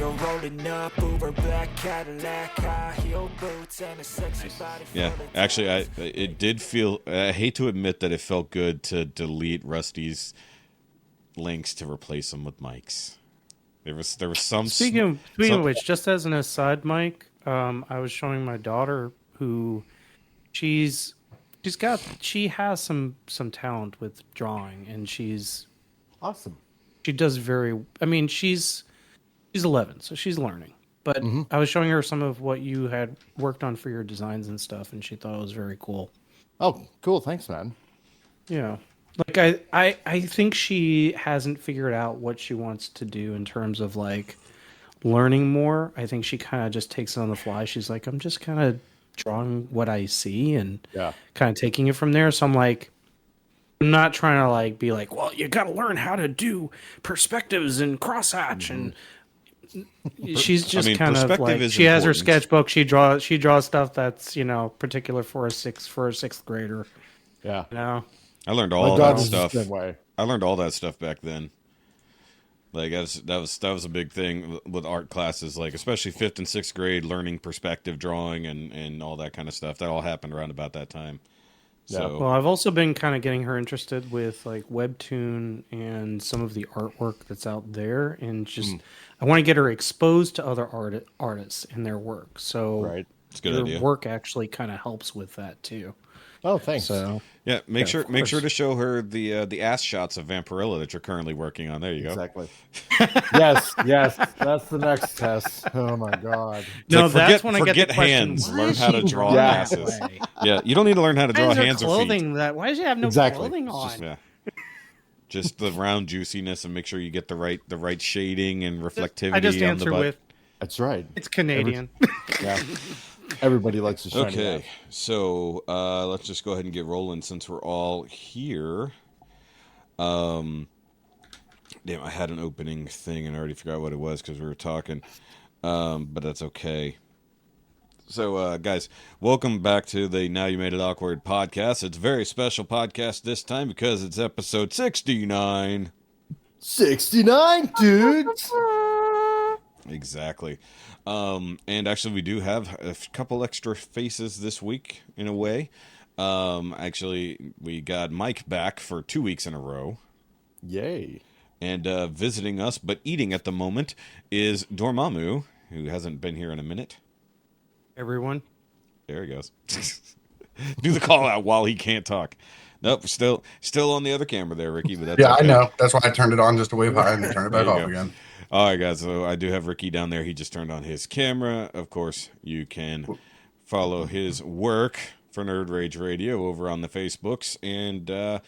window rolling up, Uber black Cadillac, high heel boots, and a sexy body. Yeah, actually, it did feel. I hate to admit that it felt good to delete Rusty's links to replace them with Mike's. There was some. Speaking of which, just as an aside, Mike, I was showing my daughter who she has some talent with drawing, and she's awesome. She does she's 11, so she's learning. But I was showing her some of what you had worked on for your designs and stuff, and she thought it was very cool. Oh, cool. Thanks, man. Yeah. Like I think she hasn't figured out what she wants to do in terms of like learning more. I think she kind of just takes it on the fly. She's like, I'm just kind of drawing what I see and kind of taking it from there. So I'm like, I'm not trying to like be like, well, you got to learn how to do perspectives and crosshatch and she's just kind of like, she has her sketchbook. She draws stuff that's, particular for a sixth grader. Yeah. I learned all that stuff. I learned all that stuff back then. Like that was a big thing with art classes, like especially 5th and 6th grade, learning perspective drawing and all that kind of stuff. That all happened around about that time. So, well, I've also been kind of getting her interested with like Webtoon and some of the artwork that's out there, and just I want to get her exposed to other artists and their work. So it's a good idea. Work actually kind of helps with that too. Oh, thanks. So yeah, make sure to show her the ass shots of Vampirilla that you're currently working on. There you go. Exactly. yes, that's the next test. Oh my god. No, like, that's when I get the hands. Question, learn how to draw asses. Yeah, you don't need to learn how to draw hands or feet. Why does she have no clothing on? Just the round juiciness, and make sure you get the right shading and reflectivity. I just on answer the butt. with. That's right. It's Canadian. Yeah. Everybody likes to shine. Okay, so let's just go ahead and get rolling since we're all here. Damn, I had an opening thing and I already forgot what it was because we were talking, but that's okay. So, guys, welcome back to the Now You Made It Awkward podcast. It's a very special podcast this time because it's episode 69. 69, dudes! Exactly. And actually, we do have a couple extra faces this week, in a way. Actually, we got Mike back for 2 weeks in a row. Yay. And visiting us, but eating at the moment, is Dormamu, who hasn't been here in a minute. Everyone. There he goes. Do the call out while he can't talk. Nope, still on the other camera there, Ricky. But that's okay. I know. That's why I turned it on just to wave hi and turn it back off again. All right, guys. So I do have Ricky down there. He just turned on his camera. Of course, you can follow his work for Nerd Rage Radio over on the Facebooks and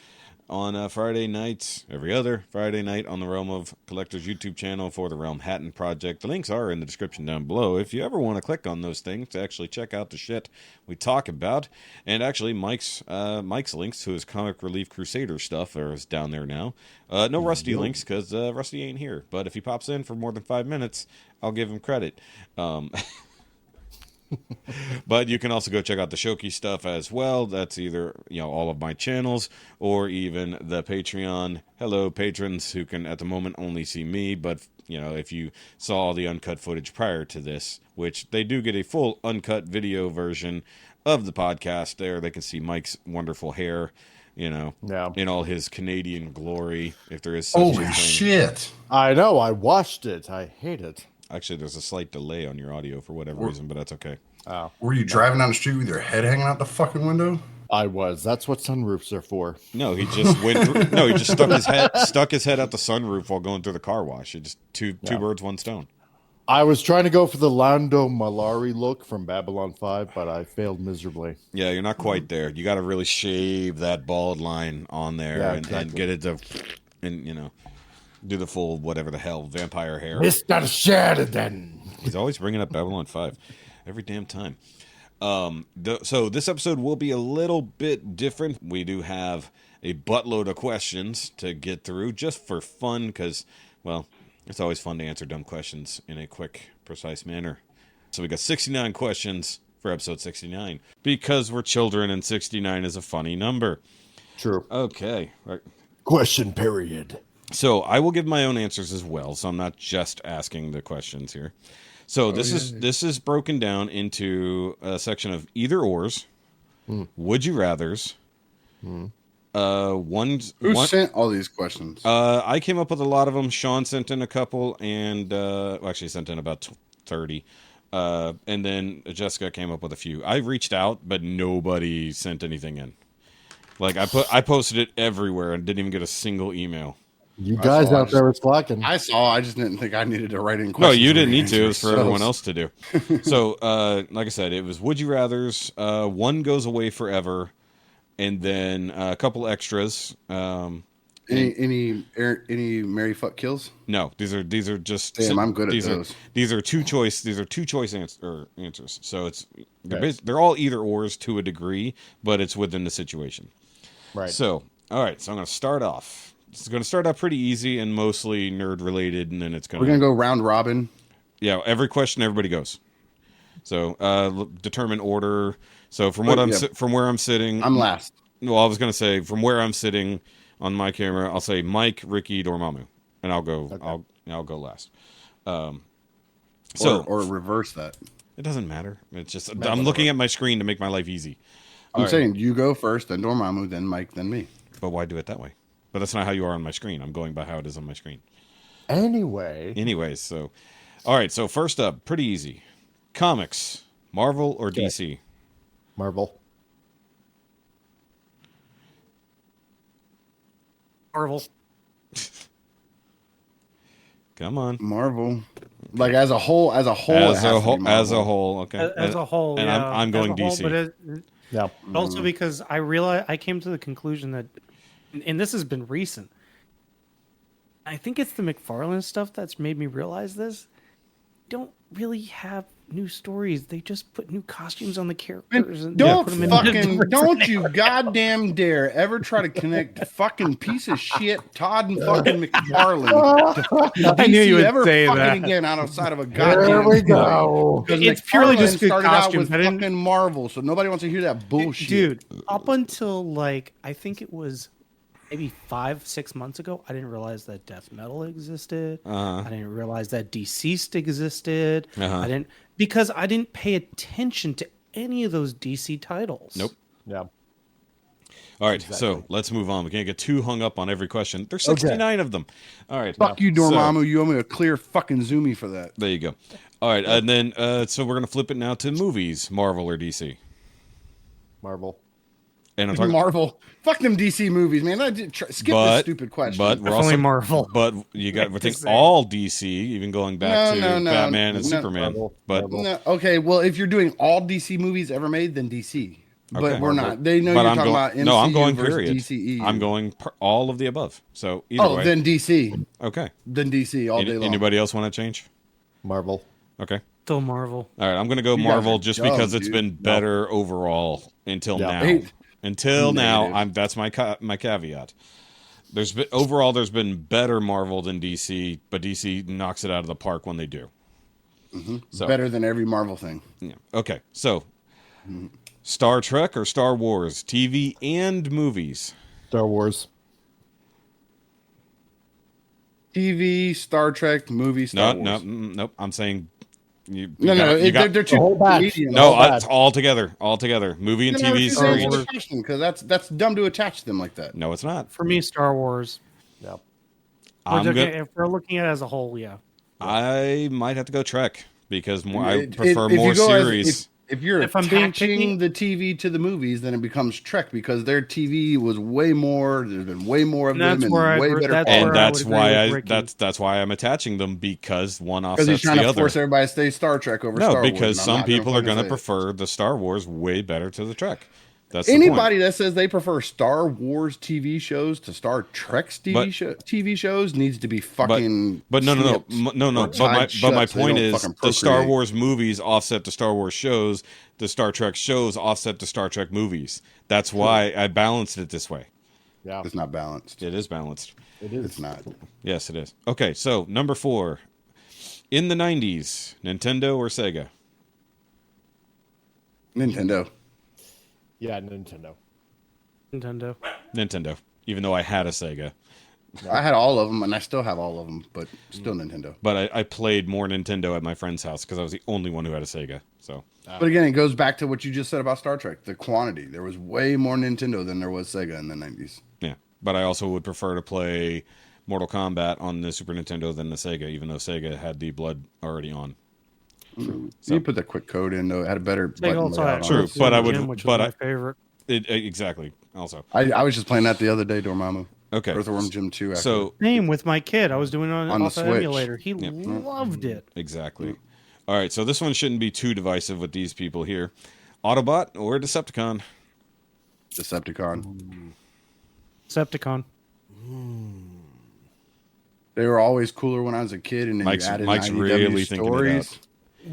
on Friday nights, every other Friday night on the Realm of Collectors YouTube channel for the Realm Hatton Project. The links are in the description down below if you ever want to click on those things to actually check out the shit we talk about. And actually, Mike's links to his Comic Relief Crusader stuff is down there now. No Rusty links because Rusty ain't here. But if he pops in for more than 5 minutes, I'll give him credit. But you can also go check out the SHOKY stuff as well. That's either all of my channels or even the Patreon. Hello, patrons who can at the moment only see me, but if you saw the uncut footage prior to this, which they do get a full uncut video version of the podcast there, they can see Mike's wonderful hair, in all his Canadian glory, if there is such a thing. Holy shit. I know, I watched it. I hate it. Actually, there's a slight delay on your audio for whatever reason, but that's okay. Oh. Were you driving down the street with your head hanging out the fucking window? I was. That's what sunroofs are for. No, he just went through, no, he just stuck his head out the sunroof while going through the car wash. It just two birds, one stone. I was trying to go for the Lando Malari look from Babylon 5, but I failed miserably. Yeah, you're not quite there. You got to really shave that bald line on there and get it to, do the full whatever the hell vampire hair. Mr. Sheridan. He's always bringing up Babylon 5 every damn time. So this episode will be a little bit different. We do have a buttload of questions to get through just for fun because, well, it's always fun to answer dumb questions in a quick, precise manner. So we got 69 questions for episode 69 because we're children and 69 is a funny number. True. Okay. Question period. So I will give my own answers as well. So I'm not just asking the questions here. So this is broken down into a section of either ors, would you rather's. Who sent all these questions? I came up with a lot of them. Sean sent in a couple, and actually sent in about 30. And then Jessica came up with a few. I reached out, but nobody sent anything in. Like I posted it everywhere and didn't even get a single email. You guys out there are slacking. I just didn't think I needed to write in questions. No, you didn't need to. It was for everyone else to do. So, like I said, it was would you rather's. One goes away forever, and then a couple extras. Any Mary fuck kills? No, these are just. Damn, I'm good at those. These are two choice answers. So they're all either ors to a degree, but it's within the situation. Right. So, all right. So I'm going to start off. It's going to start out pretty easy and mostly nerd related, and then it's going to. We're going to go round robin. Yeah, every question everybody goes. So determine order. So from from where I'm sitting, I'm last. Well, I was going to say from where I'm sitting on my camera, I'll say Mike, Ricky, Dormamu, and I'll go. Okay. I'll go last. Or reverse that. It doesn't matter. It's just I'm looking at my screen to make my life easy. I'm saying you go first, then Dormamu, then Mike, then me. But why do it that way? But that's not how you are on my screen. I'm going by how it is on my screen. Anyways, so all right. So first up, pretty easy. Comics, Marvel or DC? Marvel. Marvel. Come on. Marvel. Like as a whole. Okay. As a whole, and yeah. I'm going DC. Yeah. Also because I came to the conclusion that, and this has been recent, I think it's the McFarlane stuff that's made me realize this. Don't really have new stories. They just put new costumes on the characters. And don't put them don't you goddamn dare ever try to connect fucking piece of shit Todd and fucking McFarlane to I knew you would ever say fucking that. Again outside of a goddamn. There we go. It's purely just good started costumes. out with fucking Marvel, so nobody wants to hear that bullshit. Dude, up until I think it was maybe 5-6 months ago, I didn't realize that death metal existed. I didn't realize that deceased existed. Because I didn't pay attention to any of those DC titles. Nope. Yeah. All right, so let's move on. We can't get too hung up on every question. There's 69 of them. All right. Fuck you, Dormammu. You owe me a clear fucking zoomie for that. There you go. All right, and then so we're gonna flip it now to movies, Marvel or DC. Marvel. And I'm talking Marvel. Fuck them DC movies, man. Skip this stupid question. But we're Definitely also Marvel. But you got to think all DC, even going back to Batman and Superman. Marvel. But no, okay, well, if you're doing all DC movies ever made, then DC. But Okay. we're not. They know but you're I'm talking going, about MCU no, I'm going versus period. DCEU. I'm going all of the above. So either way. then DC. Okay. Then DC all day long. Anybody else want to change? Marvel. Okay. Still Marvel. All right, I'm going to go You guys Marvel are just dumb, because it's dude. been better overall until Yeah. now. Hey. Until now, Negative. that's my caveat. There's been better Marvel than DC, but DC knocks it out of the park when they do. So, Better than every Marvel thing. yeah. Okay, so Star Trek or Star Wars, TV and movies. Star Wars. TV, Star Trek, movies, Star Wars. Nope. I'm saying they're they're too whole batch. medium. no, bad. it's all together. Movie and TV screens. Because that's dumb to attach them like that. No, it's not. For me, Star Wars. Yeah. If we're looking at it as a whole, yeah. I might have to go Trek because I If prefer you more go series. If you're If I'm being attaching the TV to the movies, then it becomes Trek because their TV was way more. There's been way more of And that's them where and I way agree- better. that's quality. And where I that's would why agree I with Ricky. that's why I'm attaching them because one Because he's offsets trying the to other. force everybody to stay Star Trek over No, Star Wars. because and I'm some not people are going to prefer the Star Wars way better to the Trek. That's the Anybody point. that says they prefer Star Wars TV shows to Star Trek's TV shows needs to be fucking. But no. snipped But or tied my shut so they point don't is fucking the Star procreate. Wars movies offset the Star Wars shows. The Star Trek shows offset the Star Trek movies. That's why I balanced it this way. Yeah. It's not balanced. It is balanced. It is. It's not. Yes, it is. Okay, so number 4. In the 90s, Nintendo or Sega? Nintendo. Yeah, Nintendo. Nintendo. Nintendo. Even though I had a Sega. I had all of them, and I still have all of them, but still Nintendo. But I played more Nintendo at my friend's house because I was the only one who had a Sega. So, But again, it goes back to what you just said about Star Trek. The quantity. There was way more Nintendo than there was Sega in the 90s. yeah. But I also would prefer to play Mortal Kombat on the Super Nintendo than the Sega, even though Sega had the blood already on. So you put the quick code in, though. It had a better They button also layout had on True, it. but I would- Gym, which but was I- my favorite. Exactly. Also, I was just playing that the other day, Dormamu. okay. Earthworm Jim 2. Actually. So Same with my kid. I was doing it On the off the Switch. emulator. He Yep. loved it. exactly. All right. So this one shouldn't be too divisive with these people here. Autobot or Decepticon? Decepticon. Decepticon. They were always cooler when I was a kid, and then Mike's- you add in Mike's IDW really thinking it stories. out.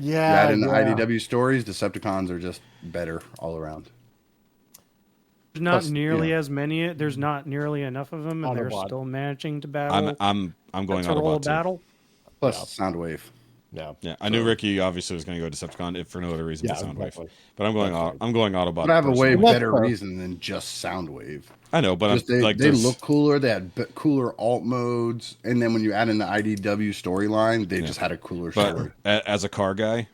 You Yeah. add in the IDW stories, Decepticons are just better all around. There's not Plus, nearly yeah. as many. There's not nearly enough of them, and they're Autobot. still managing to battle. I'm going to roll a Autobot too. battle. Plus Soundwave. Yeah. Yeah, I knew Ricky obviously was going to go Decepticon if for no other reason Yeah, but Soundwave. definitely. But I'm going Autobot. But I have a way personally. better fair. reason than just Soundwave. I know, but Just I'm like they there's- look cooler. They had cooler alt modes, and then when you add in the IDW storyline, they just had a cooler story. But as a car guy,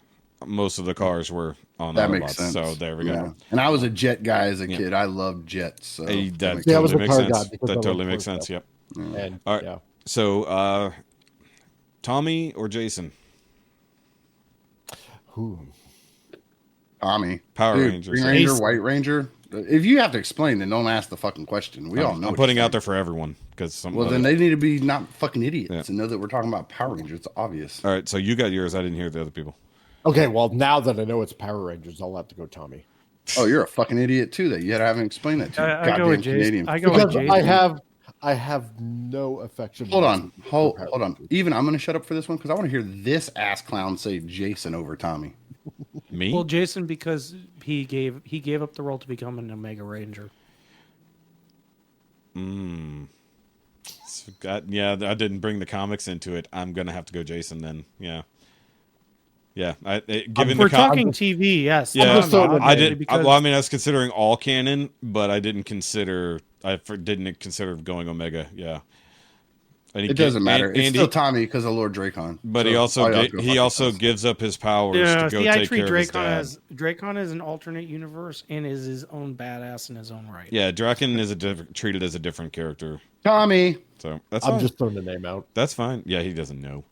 most of the cars were on That Autobots. makes sense. So there we go. Yeah. And I was a jet guy as a kid. I loved jets. So Hey, that makes Yeah, I was totally a makes car sense. guy because That I totally loved makes car sense. stuff. Yep. And All right. yeah. So Tommy or Jason? Ooh. Tommy. Power Dude, Rangers. Green Ranger, Ace. White Ranger. If you have to explain, then don't ask the fucking question. We all know. I'm what putting you're out there saying. for everyone because some. Well, then they need to be not fucking idiots Yeah. and know that we're talking about Power Rangers. It's obvious. All right, so you got yours. I didn't hear the other people. Okay, well, now that I know it's Power Rangers, I'll have to go Tommy. Oh, you're a fucking idiot too. That you haven't explained that to. I go with Jason. Canadian. I go with Because Jason. I have no affection. Hold on, for hold Power on. Rangers. Even I'm going to shut up for this one because I want to hear this ass clown say Jason over Tommy. Me? Well, Jason, because he gave up the role to become an Omega Ranger. Yeah, I didn't bring the comics into it. I'm gonna have to go Jason then. Yeah. Given We're the talking TV, yes. Yeah, just throwing it I in did. because Well, I mean, I was considering all canon, but I didn't consider. Didn't consider going Omega. Yeah, and It doesn't matter. And It's he, still Tommy because of Lord Dracon. but So he all also y'all go fuck yourselves. gives up his powers yeah, to go see, I take treat care of his Dracon dad. as Dracon is an alternate universe and is his own badass in his own right. Yeah, Draken is treated as a different character, Tommy. so that's I'm fine. just throwing the name out. That's fine. Yeah, he doesn't know.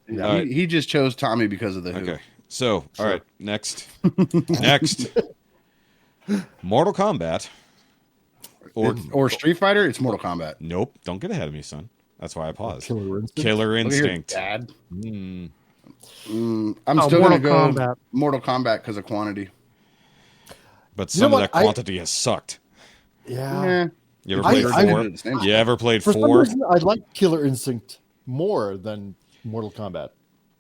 Yeah, All right. he just chose Tommy because of the Who. Okay, so all right, next, next, Mortal Kombat. Or Street Fighter. It's Mortal Kombat. Nope, don't get ahead of me, son. That's why I paused. Killer Instinct. Killer Look at your Instinct. Dad. Mm. I'm Oh, still Mortal going to go Kombat. Mortal Kombat because of quantity. But You know some of what? that quantity has sucked. Yeah. Eh. You ever I- played I- four? You ever played For some four? reason, I like Killer Instinct more than Mortal Kombat.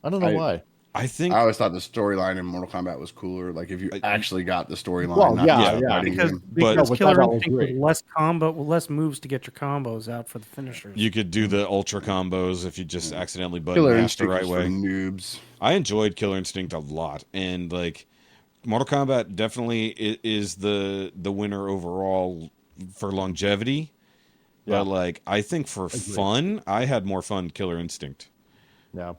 I don't know why. I think I always thought the storyline in Mortal Kombat was cooler. Like if you actually got the storyline, Well, not yeah, just a yeah. fighting Because, game. because with Killer that, I'll Instinct with agree. less moves to get your combos out for the finishers. you could do the ultra combos if you just accidentally button Killer mashed the Instinct right is for way. noobs. I enjoyed Killer Instinct a lot, and like Mortal Kombat definitely is the winner overall for longevity. Yeah. But like I think for fun, I had more fun Killer Instinct. Yeah.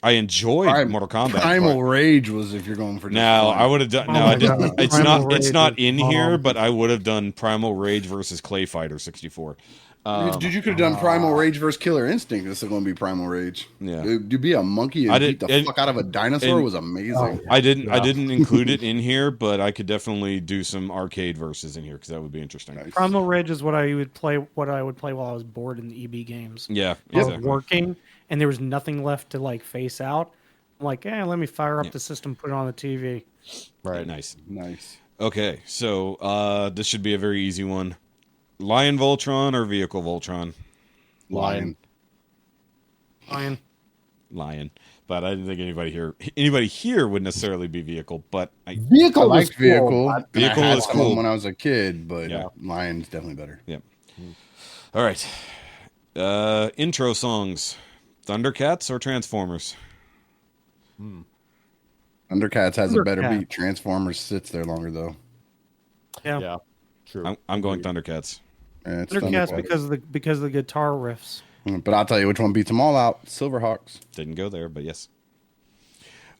I enjoyed Mortal Kombat. Primal but- Rage was if you're going for just Now fun. I would have done. Oh No, my I didn't. God. It's Primal not. It's Rage not is in here, bomb. but I would have done Primal Rage versus Clay Fighter 64. Dude, you could have done Primal Rage versus Killer Instinct. This is going to be Primal Rage. Yeah. Dude, to be a monkey and I beat did- the and- fuck out of a dinosaur and- was amazing. I didn't include it in here, but I could definitely do some arcade verses in here because that would be interesting. Nice. Primal Rage is what I would play. What I would play while I was bored in the EB games. Yeah, I was exactly. working and there was nothing left to like face out. I'm like, let me fire up the system, put it on the TV. Right, nice. Nice. Okay, so this should be a very easy one. Lion Voltron or Vehicle Voltron? Lion. Lion. Lion. But I didn't think anybody here would necessarily be Vehicle, but I Vehicle I was liked Vehicle. cool. and Vehicle I had is some of them cool. when I was a kid, but Yeah. Lion's definitely better. yeah. All right. Intro songs. Thundercats or Transformers? Thundercats has a better Thundercats. beat. Transformers sits there longer though. Yeah. Yeah. True. I'm going Thundercats. Yeah, it's Thundercats Thundercats. because of the guitar riffs. But I'll tell you which one beats them all out. Silverhawks. Didn't go there, but yes.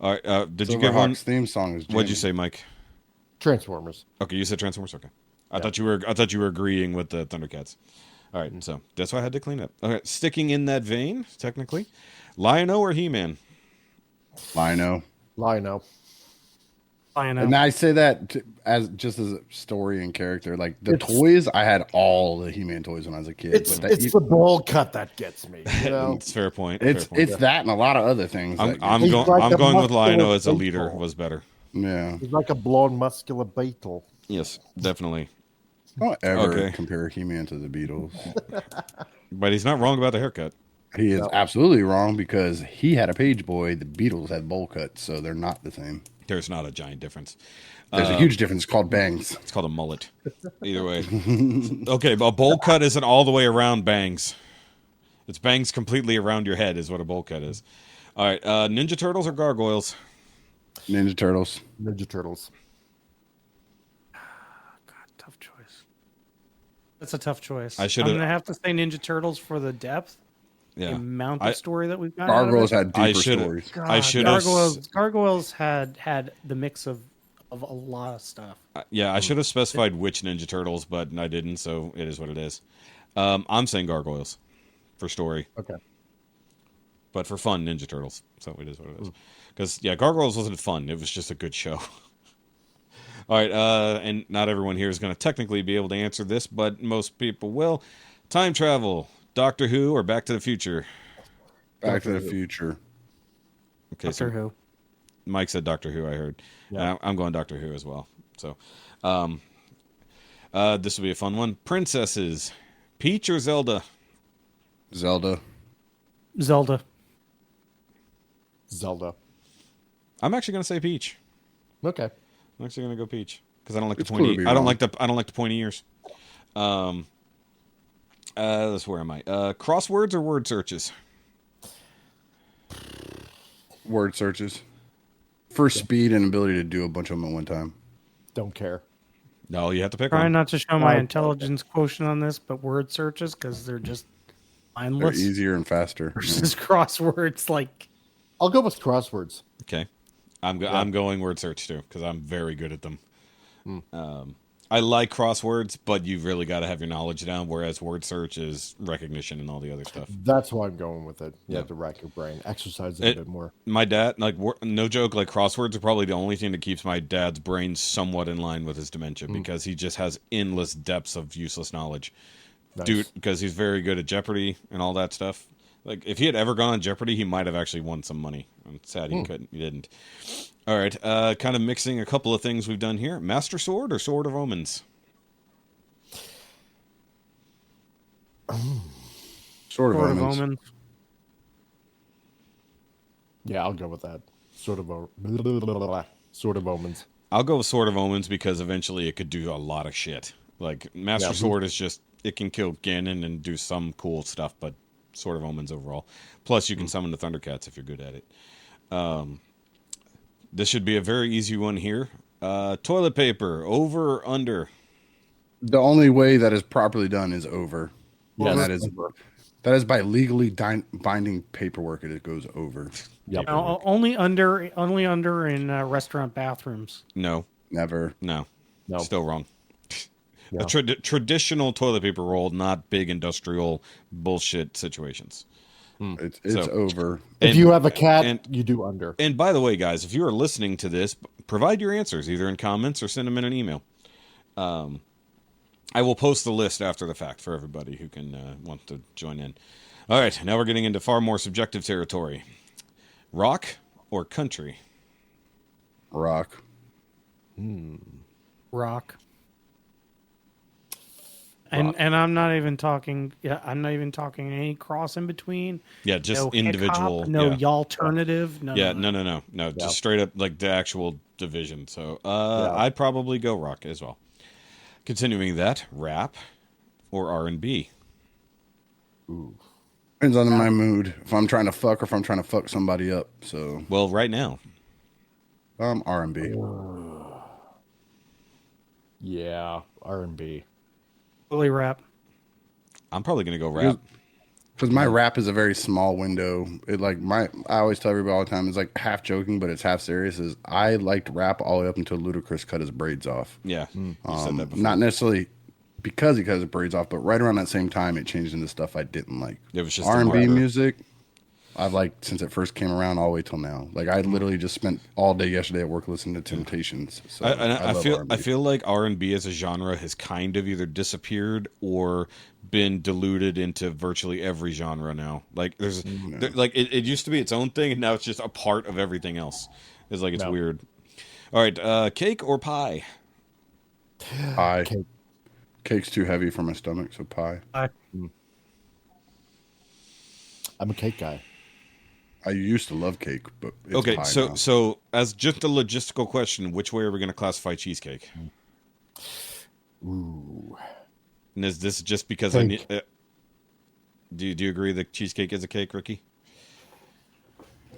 All right. Did you give one? Silverhawks theme song is. What'd you jamming. say, Mike? Transformers. Okay, you said Transformers. Okay, I thought you were agreeing with the Thundercats. All right, so that's why I had to clean up. Okay, sticking in that vein, technically, Lion-O or He-Man? Lino. Lino. And I say that as a story and character. Like the toys, I had all the He-Man toys when I was a kid. It's the ball cut that gets me. You know? It's fair point. It's that and a lot of other things. I'm He's going. like I'm a going with Lion-O muscular as a leader. baseball. Was better. Yeah. He's like a blonde, muscular beetle. Yes, definitely. Don't ever Okay. compare He-Man to the Beatles. But he's not wrong about the haircut. He is absolutely wrong because he had a page boy. The Beatles had bowl cuts, so they're not the same. There's not a giant difference. There's a huge difference called bangs. It's called a mullet. Either way. Okay, but a bowl cut isn't all the way around bangs. It's bangs completely around your head is what a bowl cut is. All right, Ninja Turtles or Gargoyles? Ninja Turtles. Ninja Turtles. God, tough choice. That's a tough choice. I I'm should've- gonna have to say Ninja Turtles for the depth, the Yeah. amount of story that we've got. out of Gargoyles it. had I deeper should've- stories. God, I should have. Gargoyles had the mix of a lot of stuff. Yeah, I should have specified which Ninja Turtles, but I didn't, so it is what it is. I'm saying Gargoyles for story, Okay. but for fun, Ninja Turtles. So it is what it is. Because yeah, Gargoyles wasn't fun; it was just a good show. All right, and not everyone here is going to technically be able to answer this, but most people will. Time travel, Doctor Who, or Back to the Future? Back to the Future. Okay, Doctor Who. Mike said Doctor Who, I heard. Yeah. I'm going Doctor Who as well. So, this will be a fun one. Princesses, Peach or Zelda? Zelda. Zelda. Zelda. I'm actually going to say Peach. Okay. I'm actually going to go Peach because I don't like the It's cool to pointy. be I don't wrong. like the pointy ears. Where am I? Crosswords or word searches? Word searches. For speed and ability to do a bunch of them at one time. Don't care. No, you have to pick Trying one. not to show my intelligence quotient on this, but word searches because they're just They're mindless easier and faster. versus crosswords. Like I'll go with crosswords. Okay, I'm going word search too because I'm very good at them. I like crosswords, but you've really got to have your knowledge down. Whereas word search is recognition and all the other stuff. That's why I'm going with it. You Yeah. have to rack your brain, exercise it a bit more. My dad, no joke, like crosswords are probably the only thing that keeps my dad's brain somewhat in line with his dementia because he just has endless depths of useless knowledge. Nice. Dude, because he's very good at Jeopardy and all that stuff. Like, if he had ever gone on Jeopardy, he might have actually won some money. I'm sad he couldn't. He didn't. All right, kind of mixing a couple of things we've done here. Master Sword or Sword of Omens? Sort of Sword of omens. Omens. Yeah, I'll go with that. Sort of omens. I'll go with Sword of Omens because eventually it could do a lot of shit. Like, Master Sword is just, it can kill Ganon and do some cool stuff, but Sword of Omens overall. Plus, you can summon the Thundercats if you're good at it. This should be a very easy one here. Toilet paper, over or under? The only way that is properly done is over. Yes. And that is by legally binding paperwork. It goes over. Yep. Only under in restaurant bathrooms. No, Never. no. No. Still wrong. No. A traditional toilet paper roll, not big industrial bullshit situations. It's So- over. If And- you have a cat, and- you do under. And by the way, guys, if you are listening to this, provide your answers either in comments or send them in an email. I will post the list after the fact for everybody who can want to join in. All right, now we're getting into far more subjective territory. Rock or country? Rock. Rock. And I'm not even talking. Yeah, I'm not even talking any cross in between. Yeah, just No individual. hip-hop, no yeah. alternative. No. Yeah, no. Just straight up like the actual division. So I'd probably go rock as well. Continuing that, rap or R&B? Depends on my mood. If I'm trying to fuck or if I'm trying to fuck somebody up. So Well, right now. R&B. Yeah, R&B. Fully rap. I'm probably gonna go rap. Because my rap is a very small window. I always tell everybody all the time, it's like half joking, but it's half serious. Is I liked rap all the way up until Ludacris cut his braids off. Yeah, you said that before. Not necessarily because he cut his braids off, but right around that same time, it changed into stuff I didn't like. It was just R&B music. I've liked since it first came around all the way till now. Like I literally just spent all day yesterday at work listening to Temptations. So I feel like R&B as a genre has kind of either disappeared or been diluted into virtually every genre now. Like it used to be its own thing, and now it's just a part of everything else. It's like it's weird. All right, cake or pie? Pie. Cake's too heavy for my stomach, so pie. I'm a cake guy. I used to love cake, but it's Okay, pie so now. so as just a logistical question, which way are we going to classify cheesecake? Ooh. And is this just because Cake. do you agree that cheesecake is a cake, Ricky?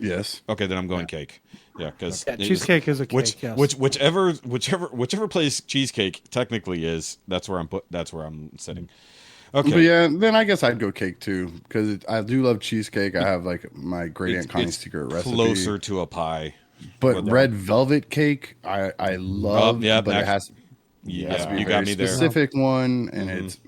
Yes. Okay, then I'm going cake. Yeah, because cheesecake is a cake. Yes. whichever place cheesecake technically is, that's where I'm sitting. Okay. But yeah, then I guess I'd go cake too because I do love cheesecake. I have like my great aunt Connie's secret recipe. Closer to a pie. But red velvet cake, I love. But it has to be you a got very me there. specific one, and it's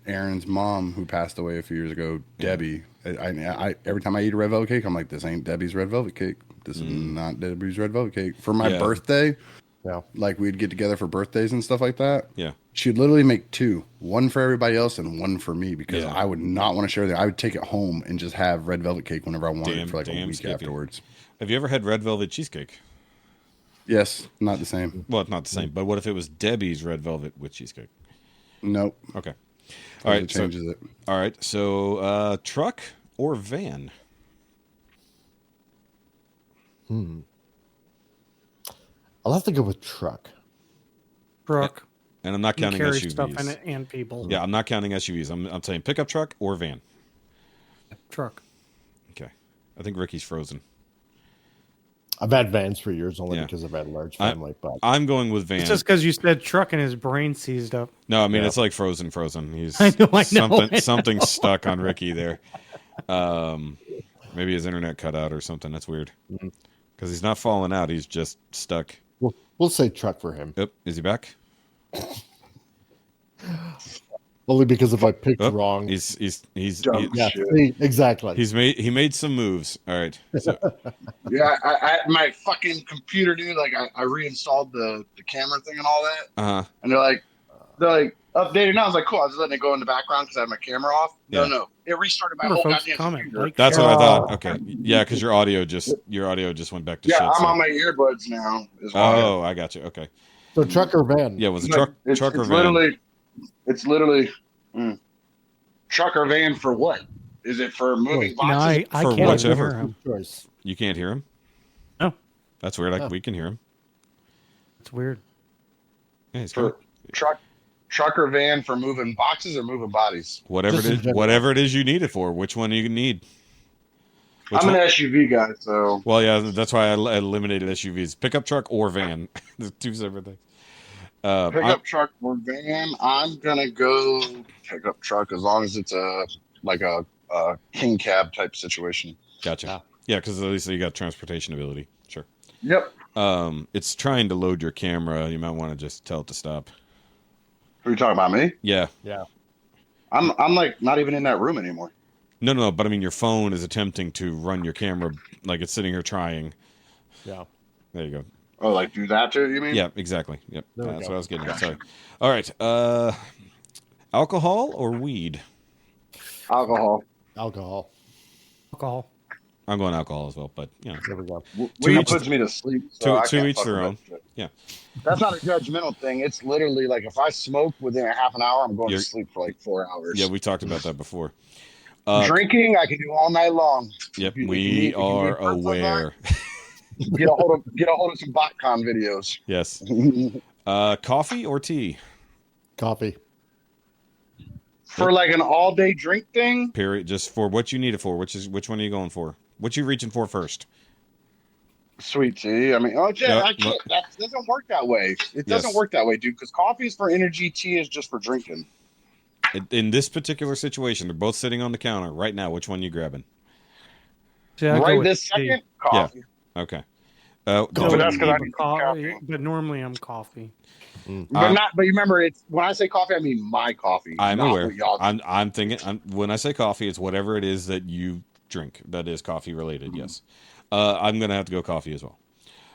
Aaron's mom who passed away a few years ago, Debbie. I every time I eat a red velvet cake, I'm like, this ain't Debbie's red velvet cake. This is not Debbie's red velvet cake. For my birthday, like we'd get together for birthdays and stuff like that. Yeah. She'd literally make two, one for everybody else and one for me because I would not want to share that. I would take it home and just have red velvet cake whenever I wanted it for like a week afterwards. Have you ever had red velvet cheesecake? Yes, not the same. Well, it's not the same, but what if it was Debbie's red velvet with cheesecake? Nope. Okay. All right. It changes it. All right. So, truck or van? I'll have to go with truck. Truck. And I'm not counting Carry SUVs. stuff in it and people. Yeah, I'm not counting SUVs. I'm saying pickup truck or van. Truck. Okay. I think Ricky's frozen. I've had vans for years only Yeah. because I've had a large family. But I'm going with van. It's just because you said truck and his brain seized up. No, I mean it's like frozen. He's I know. Something stuck on Ricky there. Maybe his internet cut out or something. That's weird. Because he's not falling out. He's just stuck. we'll say truck for him. Yep. Is he back? Only because if I picked Oh, wrong, He's yeah, see, exactly. he made some moves. All right. So, Yeah, I my fucking computer, dude. Like I reinstalled the camera thing and all that, and they're like updated now. I was like, cool. I was letting it go in the background because I had my camera off. Yeah. No, it restarted my Remember, whole folks, goddamn comment, computer. like, that's what I thought. Okay. Yeah, because your audio just went back to shit. I'm so- on my earbuds now. Is why. Oh, I got you. Okay. So truck or van? Yeah, was it Like, truck or van? It's literally truck or van for what? Is it for moving No, boxes? I For can't whichever. hear him. Choice. You can't hear him? No. That's weird. We can hear him. It's weird. Yeah, he's For good. truck or van for moving boxes or moving bodies? Whatever Just in it is, general. whatever it is you need it for. Which one do you need? Which I'm one? an SUV guy, so Well, yeah, that's why I eliminated SUVs. Pickup truck or van. There's two separate things. pickup truck or van. I'm gonna go pickup truck as long as it's a king cab type situation. Gotcha. Yeah, because at least you got transportation ability. Sure. Yep. It's trying to load your camera. You might want to just tell it to stop. Who are you talking about? Me? Yeah. Yeah. I'm like not even in that room anymore. No. But I mean, your phone is attempting to run your camera like it's sitting here trying. Yeah. There you go. Oh, like do that too? You mean? Yeah, exactly. Yep. There we That's go. what I was getting at. Sorry. All right. Alcohol or weed? Alcohol. Alcohol. Alcohol. I'm going alcohol as well, but you know. There we go. Weed each- puts me to sleep. to So I can't each fuck their with own. that shit. Yeah. That's not a judgmental thing. It's literally like if I smoke within a half an hour, I'm going You're- to sleep for like 4 hours. Yeah, we talked about that before. Drinking, I can do all night long. Yep, If you we need are parts like that, aware. Get a hold of some BotCon videos. Yes. Coffee or tea? Coffee. For like an all day drink thing. Period. Just for what you need it for. Which one are you going for? What you reaching for first? Sweet tea. I mean, oh yeah, No, I can't. look. That doesn't work that way. It doesn't Yes. work that way, dude. Because coffee is for energy, tea is just for drinking. In this particular situation, they're both sitting on the counter right now. Which one you grabbing? See, I go Right with this tea. second, coffee. Okay. But that's because I But need some caffeine. but normally I'm coffee. But you remember, it's when I say coffee, I mean my coffee. I'm not aware. what y'all drink. I'm thinking. When I say coffee, it's whatever it is that you drink that is coffee related. Yes. I'm gonna have to go coffee as well.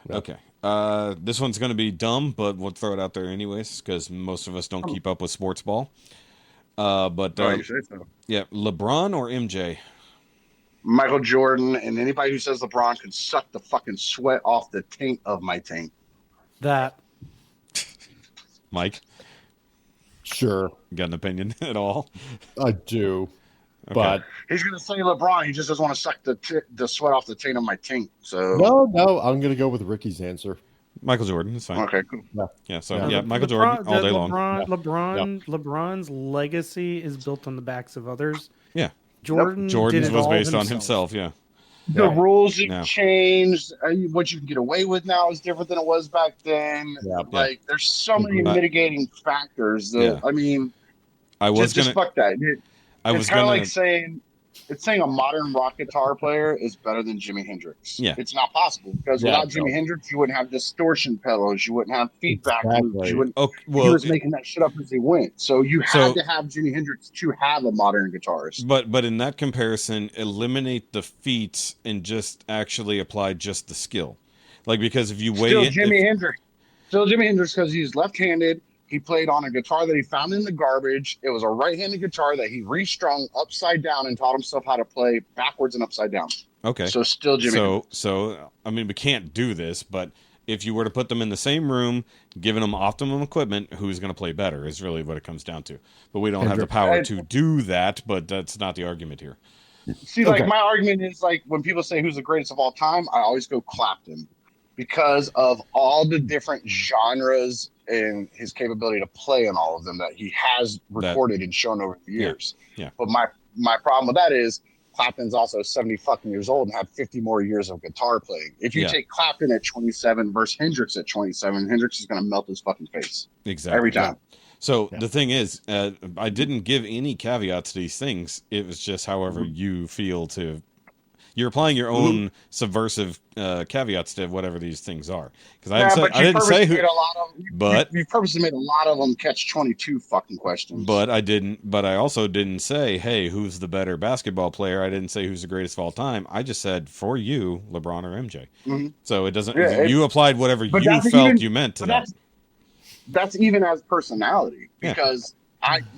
Yep. Okay. This one's gonna be dumb, but we'll throw it out there anyways because most of us don't keep up with sports ball. But Oh, you say so. yeah, LeBron or MJ? Michael Jordan, and anybody who says LeBron could suck the fucking sweat off the taint of my taint. That Mike, Sure, got an opinion at all? I do. Okay. But He's gonna say LeBron. He just doesn't want to suck the sweat off the taint of my taint. So no, I'm going to go with Ricky's answer. Michael Jordan is fine. okay, cool. Yeah. So Yeah. yeah, Michael Jordan all day long. LeBron's legacy is built on the backs of others. Yeah. Jordan's was based on himself. Yeah. The rules have No. changed. What you can get away with now is different than it was back then. Yeah. Like, there's so many But- mitigating factors that Yeah. I mean, I was just gonna. fuck that. I was It's kind of gonna. like saying a modern rock guitar player is better than Jimi Hendrix. Yeah. It's not possible because Yeah, without Jimi Hendrix, you wouldn't have distortion pedals, you wouldn't have feedback loops, Exactly. you wouldn't. Oh He well. was making that shit up as he went. So you had to have Jimi Hendrix to have a modern guitarist. But in that comparison, eliminate the feats and just actually apply just the skill. Like because if you weigh Still it, Jimi Hendrix. Still Jimi Hendrix because he's left-handed. He played on a guitar that he found in the garbage. It was a right-handed guitar that he restrung upside down and taught himself how to play backwards and upside down. okay. So still Jimi Hendrix. So I mean, we can't do this, but if you were to put them in the same room, giving them optimum equipment, who's going to play better is really what it comes down to. But we don't have the power to do that. But that's not the argument here. See, like my argument is like when people say who's the greatest of all time, I always go Clapton because of all the different genres and his capability to play in all of them that he has recorded and shown over the years. Yeah. But my problem with that is Clapton's also 70 fucking years old and had 50 more years of guitar playing. If you take Clapton at 27 versus Hendrix at 27, Hendrix is going to melt his fucking face. Exactly. Every time. So the thing is, I didn't give any caveats to these things. It was just however you feel to. You're applying your own subversive caveats to whatever these things are. Because I didn't say who. You purposely made a lot of them catch-22 fucking questions. But I didn't. But I also didn't say, hey, who's the better basketball player? I didn't say who's the greatest of all time. I just said for you, LeBron or MJ. Mm-hmm. So it doesn't. You applied whatever you felt you meant to that. That's even as personality because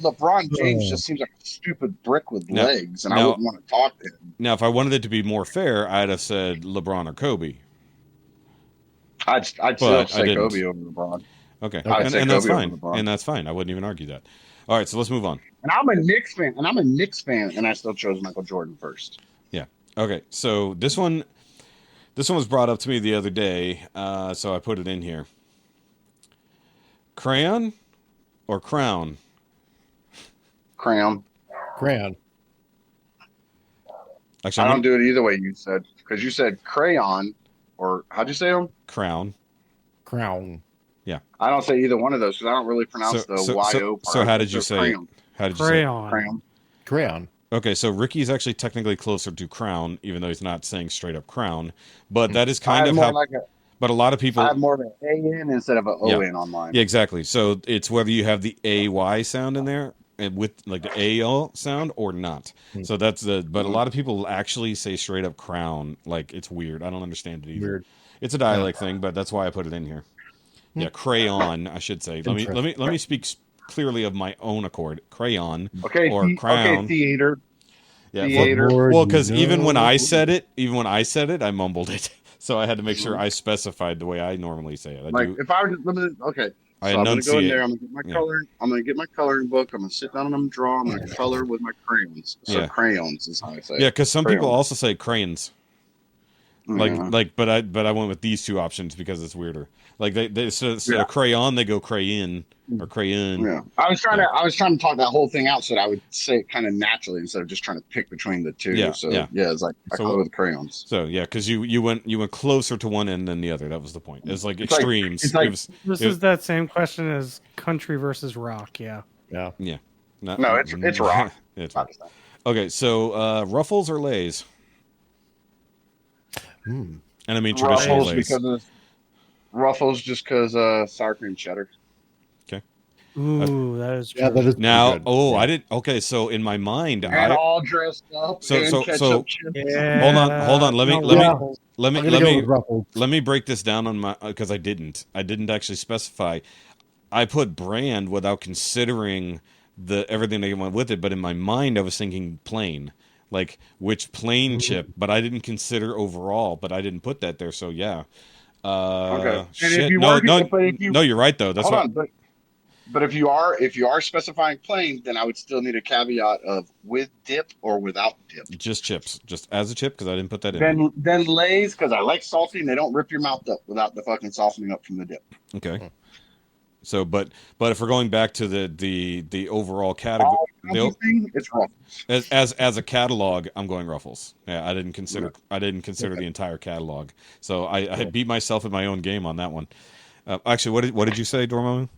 LeBron James just seems like a stupid brick with legs, and I wouldn't want to talk to him. Now, if I wanted it to be more fair, I'd have said LeBron or Kobe. I'd still say Kobe over LeBron. Okay, and that's fine. And that's fine. I wouldn't even argue that. All right, so let's move on. And I'm a Knicks fan, and I still chose Michael Jordan first. Yeah. Okay, so this one was brought up to me the other day, so I put it in here. Crayon or crown? Crayon. Actually, I don't do it either way you said, because you said crayon, or how'd you say them? Crown. Yeah. I don't say either one of those because I don't really pronounce the Y-O part. So how did you say crayon. How did you say Crayon. Okay, so Ricky's actually technically closer to crown, even though he's not saying straight up crown. But that is kind of how... But a lot of people... I have more of an A-N instead of an O-N online. Yeah, exactly. So it's whether you have the A-Y sound in there and with like the A-L sound or not. So that's the... But a lot of people actually say straight up crown. Like, it's weird. I don't understand it either. Weird. It's a dialect thing, but that's why I put it in here. Yeah, crayon, I should say. Let me speak clearly of my own accord. Crayon or crown. Okay, theater. Yeah, Theater. well, because even when I said it, I mumbled it. So I had to make sure I specified the way I normally say it. If I were to okay, so I'm gonna go in there. I'm gonna get my color. I'm gonna get my coloring book. I'm gonna sit down and I'm gonna draw. I'm gonna color with my crayons. So crayons is how I say it. Yeah, because some people also say crayons. But I went with these two options because it's weirder. Like they instead of crayon, they go crayon or crayon. Yeah, I was trying to talk that whole thing out so that I would say it kind of naturally instead of just trying to pick between the two. It's like I color with crayons. So yeah, because you went closer to one end than the other. That was the point. It's like extremes. This is that same question as country versus rock. Yeah. No, it's raw. It's raw. Okay, so Ruffles or Lay's? And I mean traditional Lay's. Ruffles just because sour cream cheddar. Okay. Ooh, that is true. Yeah, that is Now, pretty good. I didn't. Okay, so in my mind, And all dressed up. So ketchup chips. Yeah, hold on. Let me I'm gonna go with Ruffles. let me break this down on my because I didn't actually specify. I put brand without considering everything that went with it, but in my mind I was thinking plain, like which plain chip, but I didn't consider overall, but I didn't put that there, so yeah. Okay. Shit. No, you're right though. That's what. But if you are specifying plain, then I would still need a caveat of with dip or without dip. Just chips, just as a chip, because I didn't put that in. Then Lay's, because I like salty and they don't rip your mouth up without the fucking softening up from the dip. Okay. So, but if we're going back to the overall category, it's Ruffles. As a catalog, I'm going Ruffles. Yeah, I didn't consider the entire catalog, so I beat myself in my own game on that one. Actually, what did you say, Dormamu?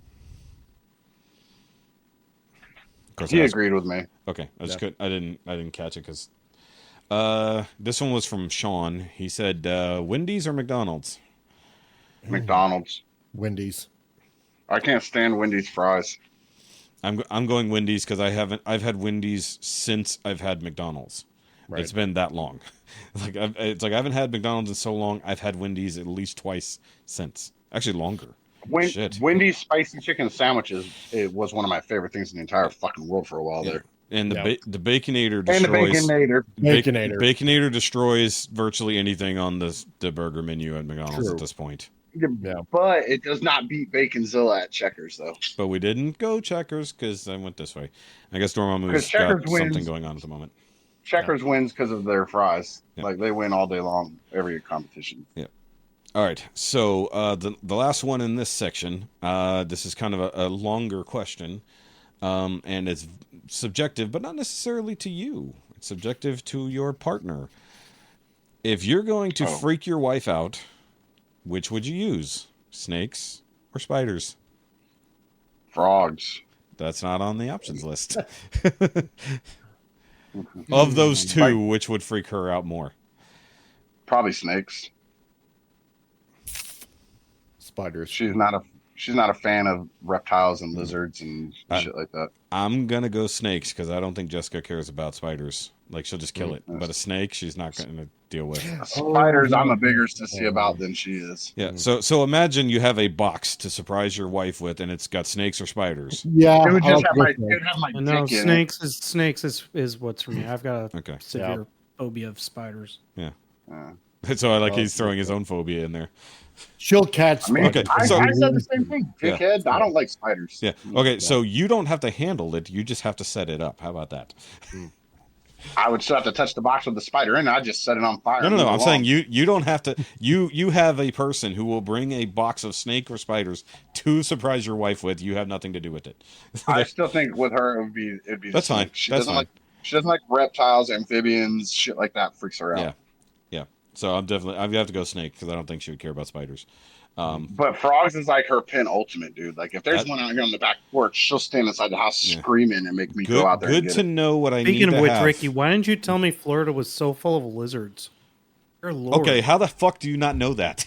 He agreed with me. Okay, I didn't catch it because this one was from Sean. He said Wendy's or McDonald's. McDonald's. Wendy's. I can't stand Wendy's fries. I'm going Wendy's because I've had Wendy's since I've had McDonald's. Right. It's been that long. I haven't had McDonald's in so long. I've had Wendy's at least twice since. Actually, longer. Wendy's spicy chicken sandwiches, it was one of my favorite things in the entire fucking world for a while there. And the Baconator destroys. Baconator destroys virtually anything on the burger menu at McDonald's at this point. Yeah. But it does not beat Baconzilla at Checkers, though. But we didn't go Checkers because I went this way. I guess Dormamu's got something going on at the moment. Checkers wins because of their fries. Yeah. Like, they win all day long, every competition. Yeah. All right. So the last one in this section, this is kind of a longer question, and it's subjective, but not necessarily to you. It's subjective to your partner. If you're going to freak your wife out, which would you use? Snakes or spiders? Frogs. That's not on the options list. Of those two, which would freak her out more? Probably snakes. Spiders. She's not a fan of reptiles and lizards and shit like that. I'm gonna go snakes because I don't think Jessica cares about spiders. Like, she'll just kill it. But a snake, she's not gonna deal with. Spiders, I'm a bigger sissy about than she is. Yeah. So imagine you have a box to surprise your wife with, and it's got snakes or spiders. Yeah. It would just have my No, dick in snakes is what's for me. I've got a severe phobia of spiders. Yeah. So I like he's throwing his own phobia in there. She'll catch. I said the same thing, dickhead. Yeah. I don't like spiders. Yeah. Okay, so you don't have to handle it. You just have to set it up. How about that? I would still have to touch the box with the spider in. I'd just set it on fire. No. I'm saying you don't have to. You have a person who will bring a box of snake or spiders to surprise your wife with. You have nothing to do with it. I still think with her it'd be. That's fine. She doesn't like reptiles, amphibians, shit like that. Freaks her out. Yeah. So I have to go snake because I don't think she would care about spiders. But frogs is like her penultimate, dude. Like, if there's one out here on the back porch, she'll stand inside the house screaming and make me go out there. Good to know what I need to have. Speaking of which, Ricky, why didn't you tell me Florida was so full of lizards? Dear Lord. Okay, how the fuck do you not know that?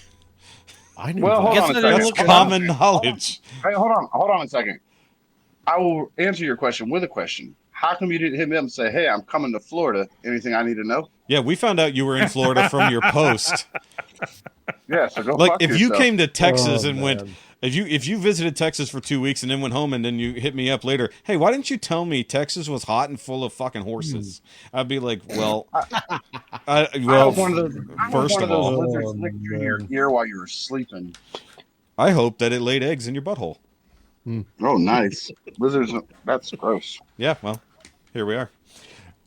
I knew. Well, hold on a second. That's common knowledge. Hey, hold on a second. I will answer your question with a question. How come you didn't hit me up and say, "Hey, I'm coming to Florida. Anything I need to know?" Yeah, we found out you were in Florida from your post. Yeah, so go like fuck if yourself. you came to Texas and went, if you visited Texas for 2 weeks and then went home and then you hit me up later, hey, why didn't you tell me Texas was hot and full of fucking horses? I'd be like, well, first of all, lizards licked through your ear while you were sleeping. I hope that it laid eggs in your butthole. Oh, nice. Lizards, that's gross. Yeah, well, here we are.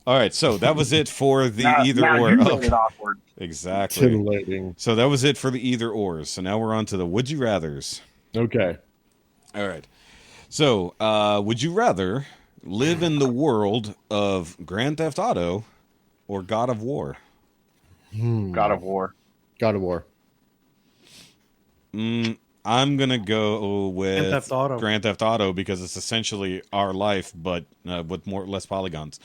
All right, so that was it for the either or. You made it awkward. Exactly. Titillating. So that was it for the either ors. So now we're on to the would you rathers. Okay. All right. So, would you rather live in the world of Grand Theft Auto or God of War? God of War. God of War. I'm gonna go with Grand Theft Auto. because it's essentially our life, but with less polygons.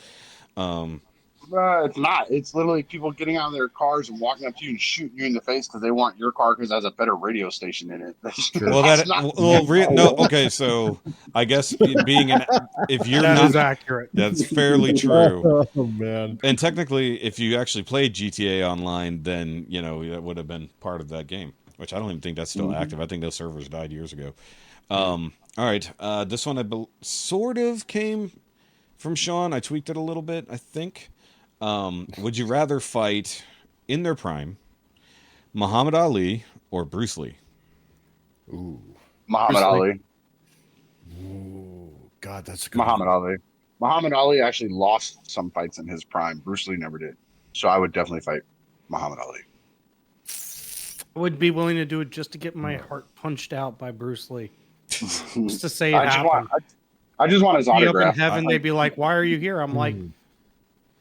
It's not. It's literally people getting out of their cars and walking up to you and shooting you in the face because they want your car because it has a better radio station in it. Well, no. Okay, so I guess if you're That not is accurate. that's fairly true. Oh man. And technically, if you actually played GTA Online, then that would have been part of that game. Which I don't even think that's still active. I think those servers died years ago. All right, this one sort of came from Sean. I tweaked it a little bit, I think. Would you rather fight in their prime, Muhammad Ali or Bruce Lee? Ooh. Muhammad Ali. Ooh. God, that's a good Muhammad Ali. Muhammad Ali actually lost some fights in his prime. Bruce Lee never did. So I would definitely fight Muhammad Ali. I would be willing to do it just to get my heart punched out by Bruce Lee. Just to say it I just want his Be up in autograph. heaven, they'd be like, "Why are you here?" I'm like,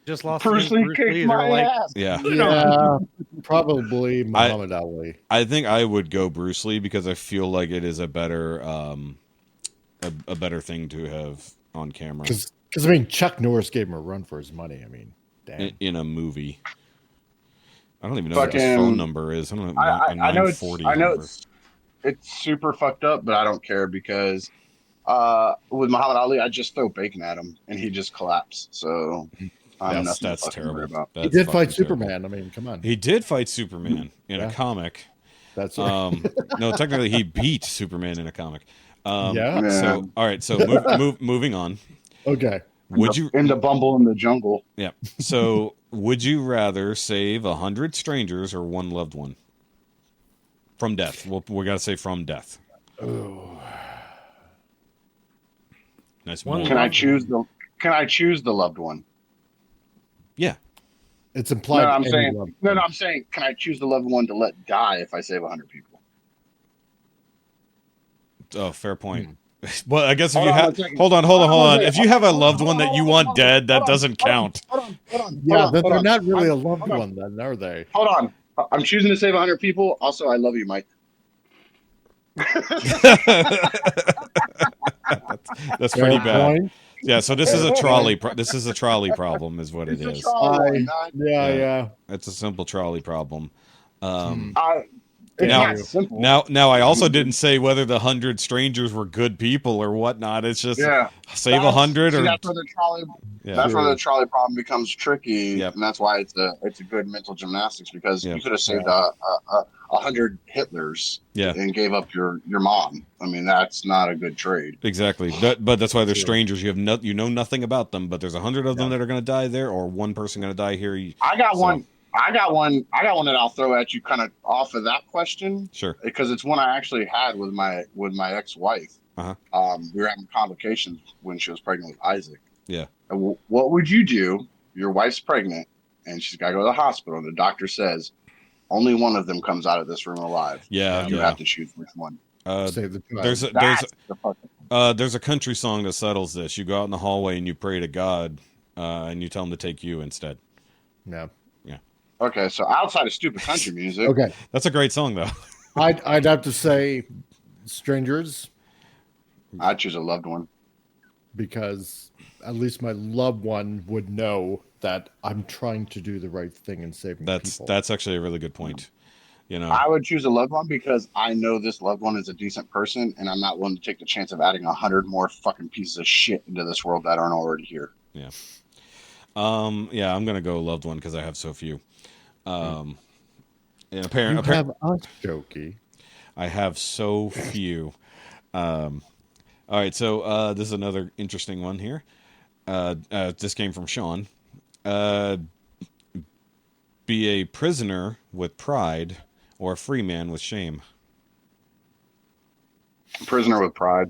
"Just lost Bruce Lee kicked They're my like, ass. Yeah. Yeah, probably Muhammad Ali. I think I would go Bruce Lee because I feel like it is a better a better thing to have on camera. Because I mean, Chuck Norris gave him a run for his money. I mean, damn. In a movie. I don't even know what his phone number is. I don't know. I know it's super fucked up, but I don't care because with Muhammad Ali, I just throw bacon at him and he just collapsed. So that's terrible. About. He did fight Superman. I mean, come on. He did fight Superman in a comic. That's right. No, technically he beat Superman in a comic. Yeah. So all right. So moving on. Okay. In the Bumble in the Jungle? Yeah. So would you rather save 100 strangers or one loved one from death? We got to say from death. Oh. Nice. Can I choose the loved one? Yeah. It's implied. I'm saying, can I choose the loved one to let die if I save 100 people? Oh, fair point. Well, I guess if you have... Hold on. If you have a loved one that you want dead, that doesn't count. Hold on. Yeah, they're not really a loved one then, are they? Hold on. I'm choosing to save 100 people. Also, I love you, Mike. That's pretty bad. Yeah, so this is a trolley. This is a trolley problem, is what it is. Yeah. It's a simple trolley problem. It's not simple. Now, I also didn't say whether the 100 strangers were good people or whatnot. It's just save 100 or that's where the trolley. That's where the trolley problem becomes tricky, and that's why it's a good mental gymnastics because you could have saved 100 Hitlers and gave up your mom. I mean, that's not a good trade. Exactly, but that's why they're strangers. You have you know nothing about them, but there's 100 of them that are going to die there, or one person going to die here. I got one that I'll throw at you kind of off of that question. Sure. Because it's one I actually had with my ex-wife. Uh-huh. We were having complications when she was pregnant with Isaac. Yeah. And what would you do? Your wife's pregnant and she's got to go to the hospital and the doctor says only one of them comes out of this room alive. Yeah. And you have to choose which one. Save the child. There's a country song that settles this. You go out in the hallway and you pray to God and you tell him to take you instead. No. Okay, so outside of stupid country music. Okay. That's a great song, though. I'd have to say strangers. I'd choose a loved one. Because at least my loved one would know that I'm trying to do the right thing and saving people. That's actually a really good point. I would choose a loved one because I know this loved one is a decent person and I'm not willing to take the chance of adding 100 more fucking pieces of shit into this world that aren't already here. Yeah. I'm gonna go loved one because I have so few. Apparently, have us, Shoky. I have so few. All right, so this is another interesting one here. This came from Sean. Be a prisoner with pride or a free man with shame. Prisoner with pride.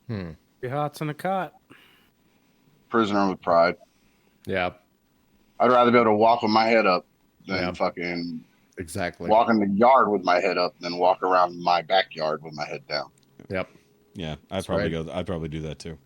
Your hot's in a cot. Prisoner with pride. Yeah. I'd rather be able to walk with my head up than fucking walk in the yard with my head up than walk around my backyard with my head down. Yep. Yeah, I'd probably do that too.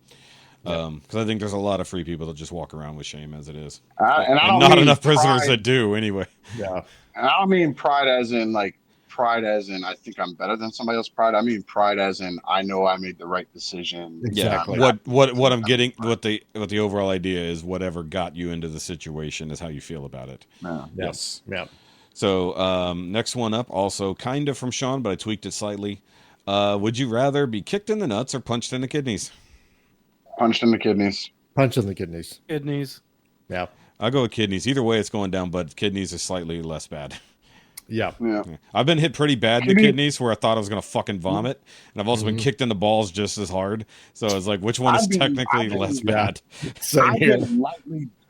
Because I think there's a lot of free people that just walk around with shame as it is, and not enough prisoners that do anyway. Yeah. And I don't mean pride as in like pride as in I think I'm better than somebody else's pride. I mean pride as in I know I made the right decision. Exactly. Yeah. What I'm getting, what the overall idea is, whatever got you into the situation is how you feel about it. Yeah. Yes. Yeah. So next one up, also kind of from Sean, but I tweaked it slightly. Would you rather be kicked in the nuts or punched in the kidneys? Punched in the kidneys. Punch in the kidneys. Kidneys. Yeah. I'll go with kidneys. Either way, it's going down, but kidneys is slightly less bad. Yeah. Yeah. I've been hit pretty bad in the kidneys where I thought I was going to fucking vomit. And I've also been kicked in the balls just as hard. So it's like, which one is technically less bad? Same here.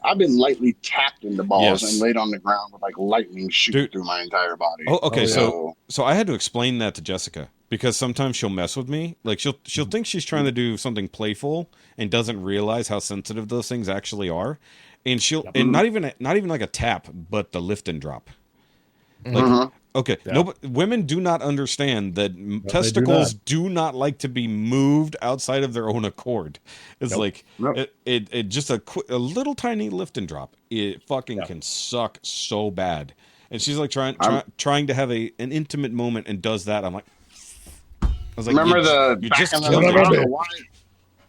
I've been lightly tapped in the balls Yes. and laid on the ground with like lightning shooting through my entire body. Oh, okay. Oh, yeah. So I had to explain that to Jessica because sometimes she'll mess with me. Like she'll think she's trying to do something playful and doesn't realize how sensitive those things actually are. And and not even like a tap, but the lift and drop. Like, okay, Yeah. no, but women do not understand that testicles do not like to be moved outside of their own accord. It's like it just a little tiny lift and drop. It fucking can suck so bad. And she's like trying to have an intimate moment and does that. I'm like, I was like, remember you back just in the killed day, me.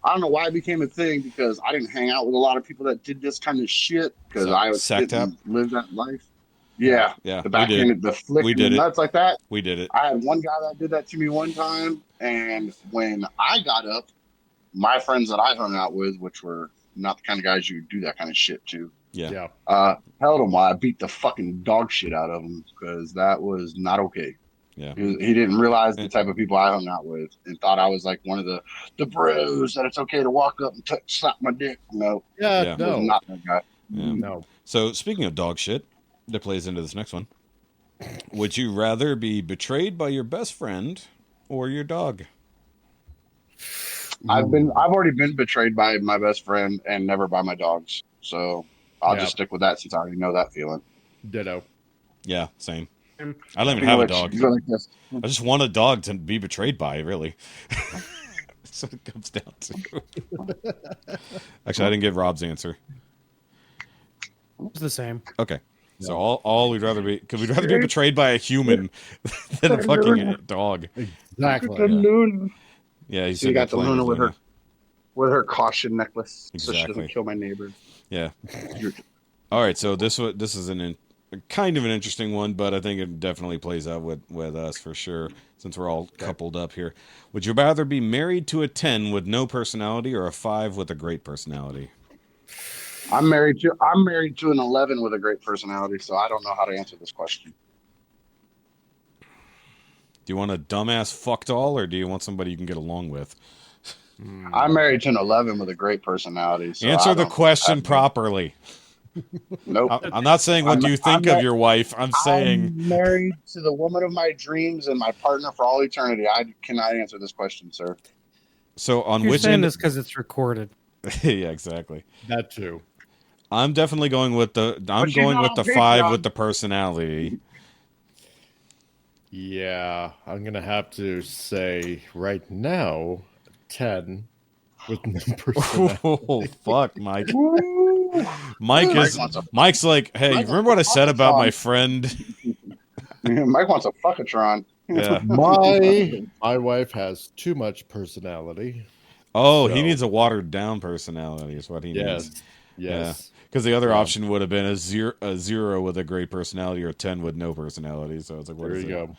I don't know why it became a thing because I didn't hang out with a lot of people that did this kind of shit because I Sack tap? didn't live that life. Yeah, Yeah, the we back did. end, the flick, We did and it. nuts like that. We did it. I had one guy that did that to me one time, and when I got up, my friends that I hung out with, which were not the kind of guys you would do that kind of shit to, Yeah. held him while I beat the fucking dog shit out of him because that was not okay. Yeah. He didn't realize the type of people I hung out with and thought I was like one of the bros that it's okay to walk up and slap my dick. No, Yeah. Yeah. I No. was not that guy. Yeah. No. So speaking of dog shit, that plays into this next one. Would you rather be betrayed by your best friend or your dog? I've already been betrayed by my best friend and never by my dogs. So I'll just stick with that since I already know that feeling. Ditto. Yeah, same. I don't even have a dog. You go like this. I just want a dog to be betrayed by, really. That's what it comes down to. Actually, I didn't get Rob's answer. It's the same. Okay. So all we'd rather be, because we'd rather be betrayed by a human than a fucking dog. Exactly. The Luna. Yeah, he's You got the Luna with her caution necklace, so she Exactly. doesn't kill my neighbor. Yeah. All right, so this is kind of an interesting one, but I think it definitely plays out with us for sure, since we're all coupled up here. Would you rather be married to a 10 with no personality or a 5 with a great personality? I'm married to an 11 with a great personality, so I don't know how to answer this question. Do you want a dumbass fuck doll, or do you want somebody you can get along with? I'm married to an 11 with a great personality. So Answer the question properly. Nope. I'm not saying what do you think of your wife. I'm saying I'm married to the woman of my dreams and my partner for all eternity. I cannot answer this question, sir. so on You're which saying end? this because it's recorded. Yeah, exactly. That too. I'm definitely going with the. I'm she's going not with the on 5 Patreon. with the personality. Yeah, I'm gonna have to say right now, 10 with no personality. Oh fuck, Mike. Mike Mike's like, hey, Mike remember what I said wants about a my song. friend? Mike wants a fuckatron. Yeah. My wife has too much personality. Oh, he So- needs a watered down personality. Is what he needs. Yes. Because the other option would have been a zero with a great personality or a 10 with no personality. So it's like, what There is you it? go.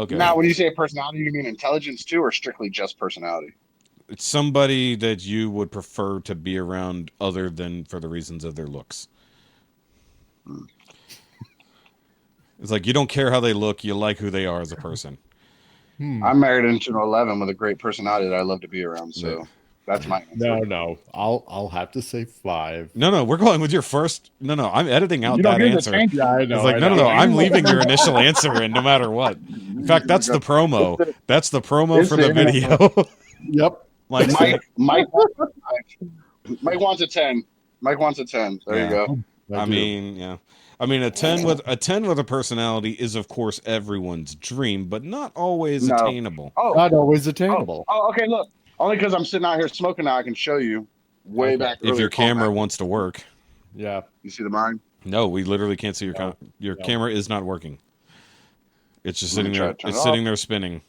Okay. Now, when you say personality, you mean intelligence too, or strictly just personality? It's somebody that you would prefer to be around other than for the reasons of their looks. It's like you don't care how they look, you like who they are as a person. I'm married into an 11 with a great personality that I love to be around. So Yeah. that's my answer. No. I'll have to say 5. No, we're going with your first. No, I'm editing out You don't that get the answer. change. Yeah, I know. It's like, I no, know. I'm leaving your initial answer in no matter what. In fact, that's the promo. That's the promo for the video. Yep. Like, Mike wants a 10. Mike wants a 10. There Yeah. you go. I mean, yeah. I mean, a 10 with a personality is, of course, everyone's dream, but not always No. attainable. Oh, not always attainable. okay. Look, only because I'm sitting out here smoking now, I can show you way back. If your earlier camera callback. wants to work. Yeah. You see the mine? No, we literally can't see your camera is not working. It's just Let sitting me try there. to turn It's it sitting off. there spinning.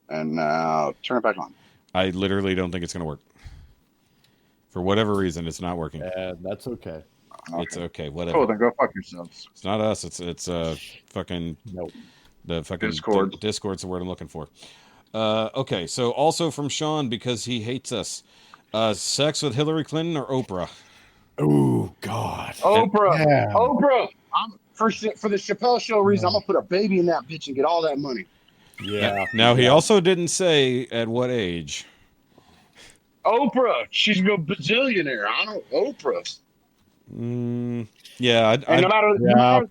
And now turn it back on. I literally don't think it's going to work. For whatever reason, it's not working. And that's okay. It's okay. Whatever. Cool, then go fuck yourselves. It's not us. It's fucking Nope. the fucking Discord. Discord's the word I'm looking for. Okay, so also from Sean because he hates us. Sex with Hillary Clinton or Oprah? Oh God. Oprah. Yeah. Oprah. I'm for the Chappelle Show reason. I'm gonna put a baby in that bitch and get all that money. Yeah. Now he also didn't say at what age. Oprah. She's a bajillionaire. I don't. Oprah. Yeah, And no matter no,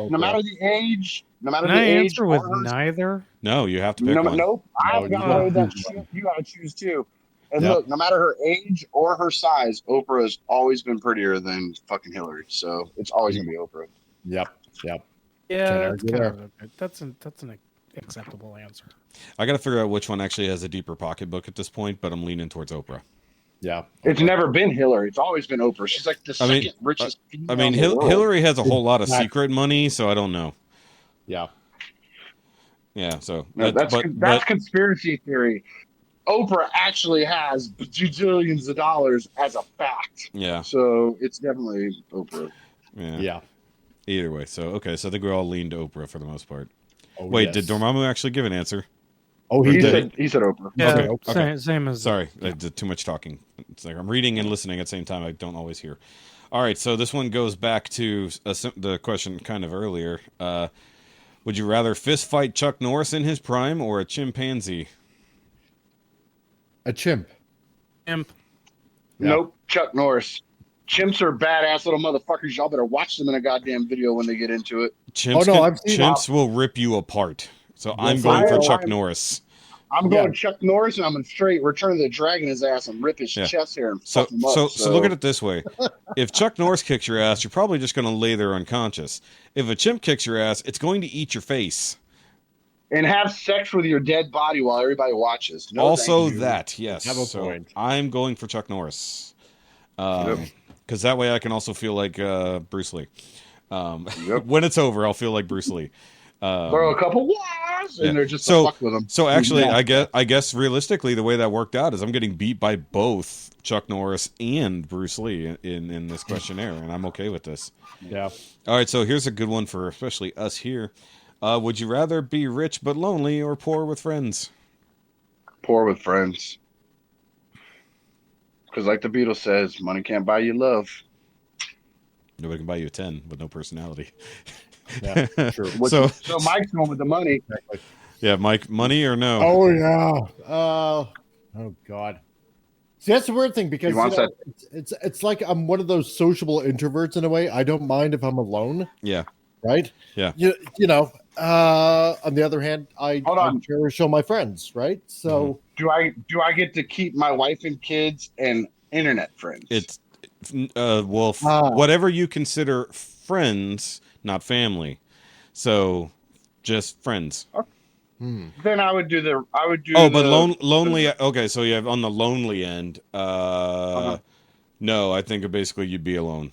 no matter the age, no matter Can the I age, answer with or her- neither? no, you have to pick one. nope. I've you got gotta one that choose you gotta choose too. And Yep. look, no matter her age or her size, Oprah has always been prettier than fucking Hillary. So it's always gonna be Oprah. Yep. Yeah, Can't that's argue kind there. of okay. That's an acceptable answer. I got to figure out which one actually has a deeper pocketbook at this point, but I'm leaning towards Oprah. Yeah. It's never been Hillary. It's always been Oprah. She's like the I mean, second richest. I mean, female in the world. Hillary has a whole lot of Exactly. secret money, so I don't know. Yeah. Yeah, so No, that's conspiracy theory. Oprah actually has bajillions of dollars as a fact. yeah, So it's definitely Oprah. yeah. Yeah. Either way, so okay, so I think we all leaned Oprah for the most part. Oh, Wait, yes. did Dormamu actually give an answer? Oh, he did. He said Oprah. Yeah, Okay. Same as Sorry, I did too much talking. It's like I'm reading and listening at the same time. I don't always hear. All right, so this one goes back to the question kind of earlier. Would you rather fist fight Chuck Norris in his prime or a chimpanzee? A chimp. imp. Yeah. Nope. Chuck Norris. Chimps are badass little motherfuckers. Y'all better watch them in a goddamn video when they get into it. Chimps, Oh, no, I've seen chimps will rip you apart. So I'm Yes, going I for know. Chuck Norris. I'm going Chuck Norris, and I'm going to straight Return of the Dragon his ass and rip his Yeah. chest hair and So, fuck him up. so look at it this way: if Chuck Norris kicks your ass, you're probably just going to lay there unconscious. If a chimp kicks your ass, it's going to eat your face. And have sex with your dead body while everybody watches. No, Also, thank you. that yes. Have a So point. I'm going for Chuck Norris, because that way I can also feel like Bruce Lee. Yep. When it's over, I'll feel like Bruce Lee. Throw a couple wahs, and Yeah. they're just So- to fuck with them. So actually, Yeah. I guess realistically, the way that worked out is I'm getting beat by both Chuck Norris and Bruce Lee in this questionnaire, and I'm okay with this. Yeah. All right, so here's a good one for especially us here. Would you rather be rich but lonely or poor with friends? Poor with friends. Because like the Beatles says, money can't buy you love. Nobody can buy you a 10 with no personality. Yeah. True. So So Mike's going with the money. yeah, Mike, money or no? Oh yeah. Oh God. See, that's the weird thing because He wants it's like I'm one of those sociable introverts in a way. I don't mind if I'm alone, Yeah, right? Yeah. You know. On the other hand, I cherish all my friends, right? So Do I get to keep my wife and kids and internet friends? it's whatever you consider friends, not family. So just friends. Then I would do the But lonely. Okay, so you have on the lonely end. No, I think basically you'd be alone,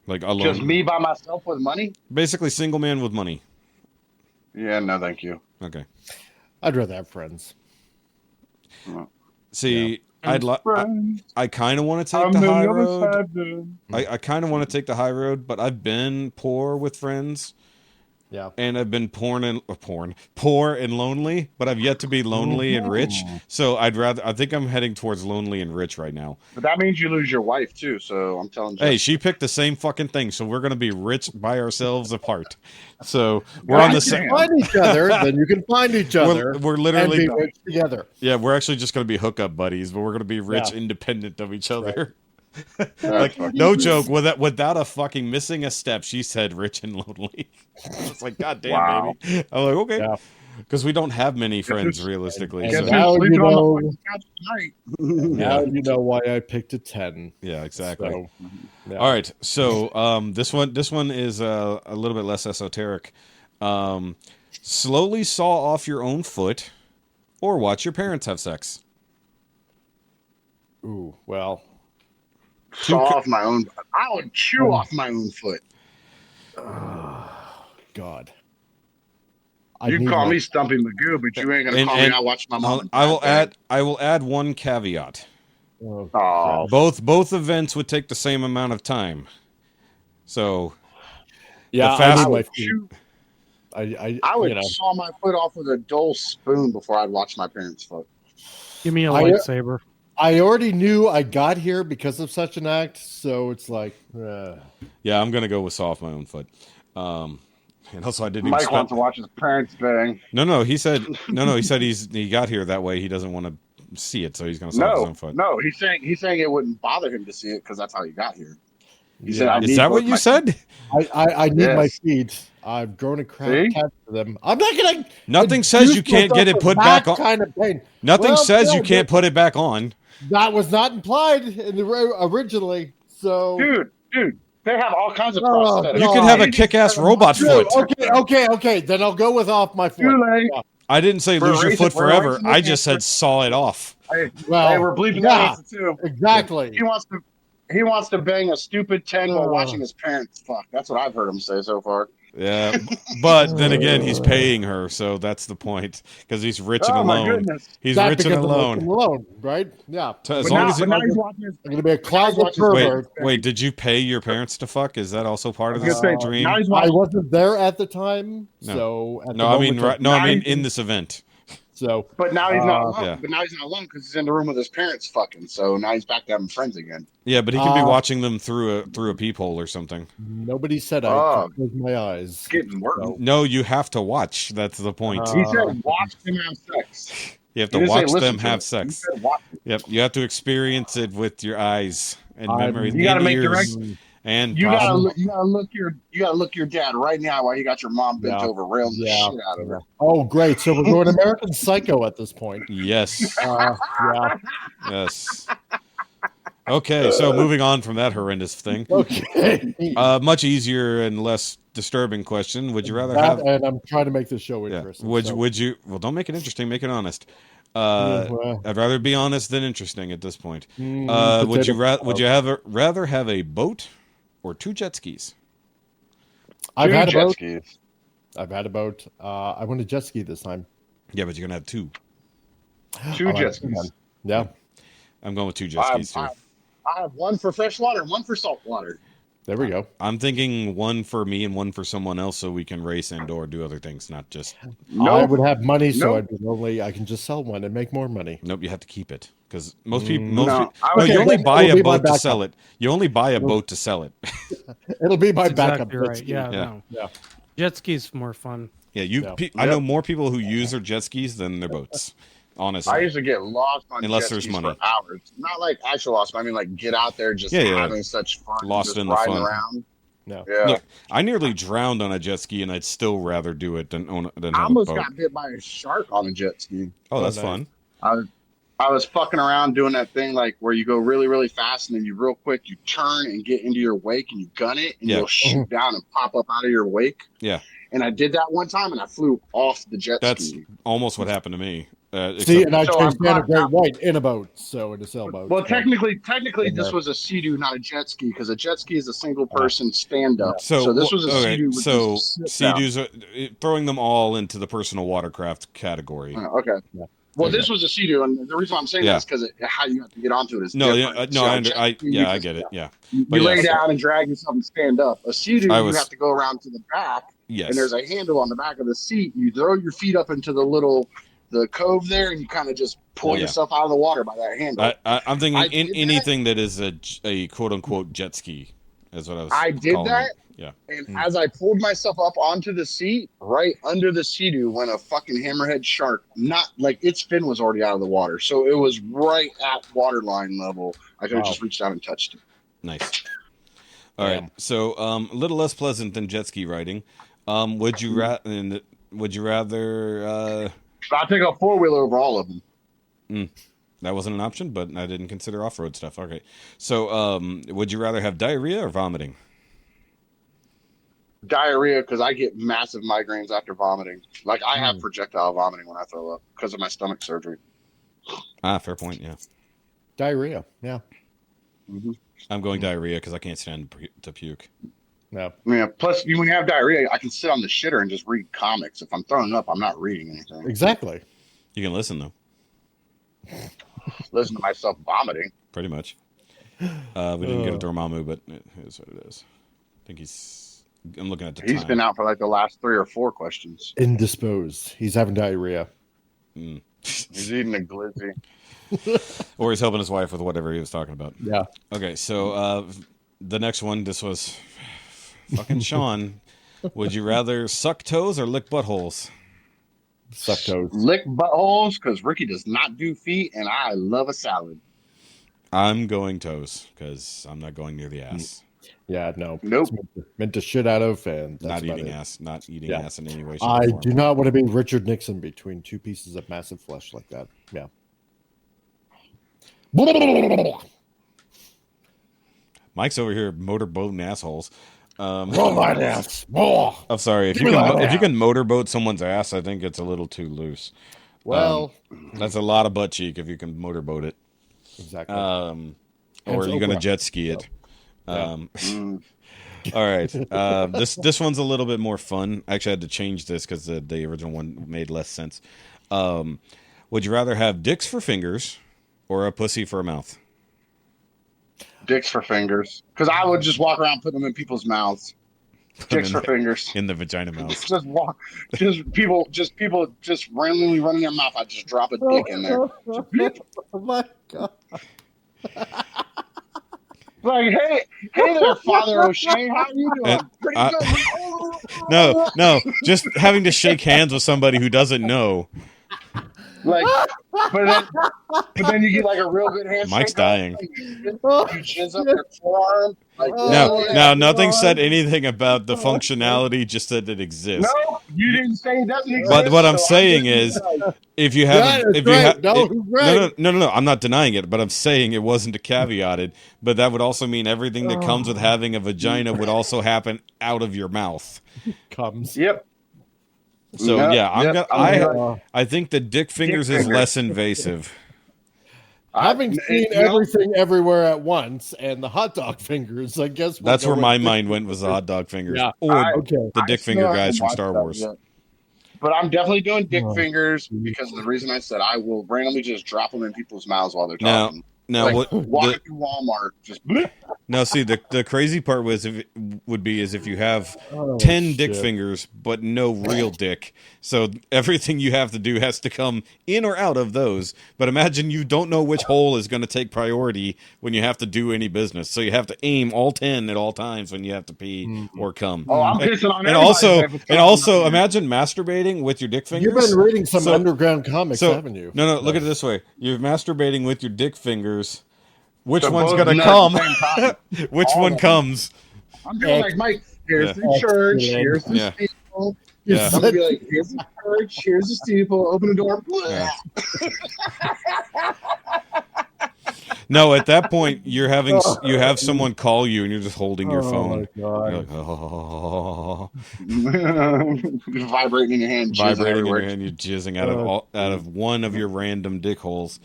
like alone. just me by myself with money. Basically, single man with money. Yeah, no, thank you. Okay. I'd rather have friends. See, I kind of want to take I'm the in high the other road. side then. I kind of want to take the high road, but I've been poor with friends. Yeah. And I've been poor and lonely, but I've yet to be lonely and rich. So I think I'm heading towards lonely and rich right now. But that means you lose your wife too. So I'm telling you. Hey, she picked the same fucking thing, so we're gonna be rich by ourselves apart. So we're on the same. Find each other, then you can find each other. We're literally and be rich together. Yeah, we're actually just gonna be hookup buddies, but we're gonna be rich, independent of each other. Like no joke, without a fucking missing a step, she said rich and lonely. It's like, God damn, Wow. baby. I'm like, okay, Yeah. because we don't have many friends realistically. and So, now you Sleeping on know. the fucking couch tonight. Now you know why I picked a 10. yeah, exactly. So, yeah. All right, so this one is a little bit less esoteric. Slowly saw off your own foot, or watch your parents have sex. Ooh, well. Saw off my own. I would chew off my own foot. God. You need call my- me Stumpy Magoo, but you ain't gonna And- call me and out watching my mom. I will add one caveat. Oh, Oh, Both events would take the same amount of time. So yeah, the I fast- need my feet. shoot. I I would you know, saw my foot off with a dull spoon before I'd watch my parents' foot. Give me a I- lightsaber. I already knew I got here because of such an act, so it's like, Yeah, I'm gonna go with saw off my own foot. And also, I didn't. Mike even wants to watch his parents bang. No. He said he got here that way. He doesn't want to see it, so he's gonna saw off his own foot. No, he's saying it wouldn't bother him to see it because that's how he got here. He said, yeah. I Is need that both what you my- said? I need my Yes. feet. I've grown a See? cat for them. I'm not gonna. Nothing says you induce can't get it myself put with back that on. Kind of pain. Nothing Well, says yeah, you can't put it back on. That was not implied in the originally. So Dude, they have all kinds of Oh, prosthetics. You could have a kick-ass robot Dude, foot. okay. Then I'll go with off my foot. Too late. Yeah. I didn't say We're lose your racing- foot we're forever. racing I with just cancer. said saw it off. Hey, Well, hey, we're bleeping yeah. that too. Exactly. He wants to bang a stupid 10 while Oh. watching his parents fuck. That's what I've heard him say so far. Yeah, but then again, he's paying her, so that's the point. Because he's rich and Oh my alone. goodness. He's Not rich and because I'm alone. alone, right? Yeah. As But long now, as but now he's watching his I'm gonna be a closet watching- pervert. wait, did you pay your parents to fuck? Is that also part of I was this gonna say, dream? now he's I watching. wasn't there at the time, No. so at No, the I mean, moment, no, I mean now in this event. So But now he's not alone. yeah. But now he's not alone because he's in the room with his parents fucking. So now he's back to having friends again. Yeah, but he can be watching them through a peephole or something. nobody said I Oh. could close my eyes. It's getting worse. No, you have to watch. That's the point. He said, "Watch them have sex." You have He to didn't say watch listen them to have it. He sex. said, "Watch it." Yep, you have to experience it with your eyes and I'm- memories You gotta and make ears direct- and You gotta possible- look. You gotta look your dad right now while you got your mom bent Yeah. over, railing the Yeah. shit out of her. Oh, great! So we're going American Psycho at this point. Yes, Yeah. yes. Okay, so moving on from that horrendous thing, Okay. much easier and less disturbing question. Would you rather That, have? and I'm trying to make the show Yeah. interesting. Would so- would you? Well, don't make it interesting. Make it honest. well. I'd rather be honest than interesting at this point. Mm, Would you potato- would you rather have a boat or 2 jet skis? I've Two had a jet boat. skis. I've had a boat. I want a jet ski this time. Yeah, but you're gonna have 2. Two I'll jet have two skis. then. Yeah. I'm going with 2 jet skis too. I have one for fresh water and one for salt water. There we go. I'm thinking one for me and one for someone else, so we can race and or do other things, not just. I Nope. would have money, so Nope. I'd be lonely. I can just sell one and make more money. Nope, you have to keep it because most people. No, No, I you only would- buy it'll a be my boat to backup. sell it. You only buy a boat to sell it. It'll be my That's backup. exactly jet right. ski. Yeah, Yeah. no. Yeah. Jet ski's more fun. Yeah, Yeah. I know more people who use their jet skis than their boats. Honestly, I used to get lost on Unless jet there's skis money. for hours. Not like actual lost, but I mean like get out there just Yeah, yeah. having such fun. Lost just in the riding fun. around. No. Yeah. Look, I nearly drowned on a jet ski, and I'd still rather do it than I have a almost boat. got bit by a shark on a jet ski. Oh, that's nice. fun. I was fucking around doing that thing like where you go really, really fast and then you real quick you turn and get into your wake and you gun it and Yeah. you'll shoot down and pop up out of your wake. Yeah. And I did that one time and I flew off the jet That's ski. almost what happened to me. See, Except- and I So chased I'm down a caught great now. white in a boat, so in a sailboat. Well, so- technically, Yeah. this was a Sea-Doo, not a jet ski, because a jet ski is a single person stand up. So this was a okay, Sea-Doo. With so just a sit down. Sea-Doos are throwing them all into the personal watercraft category. Okay. Yeah. Well, Okay. this was a Sea-Doo, and the reason I'm saying Yeah. that is because how you have to get onto it is No, different. yeah, So a jet ski, you I just- get it. Yeah, You But lay yes. down and drag yourself and stand up. A Sea-Doo, I you was- have to go around to the back, yes. and there's a handle on the back of the seat. You throw your feet up into the cove there, and you kind of just pull Oh, yeah. yourself out of the water by that handle. I'm thinking I did that. anything that is a quote unquote jet ski is what I was. I did calling that. it. Yeah. And as I pulled myself up onto the seat, right under the Sea-Doo went a fucking hammerhead shark. Not like its fin was already out of the water, so it was right at waterline level. I could have Wow. just reached out and touched it. Nice. All right. So a little less pleasant than jet ski riding. Would you rather? I'll take a 4-wheeler over all of them. That wasn't an option, but I didn't consider off road stuff. Okay. So would you rather have diarrhea or vomiting? Diarrhea, because I get massive migraines after vomiting. Like I have projectile vomiting when I throw up because of my stomach surgery. Fair point. Yeah. Diarrhea. Yeah. I'm going diarrhea because I can't stand to puke. No. Yeah. Plus, when you have diarrhea, I can sit on the shitter and just read comics. If I'm throwing up, I'm not reading anything. Exactly. You can listen though. Listen to myself vomiting. Pretty much. We didn't get a Dormamu, but it is what it is. I think I'm looking at the He's time. been out for like the last 3 or 4 questions. Indisposed. He's having diarrhea. He's eating a glizzy. Or he's helping his wife with whatever he was talking about. Yeah. Okay, so the next one, this was fucking Sean. Would you rather suck toes or lick buttholes? Suck toes. Lick buttholes because Ricky does not do feet, and I love a salad. I'm going toes because I'm not going near the ass. Yeah, no. Nope. It's meant to shit out of, and that's Not about eating it. ass. Not eating ass in any way. Shape, I or form. do not want to be Richard Nixon between 2 pieces of massive flesh like that. Yeah. Mike's over here motorboating assholes. Oh my ass! Oh. I'm sorry. If you can motorboat someone's ass, I think it's a little too loose. Well, That's a lot of butt cheek if you can motorboat it. exactly. Or are you going to jet ski it? All right. This one's a little bit more fun. I actually had to change this because the original one made less sense. Would you rather have dicks for fingers or a pussy for a mouth? Dicks for fingers. Because I would just walk around putting them in people's mouths. Dicks for fingers. In the vagina mouth. just people randomly running their mouth. I just drop a dick in there. Oh my god! Like, hey there, Father O'Shea. How you doing? Pretty good. No. Just having to shake hands with somebody who doesn't know. Like, but then you get like a real good handshake. Mike's dying. You jizz up your forearm. Like, Now, nothing said anything about the functionality, just that it exists. No, you didn't say it doesn't exist. But what I'm so saying is, if you have, no, I'm not denying it, but I'm saying it wasn't caveated. But that would also mean everything that comes with having a vagina would also happen out of your mouth. Comes. Yep. So Yep, I think the dick fingers is less invasive. Having seen everything everywhere at once and the hot dog fingers, I guess That's where my mind went, was the hot dog fingers or the dick finger guys from Star Wars. But I'm definitely doing dick fingers because of the reason I said I will randomly just drop them in people's mouths while they're talking. Now, like, walking through Walmart, just. Now, see, the crazy part would be if you have 10 dick fingers but no real dick, so everything you have to do has to come in or out of those. But imagine you don't know which hole is going to take priority when you have to do any business, so you have to aim all 10 at all times when you have to pee or come. Oh, I'm pissing on and also imagine masturbating with your dick fingers. You've been reading some underground comics, haven't you? No. Look at it this way: you're masturbating with your dick fingers. Which one's gonna come? Which one comes? I'm doing like Mike. Here's the church. Here's the steeple. I'm gonna be like, here's the church. Here's the steeple. Open the door. No, at that point you have someone call you and you're just holding your phone. My You're like, vibrating in your hand. Vibrating in your hand. You're jizzing out of one of your random dick holes.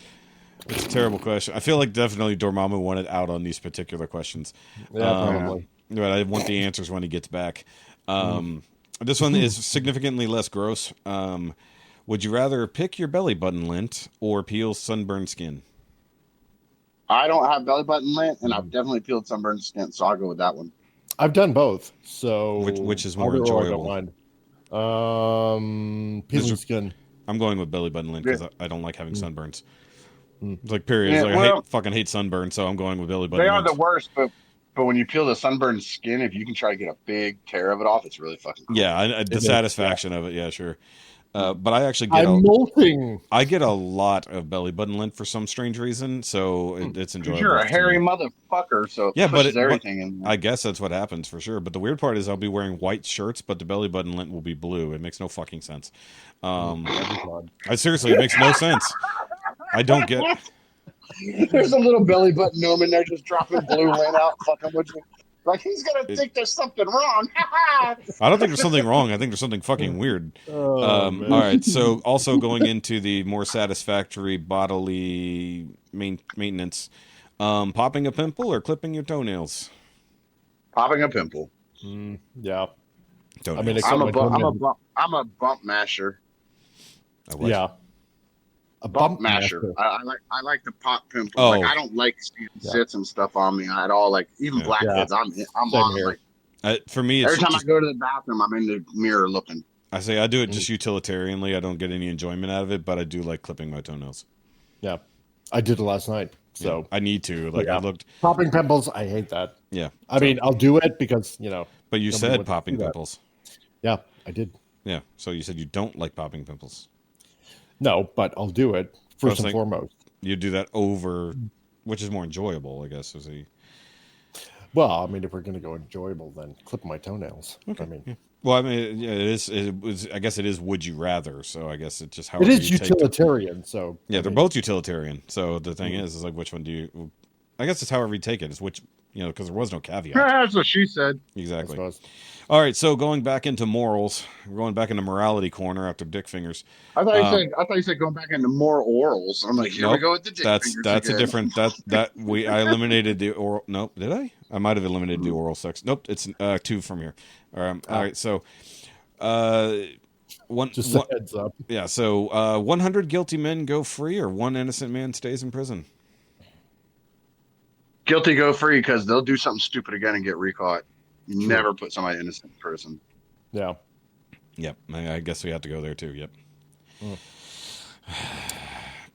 It's a terrible question. I feel like definitely Dormamu wanted out on these particular questions. Yeah, probably. But I want the answers when he gets back. This one is significantly less gross. Would you rather pick your belly button lint or peel sunburned skin? I don't have belly button lint, and I've definitely peeled sunburned skin, so I'll go with that one. I've done both. So which is more enjoyable? Peeling skin. I'm going with belly button lint because I don't like having sunburns. It's like period. It's like I fucking hate sunburn, so I'm going with belly button. They are the worst, but when you peel the sunburned skin, if you can try to get a big tear of it off, it's really fucking cool. Yeah, the satisfaction of it. Yeah, sure. But I actually I get a lot of belly button lint for some strange reason, so it's enjoyable. You're a hairy motherfucker, so it pushes everything in. I guess that's what happens for sure. But the weird part is I'll be wearing white shirts, but the belly button lint will be blue. It makes no fucking sense. Seriously, it makes no sense. I don't get. There's a little belly button gnome in there just dropping blue lint out, fucking with you. Like, he's gonna think there's something wrong. I don't think there's something wrong. I think there's something fucking weird. All right. So, also going into the more satisfactory bodily maintenance, popping a pimple or clipping your toenails. Popping a pimple. Yeah. Don't I mean, know. I'm a bump masher. Yeah. A Bump masher. I like the pop pimples. Oh. Like I don't like seeing zits and stuff on me at all. Like even blackheads, I'm Same on here. like For me, it's every time just, I go to the bathroom, I'm in the mirror looking. I say I do it just utilitarianly. I don't get any enjoyment out of it, but I do like clipping my toenails. Yeah. I did it last night. So I need to. Like I looked. Popping pimples, I hate that. Yeah. I mean, I'll do it because, But you nobody said wants to popping do that. pimples. Yeah, I did. Yeah. So you said you don't like popping pimples. No, but I'll do it first and foremost. You do that over, which is more enjoyable, I guess. Well, I mean, if we're going to go enjoyable, then clip my toenails. Okay. I mean, yeah. Well, I mean, yeah, it was. I guess it is. Would you rather? So I guess it's just how it is utilitarian. So yeah, they're both utilitarian. So the thing is like, which one do you? I guess it's however you take it. It's which, because there was no caveat. That's what she said. Exactly. All right, so going back into morals, we're going back into morality corner after dick fingers. I thought you said going back into more orals. I'm like, here we go with the dick fingers that's again. a different I eliminated the oral. Nope, did I? I might have eliminated the oral sex. Nope, it's 2 from here. All right, so just a heads up. Yeah, so 100 guilty men go free, or 1 innocent man stays in prison. Guilty go free because they'll do something stupid again and get recaught. You never put somebody innocent in prison. Yeah. Yep. I guess we have to go there too. Yep.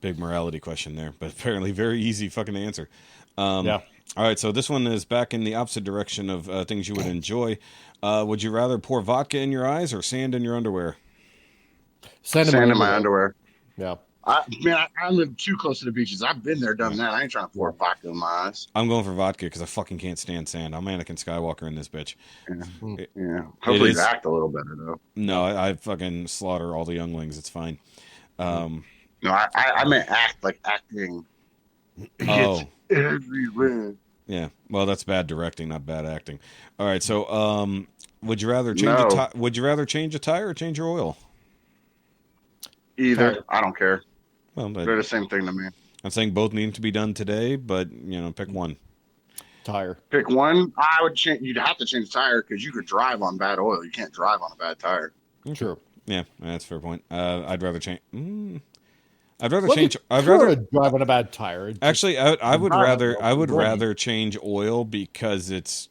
Big morality question there, but apparently very easy fucking to answer. Yeah. All right. So this one is back in the opposite direction of things you would enjoy. Would you rather pour vodka in your eyes or sand in your underwear? Sand in my underwear. Yeah. I live too close to the beaches. I've been there, done that. I ain't trying to pour vodka in my eyes. I'm going for vodka because I fucking can't stand sand. I'm Anakin Skywalker in this bitch. Yeah. Hopefully you act a little better, though. No, I fucking slaughter all the younglings. It's fine. No, I meant act, like acting. Oh. Everywhere. Yeah. Well, that's bad directing, not bad acting. All right. So, would you rather change a tire or change your oil? Either. I don't care. Well, they're the same thing to me. I'm saying both need to be done today, but pick one. Tire. Pick one. I would change. You'd have to change the tire because you could drive on bad oil. You can't drive on a bad tire. True. Yeah, that's a fair point. I'd rather change. I'd rather drive on a bad tire. Actually, I would rather change oil because it's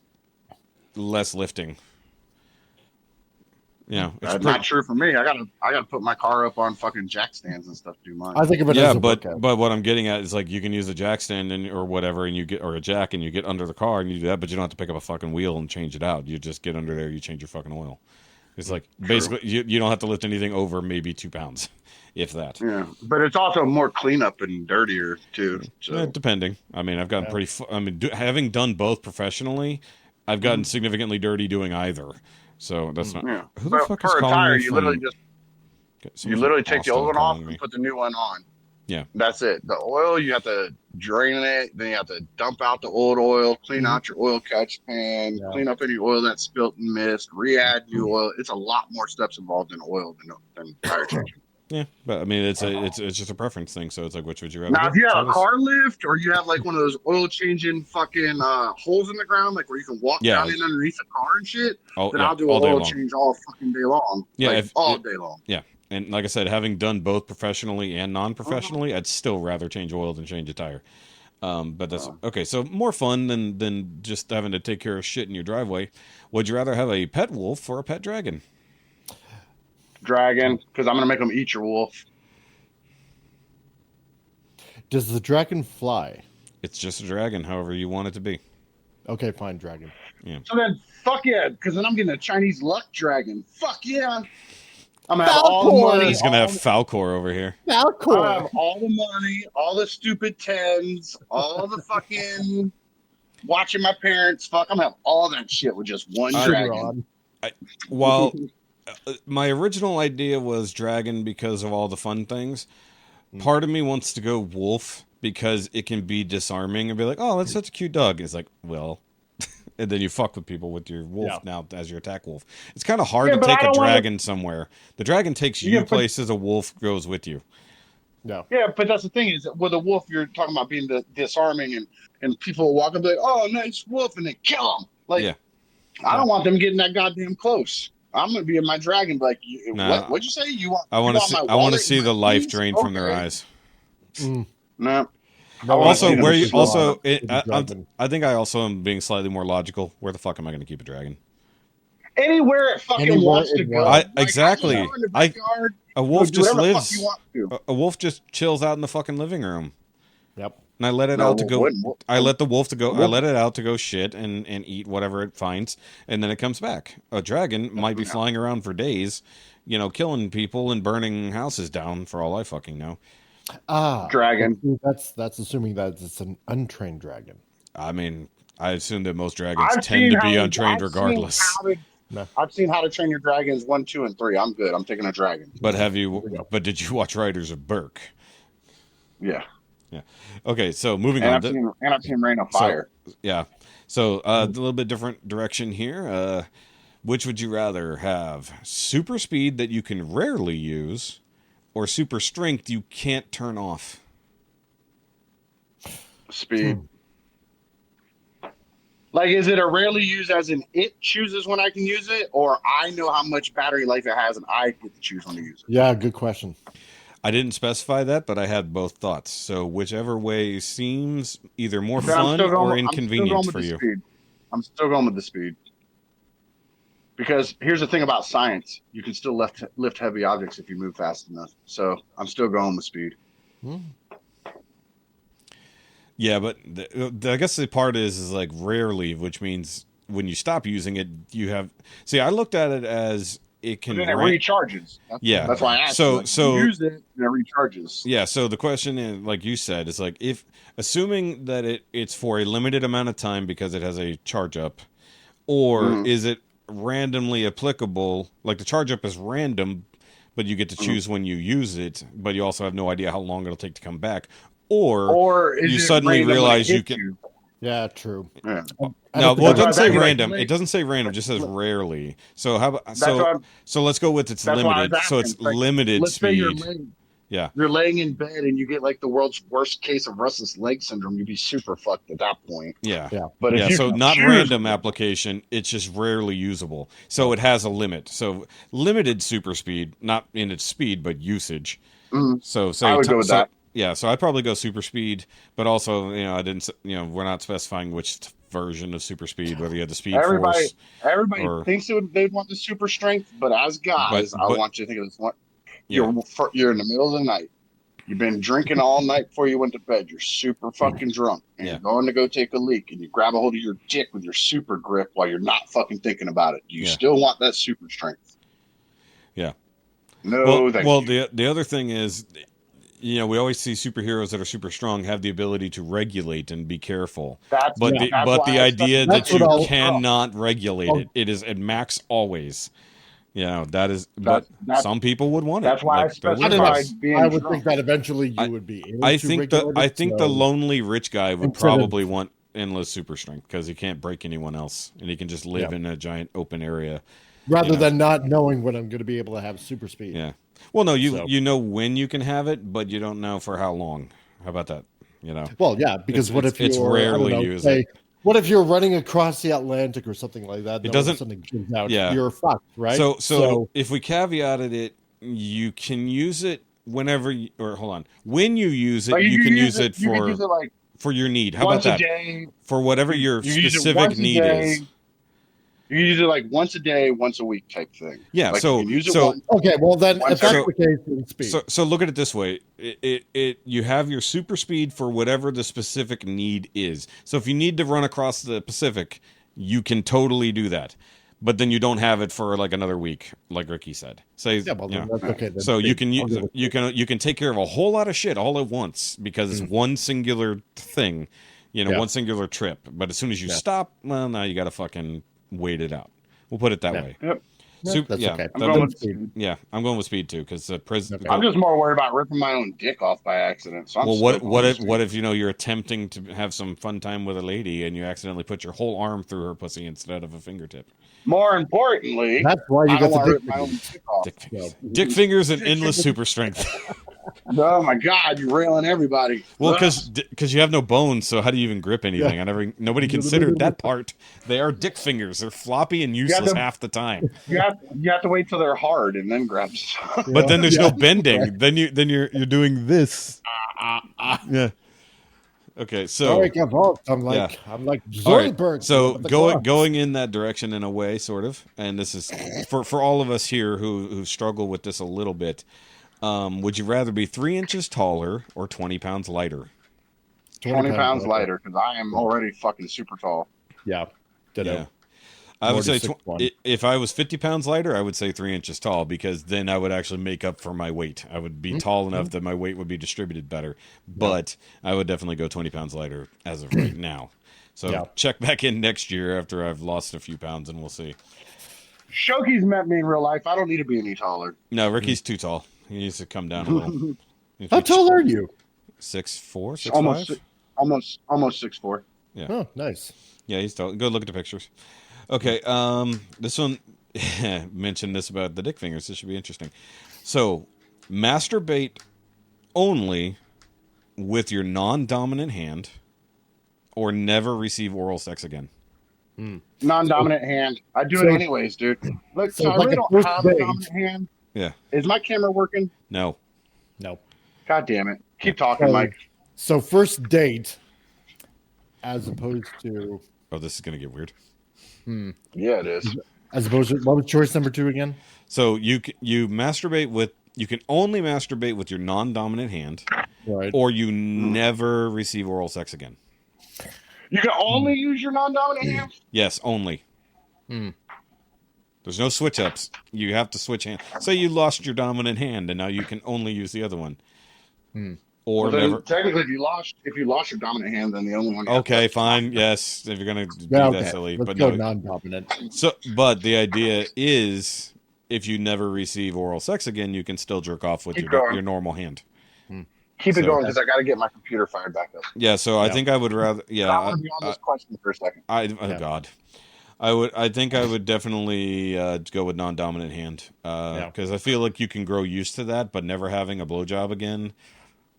less lifting. That's not true for me. I gotta put my car up on fucking jack stands and stuff to do mine. I think of it as a workout. But what I'm getting at is like you can use a jack stand or whatever, or a jack, and you get under the car and you do that, but you don't have to pick up a fucking wheel and change it out. You just get under there, you change your fucking oil. It's like basically you don't have to lift anything over maybe 2 pounds, if that. Yeah, but it's also more cleanup and dirtier too. So. Depending. I mean, I've gotten having done both professionally, I've gotten significantly dirty doing either. So that's not. Yeah. Who the fuck is for a calling tire, me you from? literally take the old one off and put the new one on. Yeah, that's it. The oil, you have to drain it, then you have to dump out the old oil, clean out your oil catch pan, clean up any oil that's spilt and missed, re-add new oil. It's a lot more steps involved in oil than tire changing. Yeah, but I mean, it's just a preference thing. So it's like, which would you rather? Now, if you have a car lift or you have like one of those oil changing fucking holes in the ground, like where you can walk down in underneath the car and shit, then I'll do an oil change all fucking day long. Yeah, all day long. Yeah, and like I said, having done both professionally and non-professionally, I'd still rather change oil than change a tire. But that's okay. So more fun than just having to take care of shit in your driveway. Would you rather have a pet wolf or a pet dragon? Dragon, because I'm gonna make them eat your wolf. Does the dragon fly? It's just a dragon, however you want it to be. Okay, fine, dragon. Yeah. So then, fuck yeah, because then I'm getting a Chinese luck dragon. Fuck yeah. I'm gonna have all the money. He's gonna have Falcor over here. Falcor. I have all the money, all the stupid tens, all the fucking watching my parents. Fuck, I'm gonna have all that shit with just one dragon. While my original idea was dragon because of all the fun things, part of me wants to go wolf because it can be disarming and be like, oh, that's such a cute dog. It's like, well, and then you fuck with people with your wolf now as your attack wolf. It's kind of hard to take a dragon somewhere. The dragon takes you places, a wolf goes with you. No. Yeah, but that's the thing is with a wolf, you're talking about being disarming and people walk up and be like, oh, nice wolf, and they kill them. Like, I don't want them getting that goddamn close. I'm gonna be in my dragon, like, Nah. what'd you say? You want? I want to see. I want to see the life keys? drain from their eyes. No. Also, where you also, dragon. I think I also am being slightly more logical. Where the fuck am I going to keep a dragon? Anywhere it fucking Anywhere wants to it go. wants. Exactly. I can go in the backyard, A wolf do just whatever the fuck lives. you want to. A wolf just chills out in the fucking living room, Yep. and I let it No, out to go. wouldn't. I let the wolf to go. I Wolf- let it out to go shit and eat whatever it finds, and then it comes back. A dragon might be flying around for days, killing people and burning houses down. For all I fucking know. Dragon. That's assuming that it's an untrained dragon. I mean, I assume that most dragons tend to be untrained regardless. I've seen How to Train Your Dragons 1, 2, and 3. I'm good. I'm taking a dragon. But But did you watch Riders of Burke? Yeah. Yeah. Okay, so moving And on. I've seen Rain of Fire. Yeah. So a little bit different direction here. Which would you rather have? Super speed that you can rarely use, or super strength you can't turn off? Speed. Like, is it a rarely used as in it chooses when I can use it, or I know how much battery life it has and I get to choose when to use it? Yeah, good question. I didn't specify that, but I had both thoughts. So whichever way seems either more But I'm fun still going- or I'm still inconvenient going with for the you. speed. I'm still going with the speed. Because here's the thing about science. You can still lift heavy objects if you move fast enough. So I'm still going with speed. Yeah, but I guess the part is like rarely, which means when you stop using it, you have. See, I looked at it as it can. But then it recharges. That's why I asked. So you use it, and it recharges. Yeah. So the question is, like you said, is like if assuming that it's for a limited amount of time because it has a charge up, or is it randomly applicable? Like the charge up is random, but you get to choose when you use it, but you also have no idea how long it'll take to come back. Or is you it suddenly random when it realize you hits can. you? Yeah, true. Yeah. No, well, it doesn't say That's why random. like- It doesn't say random. It just says rarely. So how about That's why I'm- so let's go with it's That's why I limited. was So it's asking. Like, limited let's say speed. Yeah. you're laying in bed and you get like the world's worst case of restless leg syndrome. You'd be super fucked at that point. Yeah. Yeah. But if Yeah, you so can not choose- random application, it's just rarely usable. So it has a limit. So limited super speed, not in its speed, but usage. So say I would go with that. Yeah, so I'd probably go super speed, but also, I didn't, we're not specifying which version of super speed, whether you had the speed force. Everybody or- thinks they'd want the super strength, but as guys, But- I want you to think of this one. Yeah. You're in the middle of the night. You've been drinking all night before you went to bed. You're super fucking drunk, and you're going to go take a leak, and you grab a hold of your dick with your super grip while you're not fucking thinking about it. Do you still want that super strength? Yeah. No, thank you. the other thing is, we always see superheroes that are super strong have the ability to regulate and be careful. That's But why the I idea that That's what you I'll- cannot regulate it, it is at max always. That is, but That's- some people would want it. That's why I they're specified weirdos. being I would drunk. think that eventually you would be able I to think regulate it, the lonely rich guy would Instead of- probably want endless super strength because he can't break anyone else and he can just live in a giant open area. rather than not knowing when I'm going to be able to have super speed. Yeah. Well, no, So- you know when you can have it, but you don't know for how long. How about that? Well, yeah, because what if it's you're rarely I don't know, used. say, what if you're running across the Atlantic or something like that? It doesn't- Something comes out. yeah. You're fucked, right? So if we caveated it, you can use it whenever. When you use it, Like, you can use it you can use it like for your need. How once about a that? day. For whatever your You use it specific once a need day. is. You can use it like once a day, once a week type thing. Yeah. Like, So you can use it so once. okay, well then, if that's So- the case, then speed. So look at it this way: you have your super speed for whatever the specific need is. So if you need to run across the Pacific, you can totally do that. But then you don't have it for like another week, like Ricky said. yeah, well, then that's okay. Then So you speed. can I'll go with you can take care of a whole lot of shit all at once because it's one singular thing, Yeah. one singular trip. But as soon as you stop, well, now you got to fucking wait it out. We'll put it that way. Yep. That's okay. I'm going with speed. speed. Yeah, I'm going with speed too because the president. I'm just more worried about ripping my own dick off by accident. So I'm Well, still what going what with if speed. what if you're attempting to have some fun time with a lady and you accidentally put your whole arm through her pussy instead of a fingertip? More importantly, That's why you I got don't want the to dick rip my own fingers. dick off. Dick fingers and endless super strength. Oh my God, you're railing everybody. Well, Ugh. because you have no bones, so how do you even grip anything? Nobody considered that part. They are dick fingers. They're floppy and useless half the time. You have to wait till they're hard and then grab stuff. But then there's no bending. Then you're doing this. Yeah. Okay, so Sorry, I'm like all right, Zoidberg. so with the going claws. in that direction in a way, sort of, and this is for all of us here who struggle with this a little bit. Would you rather be 3 inches taller or 20 pounds lighter? 20 pounds lighter, because I am already fucking super tall. Yeah. Ditto. Yeah. I would say 6'1". if I was 50 pounds lighter, I would say 3 inches tall, because then I would actually make up for my weight. I would be tall enough that my weight would be distributed better. But I would definitely go 20 pounds lighter as of right now. So check back in next year after I've lost a few pounds, and we'll see. Shoki's met me in real life. I don't need to be any taller. No, Ricky's too tall. He needs to come down a little. How tall are you? 6'4", 6'5"? Almost 6'4". Yeah. Oh, nice. Yeah, he's tall. Go look at the pictures. Okay, this one mentioned this about the dick fingers. This should be interesting. So, masturbate only with your non-dominant hand, or never receive oral sex again. Non-dominant hand. I do it anyways, dude. Look, so I like really a don't first have a date. dominant hand. Yeah. Is my camera working? No. No. God damn it. Keep talking, Mike. So first date, as opposed to, Oh, this is gonna get weird. Yeah, it is. as opposed to, what was choice number 2 again? So you masturbate with. You can only masturbate with your non-dominant hand, Right. or you never receive oral sex again. You can only use your non-dominant hand? Yes, only. There's no switch ups. You have to switch hands. Say you lost your dominant hand and now you can only use the other one. Or Well, then never. technically, if you lost your dominant hand, then the only one. Okay, fine. Yes, if you're gonna be Yeah, that okay. silly, Let's but go no. non-dominant. So, but the idea is, if you never receive oral sex again, you can still jerk off with Keep your going. normal hand. Keep it So- going because I got to get my computer fired back up. Yeah. So I think I would rather. I Yeah. want to be on this question for a second. God. I think I would definitely go with non-dominant hand because I feel like you can grow used to that, but never having a blowjob again.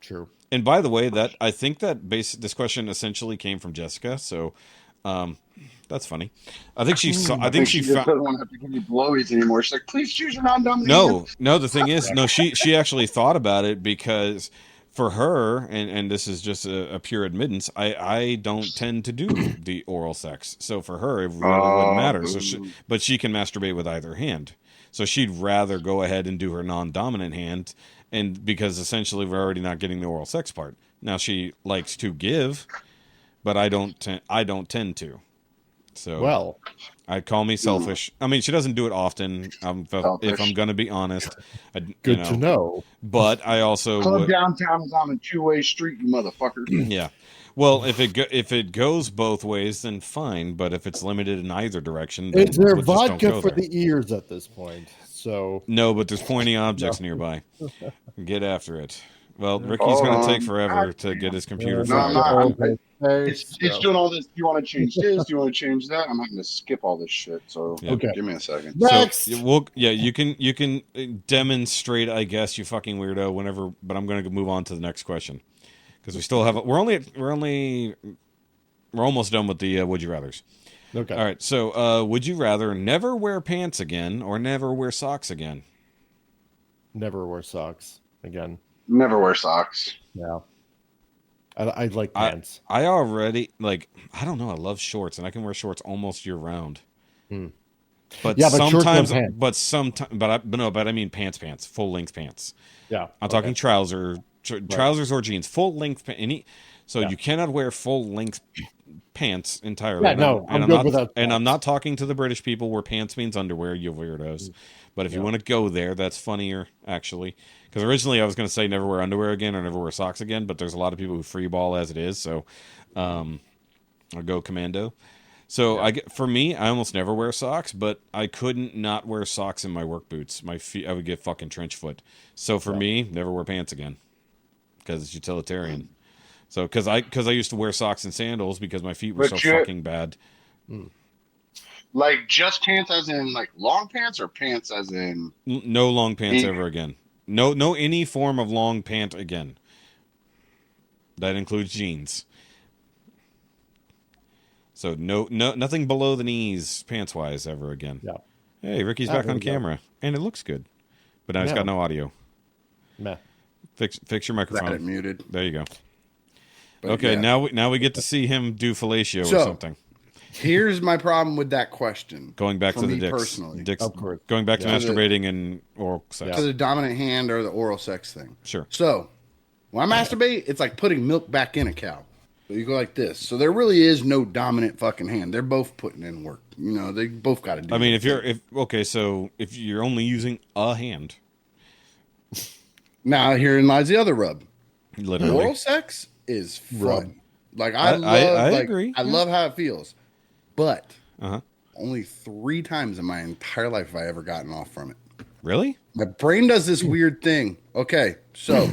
True. And by the way, that I think that this question essentially came from Jessica, so that's funny. I think she saw. I think she just found. doesn't want to have to give you blowies anymore. She's like, please choose your non-dominant. hand." No. The thing is, no. She actually thought about it because for her, and this is just a pure admittance, I don't tend to do the oral sex, so for her it really wouldn't matter. So, but she can masturbate with either hand, so she'd rather go ahead and do her non-dominant hand. And because essentially we're already not getting the oral sex part. Now she likes to give, but I don't tend to. So Well, I call me selfish. I mean, she doesn't do it often. If I'm going to be honest, good to know. But I also Club downtown is on a 2-way street, you motherfucker. yeah. Well, if it goes both ways, then fine. But if it's limited in either direction, then Is there we'll just don't vodka go for there. the ears at this point? So No, but there's pointy objects nearby. Get after it. Well, Ricky's going to take forever to get his computer No, I'm fired. not. It's doing all this. Do you want to change this? Do you want to change that? I'm having to skip all this shit. So Okay. give me a second. next. So, you can demonstrate, I guess, you fucking weirdo, whenever. But I'm going to move on to the next question because we still have. We're almost done with the would you rather's. Okay. All right. So, would you rather never wear pants again or never wear socks again? Never wear socks again. Never wear socks. Yeah. I like pants. I already I don't know. I love shorts, and I can wear shorts almost year round. But Yeah, but shorts sometimes, no pants. but I mean pants, full length pants. Yeah. I'm talking trousers or jeans, full length. So you cannot wear full length pants entirely. Yeah, no, I'm good with that. And I'm not talking to the British people where pants means underwear, you weirdos. But if you want to go there, that's funnier, actually. Because originally I was going to say never wear underwear again or never wear socks again, but there's a lot of people who free ball as it is, so I'll go commando. So for me, I almost never wear socks, but I couldn't not wear socks in my work boots. My feet, I would get fucking trench foot. So for me, never wear pants again because it's utilitarian. So because I used to wear socks and sandals because my feet were fucking bad. Like just pants as in like long pants or pants as in No long pants ever again. No any form of long pant again. That includes jeans. So nothing below the knees pants wise ever again. Yeah. Hey, Ricky's back on camera, and it looks good, but now he's got no audio. Meh. Fix your microphone. Got it muted. There you go. But Okay, yeah. now we get to see him do fellatio or something. Here's my problem with that question. Going back to the dicks. Personally. Dicks, Of course. going back to Yeah. masturbating and oral sex. To the dominant hand or the oral sex thing. Sure. So, when I masturbate, it's like putting milk back in a cow. So you go like this. So there really is no dominant fucking hand. They're both putting in work. You know, they both got to do. I mean, if you're only using a hand, now herein lies the other rub. literally. Oral sex is fun. Rub. Like I I agree. I love how it feels, but Uh-huh. only 3 times in my entire life have I ever gotten off from it. Really? My brain does this weird thing. Okay, so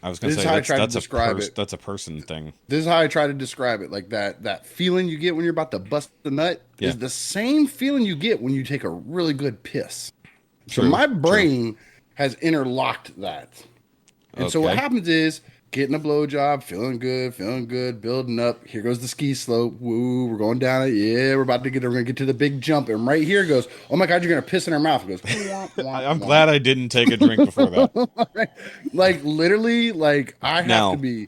I was going to This is say how I try to describe it. That's a person thing. this is how I try to describe it. Like that feeling you get when you're about to bust the nut Yeah. is the same feeling you get when you take a really good piss. So True, my brain has interlocked that. And so what Okay. happens is getting a blowjob, feeling good, building up. Here goes the ski slope. Woo, we're going down it. Yeah, we're gonna get to the big jump. And right here goes, oh my God, you're gonna piss in her mouth. It goes, womp, womp, I'm womp. glad I didn't take a drink before that. Like literally, like I have Now- to be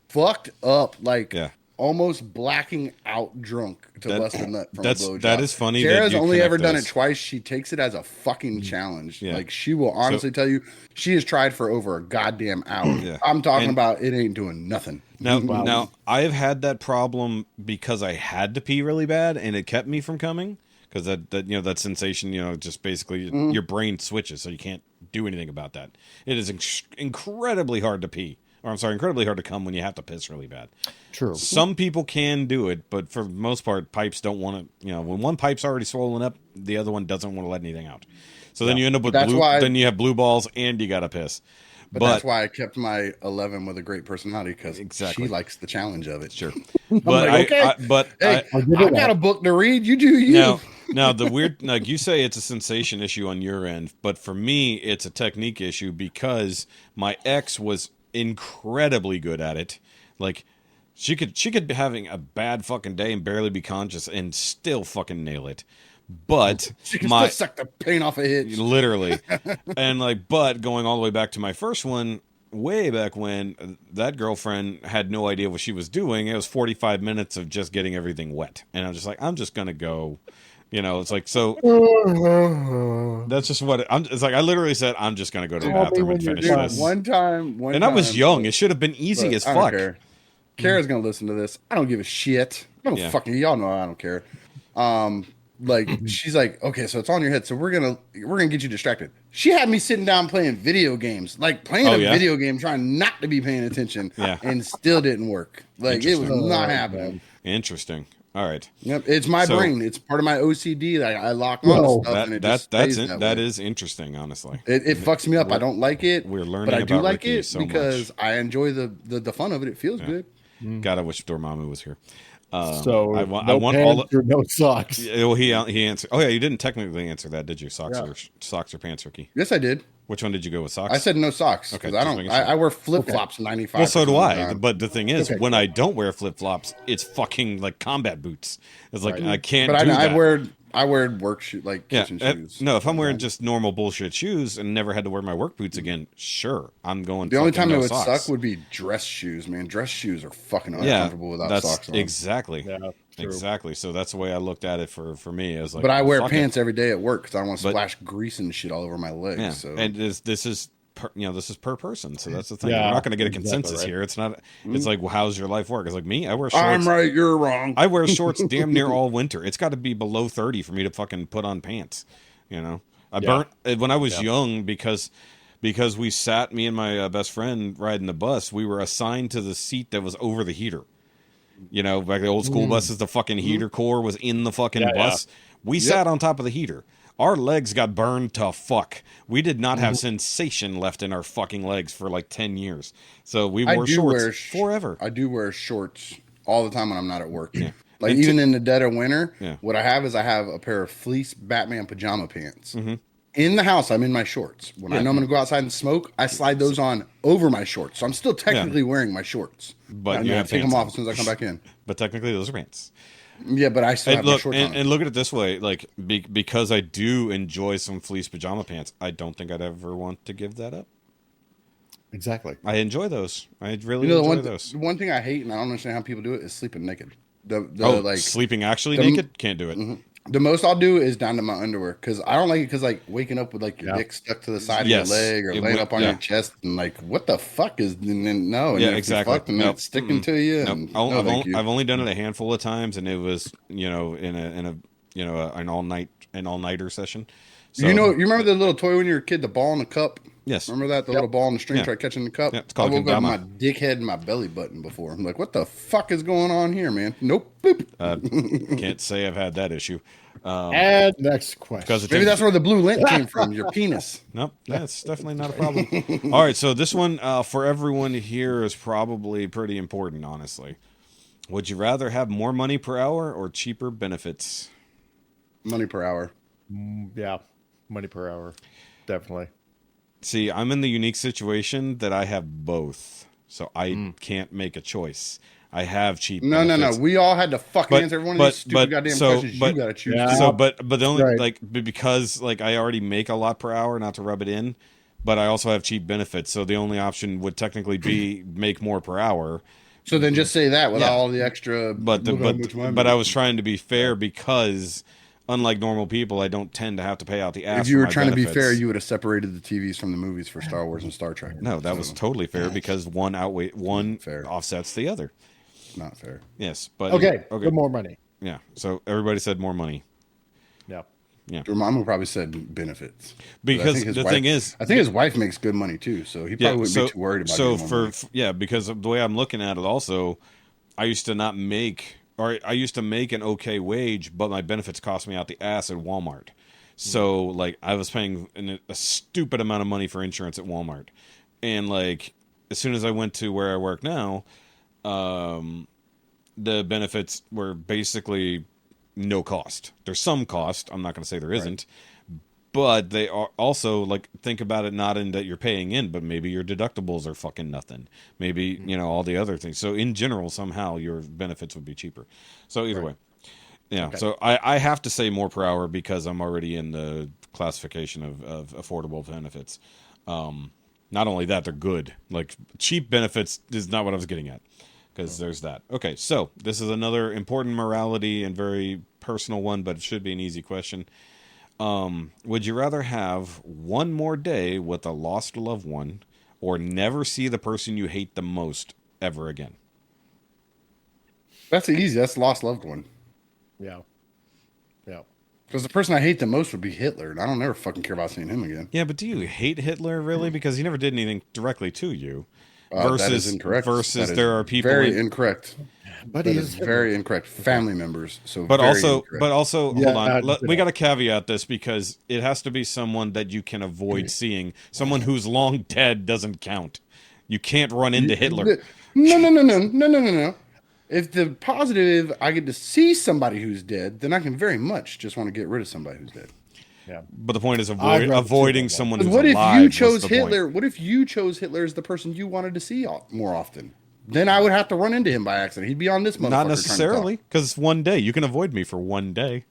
fucked up, like Yeah. almost blacking out drunk to bust a nut from a blowjob. that is funny that Sarah's you only connect ever done those. it twice. She takes it as a fucking challenge. Yeah. Like she will honestly tell you she has tried for over a goddamn hour. Yeah. I'm talking And- about it ain't doing nothing. Now I've had that problem because I had to pee really bad and it kept me from coming because that sensation, just basically your brain switches so you can't do anything about that. It is incredibly hard to pee. Or I'm sorry, incredibly hard to come when you have to piss really bad. True. Some people can do it, but for the most part, pipes don't want to. When one pipe's already swollen up, the other one doesn't want to let anything out. So then you end up with then you have blue balls and you got to piss. But that's why I kept my 11 with a great personality because Exactly. she likes the challenge of it. Sure. But But hey, I'll give I it got a book to read. You do you. Now the weird, like you say, it's a sensation issue on your end, but for me, it's a technique issue because my ex was incredibly good at it. Like she could be having a bad fucking day and barely be conscious and still fucking nail it. But She can still suck the paint off a hitch. literally, and but going all the way back to my first one, way back when, that girlfriend had no idea what she was doing. It was 45 minutes of just getting everything wet, and I'm just like, I'm just gonna go. It's like, so that's just what it's like. I literally said, I'm just going to go to the bathroom and finish this. One time, and I was young. It should have been easy as I don't fuck. care. Kara's going to listen to this. I don't give a shit. I don't fucking, y'all know I don't care. Like she's like, okay, so it's on your head. So we're going to get you distracted. She had me sitting down playing video games, like playing a video game, trying not to be paying attention and still didn't work. Like it was not happening. Interesting. All right. Yep, it's my brain. It's part of my OCD. Like I lock on stuff, and it just stays that is interesting. Honestly, it fucks me up. I don't like it. We're learning, but I do about like Rikki it so because much. I enjoy the fun of it. It feels good. God, I wish Dormamu was here. So I no want pants all or no socks. Well, he answered. Oh yeah, you didn't technically answer that, did you? Socks or pants, Rikki? Yes, I did. Which one did you go with? Socks? I said no socks because Okay, I just don't. making sure. I wear flip flops 95. Well, so do I. But the thing is, when I don't wear flip flops, it's fucking like combat boots. It's like I can't. But do that. I wear work shoes, like kitchen shoes. No, if I'm wearing just normal bullshit shoes and never had to wear my work boots again, sure, I'm going. The only time no it would socks. suck would be dress shoes, man. Dress shoes are fucking uncomfortable without socks on. Exactly. Yeah, true. Exactly. So that's the way I looked at it for me. I was like, But I wear fuck pants it. every day at work because I don't want to splash grease and shit all over my legs. Yeah. So. And this is per person. So that's the thing. Yeah, We're not going to get a exactly consensus right. here. It's not. It's like, well, how's your life work? It's like me. I wear shorts. I'm right, you're wrong. I wear shorts damn near all winter. It's got to be below 30 for me to fucking put on pants. I burnt when I was young because we sat, me and my best friend riding the bus. We were assigned to the seat that was over the heater. Like the old school buses, the fucking heater core was in the fucking bus. We sat on top of the heater. Our legs got burned to fuck. We did not have sensation left in our fucking legs for like 10 years. So we wore shorts forever. I do wear shorts all the time when I'm not at work. Yeah. Like And even in the dead of winter, Yeah. what I have is I have a pair of fleece Batman pajama pants. in the house, I'm in my shorts. When I know I'm going to go outside and smoke, I slide those on over my shorts. So I'm still technically wearing my shorts. But you have to take them off as soon as I come back in. But technically, those are pants. Yeah, but I still have my shorts on. And look at it this way: like because I do enjoy some fleece pajama pants, I don't think I'd ever want to give that up. Exactly. I enjoy those. I really enjoy those. The one thing I hate, and I don't understand how people do it, is sleeping naked. Sleeping actually naked? Can't do it. Mm-hmm. The most I'll do is down to my underwear because I don't like it because like waking up with like your dick stuck to the side of your leg or laying up on your chest and like what the fuck is and then exactly. And it's sticking to you. Nope. I've only done it a handful of times and it was in an all nighter session. So, you remember the little toy when you were a kid, the ball in the cup? Yes. Remember that? The little ball in the string, try catching the cup? Yeah, it's called I woke up my dickhead and my belly button before. I'm like, what the fuck is going on here, man? Nope. Boop. Can't say I've had that issue. And next question. Maybe that's where the blue lint came from, your penis. Nope, that's definitely not a problem. All right, so this one for everyone here is probably pretty important, honestly. Would you rather have more money per hour or cheaper benefits? Money per hour. Yeah, money per hour. Definitely. See, I'm in the unique situation that I have both, so I can't make a choice. I have cheap benefits. No. We all had to fucking answer every one of these stupid goddamn questions. You got to choose. Yeah. So, but the only because I already make a lot per hour, not to rub it in, but I also have cheap benefits. So the only option would technically be make more per hour. So then just say that without all the extra. But I was trying to be fair because unlike normal people, I don't tend to have to pay out the ass. If you were trying to be fair, you would have separated the TVs from the movies for Star Wars and Star Trek. No, that was totally fair because one offsets the other. Not fair. Yes, but okay. More money. Yeah. So everybody said more money. Yeah. Yeah. Dormamu probably said benefits because the thing is, I think his wife makes good money too, so he probably wouldn't be too worried about. Because of the way I'm looking at it, also, I used to make an okay wage, but my benefits cost me out the ass at Walmart. So like I was paying a stupid amount of money for insurance at Walmart, and like as soon as I went to where I work now. The benefits were basically no cost. There's some cost. I'm not going to say there isn't, but they are also like, think about it, not in that you're paying in, but maybe your deductibles are fucking nothing. Maybe, all the other things. So in general, somehow your benefits would be cheaper. So either way. Yeah. Okay. So I have to say more per hour because I'm already in the classification of affordable benefits. Not only that, they're good. Like cheap benefits is not what I was getting at. Because there's that. Okay, so this is another important morality and very personal one, but it should be an easy question. Would you rather have one more day with a lost loved one or never see the person you hate the most ever again? That's easy. That's lost loved one. Yeah. Yeah. Because the person I hate the most would be Hitler, and I don't ever fucking care about seeing him again. Yeah, but do you hate Hitler, really? Because he never did anything directly to you. That is incorrect. Versus there are people very incorrect. But that is very incorrect. Family members. So, but also, Yeah, hold on. We got to caveat this because it has to be someone that you can avoid seeing. Someone who's long dead doesn't count. You can't run into Hitler. No. If the positive, I get to see somebody who's dead, then I can very much just want to get rid of somebody who's dead. Yeah. But the point is avoiding someone who's what alive. If you chose Hitler? What if you chose Hitler as the person you wanted to see more often? Then I would have to run into him by accident. He'd be on this motherfucker. Not necessarily, because one day. You can avoid me for one day.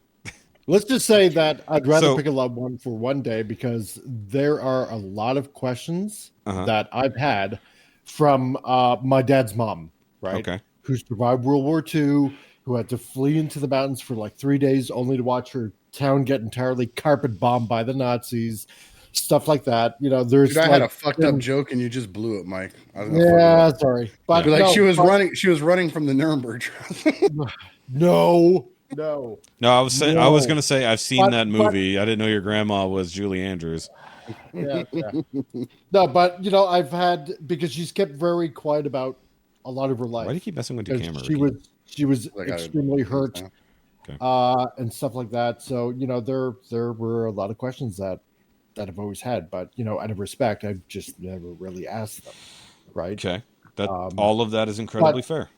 Let's just say that I'd rather pick a loved one for one day because there are a lot of questions that I've had from my dad's mom, right? Okay. Who survived World War II, who had to flee into the mountains for like 3 days only to watch her town get entirely carpet bombed by the Nazis, stuff like that. There's. Dude, I had a fucked up joke and you just blew it, Mike. Yeah, sorry, but she was running. She was running from the Nuremberg trial. No. I was saying. I was going to say I've seen that movie. I didn't know your grandma was Julie Andrews. Yeah. No, but I've had because she's kept very quiet about a lot of her life. Why do you keep messing with your camera? She was extremely hurt. Okay. And stuff like that. So, there were a lot of questions that I've always had, but, out of respect, I've just never really asked them. Right. Okay. All of that is incredibly fair.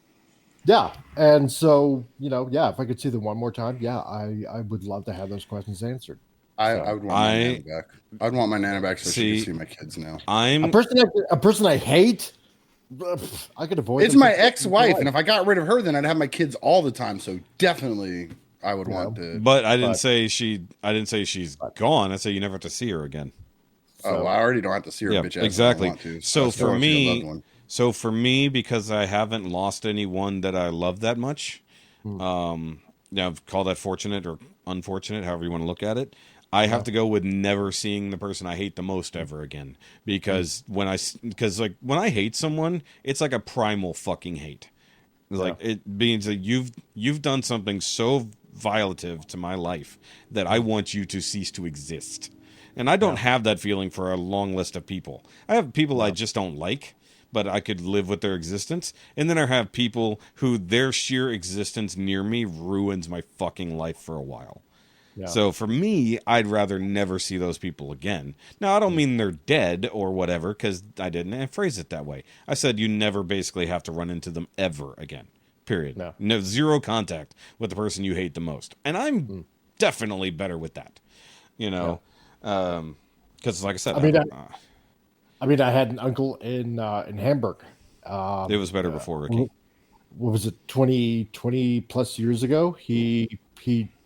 Yeah. And so, if I could see them one more time, I would love to have those questions answered. I would want my nana back. I'd want my nana back so she can see my kids now. A person I hate. I could avoid. It's my ex-wife, and if I got rid of her, then I'd have my kids all the time. So definitely, I would want to. But I didn't say she's gone. I say you never have to see her again. Oh, I already don't have to see her. Bitch ass. Exactly. To, so for me, because I haven't lost anyone that I love that much, now call that fortunate or unfortunate, however you want to look at it. I have to go with never seeing the person I hate the most ever again, because when I hate someone, it's like a primal fucking hate. Like it means that you've done something so violative to my life that I want you to cease to exist. And I don't have that feeling for a long list of people. I have people I just don't like, but I could live with their existence. And then I have people who their sheer existence near me ruins my fucking life for a while. Yeah. So for me, I'd rather never see those people again. Now, I don't mean they're dead or whatever, because I didn't phrase it that way. I said you never basically have to run into them ever again. Period. No zero contact with the person you hate the most. And I'm definitely better with that. You know, because like I said, I had an uncle in Hamburg. It was better before, Ricky. What was it, 20 plus years ago? He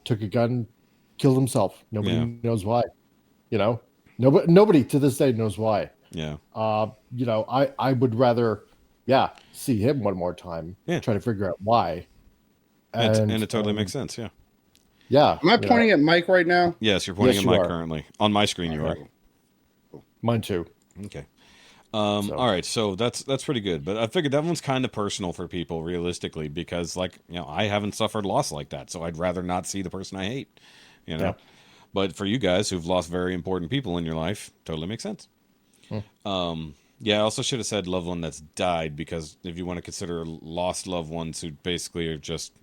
took a gun, killed himself. Nobody knows why. You know, nobody to this day knows why. Yeah. You know, I would rather, see him one more time. Yeah. Try to figure out why. And it totally makes sense. Yeah. Yeah. Am I pointing at Mike right now? Yes, you're pointing at Mike currently. On my screen, you are. Mine too. Okay. All right, so that's pretty good. But I figured that one's kind of personal for people, realistically, because, like, you know, I haven't suffered loss like that, so I'd rather not see the person I hate, you know? Yeah. But for you guys who've lost very important people in your life, totally makes sense. I also should have said loved one that's died, because if you want to consider lost loved ones who basically are just...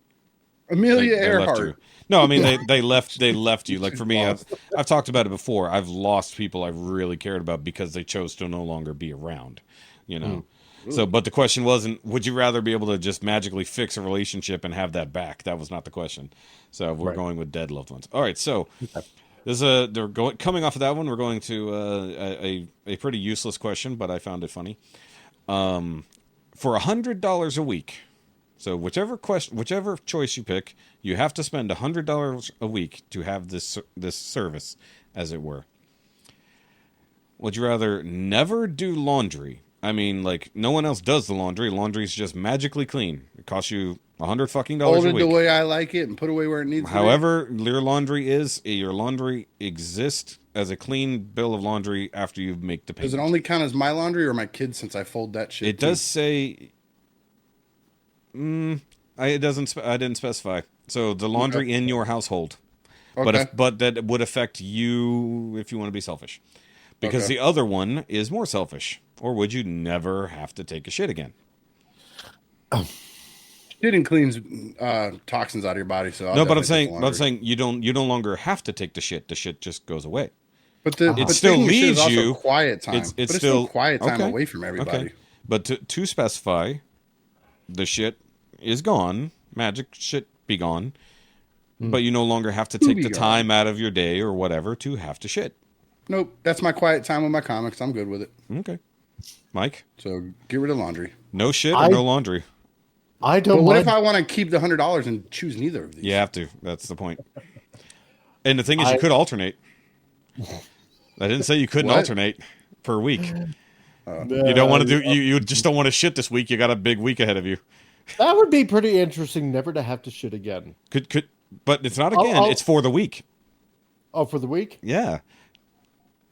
Amelia Earhart. No, I mean they left you. Like for me, I've talked about it before. I've lost people I really cared about because they chose to no longer be around. You know. So, but the question wasn't, would you rather be able to just magically fix a relationship and have that back? That was not the question. So we're going with dead loved ones. All right. So coming off of that one, we're going to a pretty useless question, but I found it funny. For $100 a week. So whichever choice you pick, you have to spend $100 a week to have this service, as it were. Would you rather never do laundry? I mean, like, no one else does the laundry. Laundry's just magically clean. It costs you $100 fucking a week. Hold it the way I like it and put away where it needs to be. However, your laundry exists as a clean bill of laundry after you make the payment. Does it only count as my laundry or my kids, since I fold that shit? It does say... I didn't specify. So the laundry in your household, but that would affect you if you want to be selfish, because the other one is more selfish. Or would you never have to take a shit again? Shitting cleans toxins out of your body. So I'm saying you no longer have to take the shit. The shit just goes away. But it still leaves you quiet time. It's still quiet time away from everybody. Okay. But to specify. The shit is gone. Magic shit be gone. But you no longer have to take the time out of your day or whatever to have to shit. Nope. That's my quiet time with my comics. I'm good with it. Okay. Mike? So get rid of laundry. No shit or no laundry? I don't But what if I want to keep the $100 and choose neither of these? You have to. That's the point. And the thing is, you could alternate. I didn't say you couldn't alternate per week. You don't want to do. You just don't want to shit this week. You got a big week ahead of you. That would be pretty interesting. Never to have to shit again. But it's not again. It's for the week. Oh, for the week? Yeah.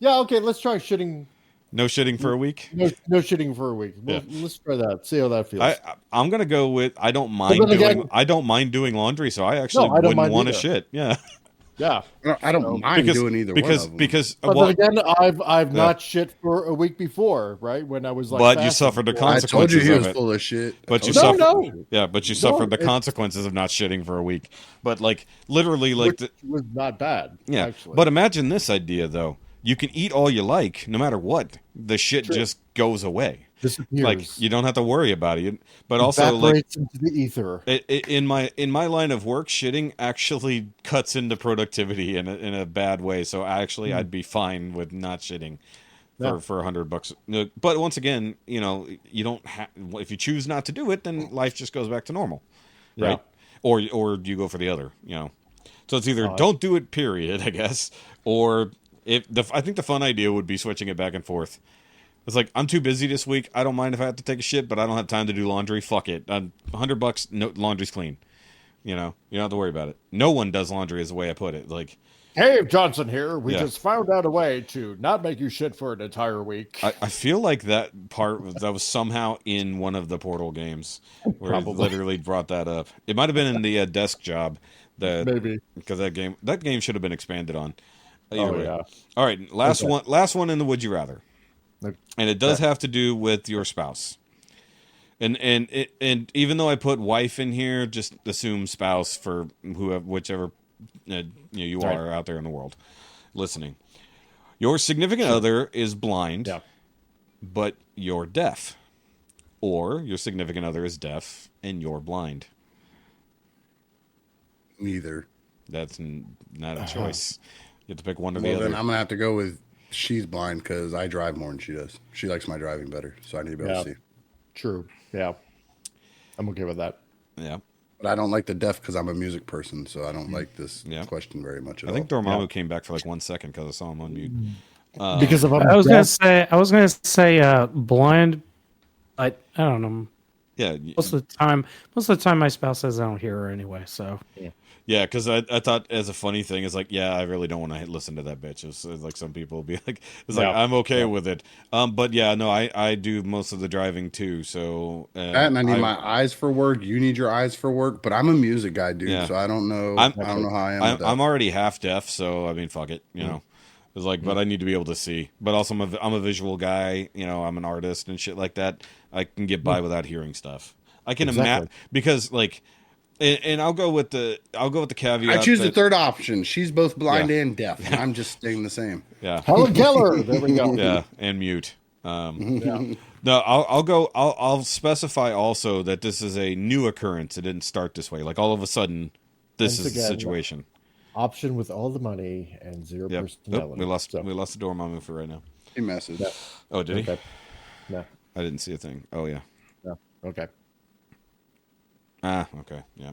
Yeah. Okay. Let's try shitting. No shitting for a week. No shitting for a week. Let's try that. See how that feels. I'm gonna go with. I don't mind doing laundry, so I actually wouldn't want to shit. Yeah. Yeah, I don't mind doing either one of them. But then again, I've not shit for a week before, right? When I was like, but you suffered the consequences. I told you he was of it. Full of shit. But you suffered. Yeah, but you suffered the consequences of not shitting for a week. But like literally, like which was not bad. Yeah, actually. But imagine this idea though: you can eat all you like, no matter what. the shit just goes away. Disappears. Like you don't have to worry about it. But also, evaporates into the ether. In my line of work, shitting actually cuts into productivity in a bad way. So actually, I'd be fine with not shitting for $100. But once again, you know, you don't have. If you choose not to do it, then life just goes back to normal, right? Or you go for the other, you know. So it's either don't do it, period, I guess, or I think the fun idea would be switching it back and forth. It's like, I'm too busy this week. I don't mind if I have to take a shit, but I don't have time to do laundry. Fuck it. $100, no, laundry's clean. You know, you don't have to worry about it. No one does laundry is the way I put it. Like, hey, Johnson here. We just found out a way to not make you shit for an entire week. I feel like that was somehow in one of the Portal games where it literally brought that up. It might have been in the desk job. Maybe. Because that game should have been expanded on. Yeah. All right, last one in the Would You Rather. And it does have to do with your spouse. And even though I put wife in here, just assume spouse for whichever you are out there in the world listening. Your significant other is blind, but you're deaf. Or your significant other is deaf and you're blind. Neither. That's not a choice. You have to pick one or the other. Then I'm going to have to go with she's blind because I drive more than she does. She likes my driving better, so I need to be able to see. True. Yeah. I'm okay with that. Yeah. But I don't like the deaf because I'm a music person, so I don't like this question very much at all. I think Dormamu came back for like 1 second because I saw him on mute. Because of I was gonna say blind, but I don't know. Yeah. Most of the time, my spouse says I don't hear her anyway. So yeah, because I thought as a funny thing is like, I really don't want to listen to that bitch. It's like some people will be like, like I'm okay with it. But yeah, no, I do most of the driving too. So and I need my eyes for work. You need your eyes for work. But I'm a music guy, dude. So I don't know. I don't know how I am. I'm already half deaf, so I mean, fuck it. You know, it's like, but I need to be able to see. But also, I'm a visual guy. You know, I'm an artist and shit like that. I can get by without hearing stuff. I can imagine because like. And I'll go with the caveat. I choose the third option. She's both blind and deaf. I'm just staying the same. Yeah. Helen Keller. There we go. Yeah, and mute. No, I'll specify also that this is a new occurrence. It didn't start this way. Like all of a sudden, this is the situation. Option with all the money and zero personality. We lost the Dormamu for right now. He messaged. Yeah. Oh, did he? No. I didn't see a thing. Oh yeah. No. Okay. Okay, yeah.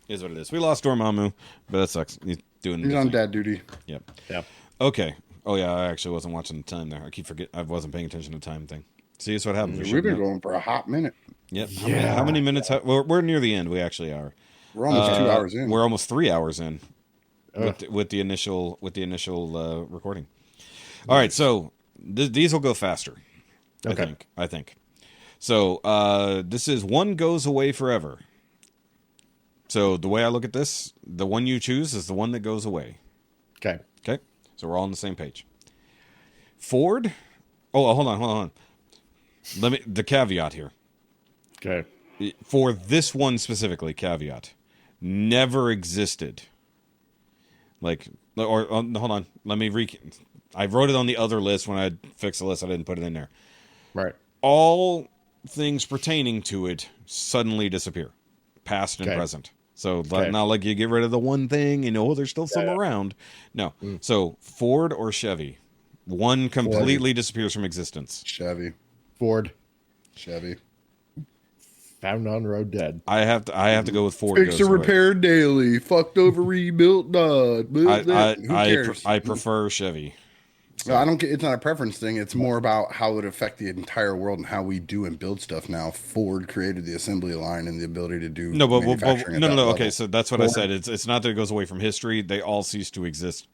Is what it is. We lost Dormamu, but that sucks. He's on dad duty. Yep. Yeah. Okay. Oh yeah, I actually wasn't watching the time there. I keep forgetting. I wasn't paying attention to the time thing. See, that's what happens. We've been going for a hot minute. Yep. Yeah. How many minutes? We're near the end. We actually are. We're almost 2 hours in. We're almost 3 hours in with the initial recording. All right, so these will go faster. Okay. I think. So this is one goes away forever. So the way I look at this, the one you choose is the one that goes away. Okay. Okay. So we're all on the same page. Ford. Oh, hold on. The caveat here. Okay. For this one specifically, caveat. Never existed. Like, or hold on. Let me I wrote it on the other list when I fixed the list. I didn't put it in there. Right. All things pertaining to it suddenly disappear, past and present. So not like you get rid of the one thing and there's still some around. No. So Ford or Chevy, one completely disappears from existence. Ford. Chevy. Found on road dead. I have to go with Ford. Fix or repair daily. Fucked over, rebuilt. I prefer Chevy. So. I don't. It's not a preference thing. It's more about how it would affect the entire world and how we do and build stuff now. Ford created the assembly line and the ability to do no. Level. Okay, so that's what I said. It's not that it goes away from history. They all cease to exist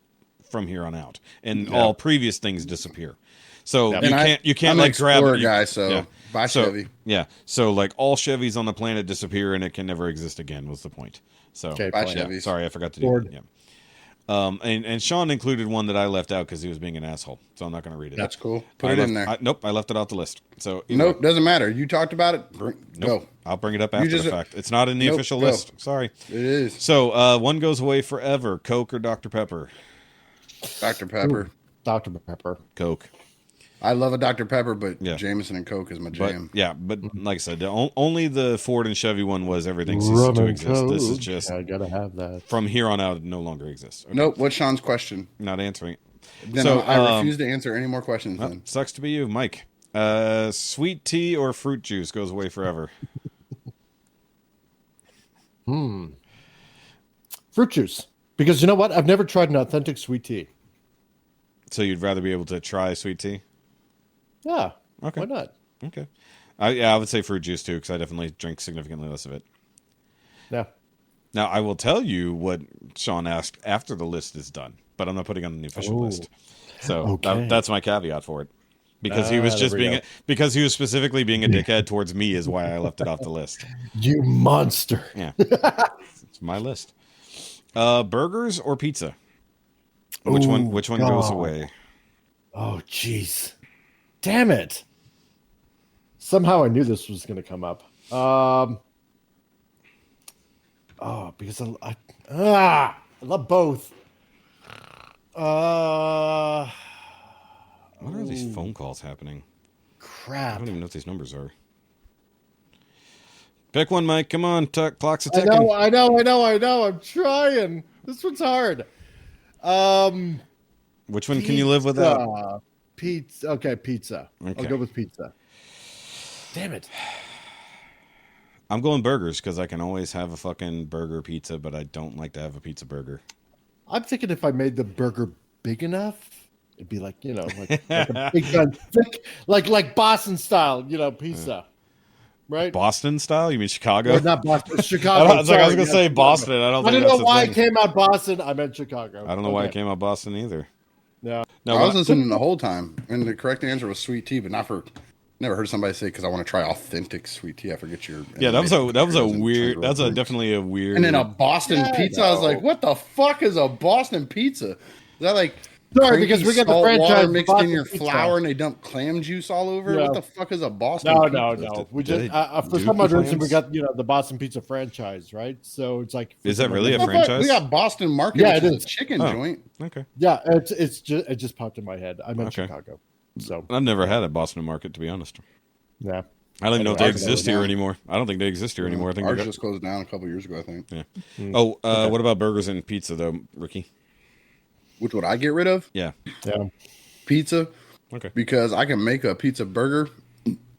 from here on out, and all previous things disappear. So you can't like grab it. Guy, so buy Chevy. Yeah. So like all Chevys on the planet disappear and it can never exist again. Was the point? So buy Chevy. Sorry, I forgot to do that. Yeah. And Sean included one that I left out because he was being an asshole, so I'm not going to read it. That's cool. Put it in there. I left it off the list. So doesn't matter. You talked about it. Go. I'll bring it up after the fact. It's not in the official list. Sorry. It is. So one goes away forever. Coke or Dr. Pepper? Dr. Pepper. Dr. Pepper. Coke. I love a Dr. Pepper, but Yeah. Jameson and Coke is my But jam. yeah, but like I said, only the Ford and Chevy one was everything ceases Rum to and exist. This is Coke. just I gotta have that. from here on out, it no longer exists. Okay. Nope. What's Sean's question? Not answering it. Then So, I refuse to answer any more questions. Well, Then sucks to be you, Mike. Sweet tea or fruit juice goes away forever. Fruit juice. Because you know what? I've never tried an authentic sweet tea. So you'd rather be able to try sweet tea? Yeah. Okay. Why not? Okay. I would say fruit juice too, because I definitely drink significantly less of it. Yeah. Now, I will tell you what Sean asked after the list is done, but I'm not putting on the official list. So Okay. that's my caveat for it. Because he was just because he was specifically being a dickhead towards me is why I left it off the list. You monster. Yeah. It's my list. Burgers or pizza? Which one goes away? Oh, jeez. Damn it. Somehow I knew this was going to come up. Because I love both. What are these phone calls happening? I Crap. don't even know what these numbers are. Pick one, Mike. Come on. Clock's a I ticking. know. I'm trying. This one's hard. Which one can you live without? Pizza. Okay, pizza. Okay. I'll go with pizza. Damn it. I'm going burgers because I can always have a fucking burger pizza, but I don't like to have a pizza burger. I'm thinking if I made the burger big enough, it'd be like, like a big gun, thick, like Boston style, pizza. Right? Boston style? You mean Chicago? Or not Boston, Chicago. I was going to say Boston. I don't know why it came out Boston. I meant Chicago. I don't know why it came out Boston either. Yeah. No, I was listening the whole time, and the correct answer was sweet tea, but not for. Never heard somebody say because I want to try authentic sweet tea. I forget your. Yeah, that was a weird. That's definitely a weird. And then a Boston pizza. I was like, what the fuck is a Boston pizza? Is that like? Sorry, because we got the franchise water mixed Boston in your pizza. flour and they dump clam juice all over. Yeah. What the fuck is a Boston? No. pizza? We Do just they for do some odd reason clams? we got the Boston Pizza franchise, right? So it's like Is that really a What the fuck? franchise? We got Boston Market. Yeah, which it is is. a chicken Oh. joint. Okay. Yeah, it just popped in my head. I meant Okay. Chicago. So I've never had a Boston Market, to be honest. yeah. I don't even know if they Ours exist closed here down. anymore. I don't think they exist here anymore. I think Ours they got... just closed down a couple years ago, I think. Yeah. What about burgers and pizza, though, Ricky? Which would I get rid of? Yeah. Yeah. Pizza. Okay. Because I can make a pizza burger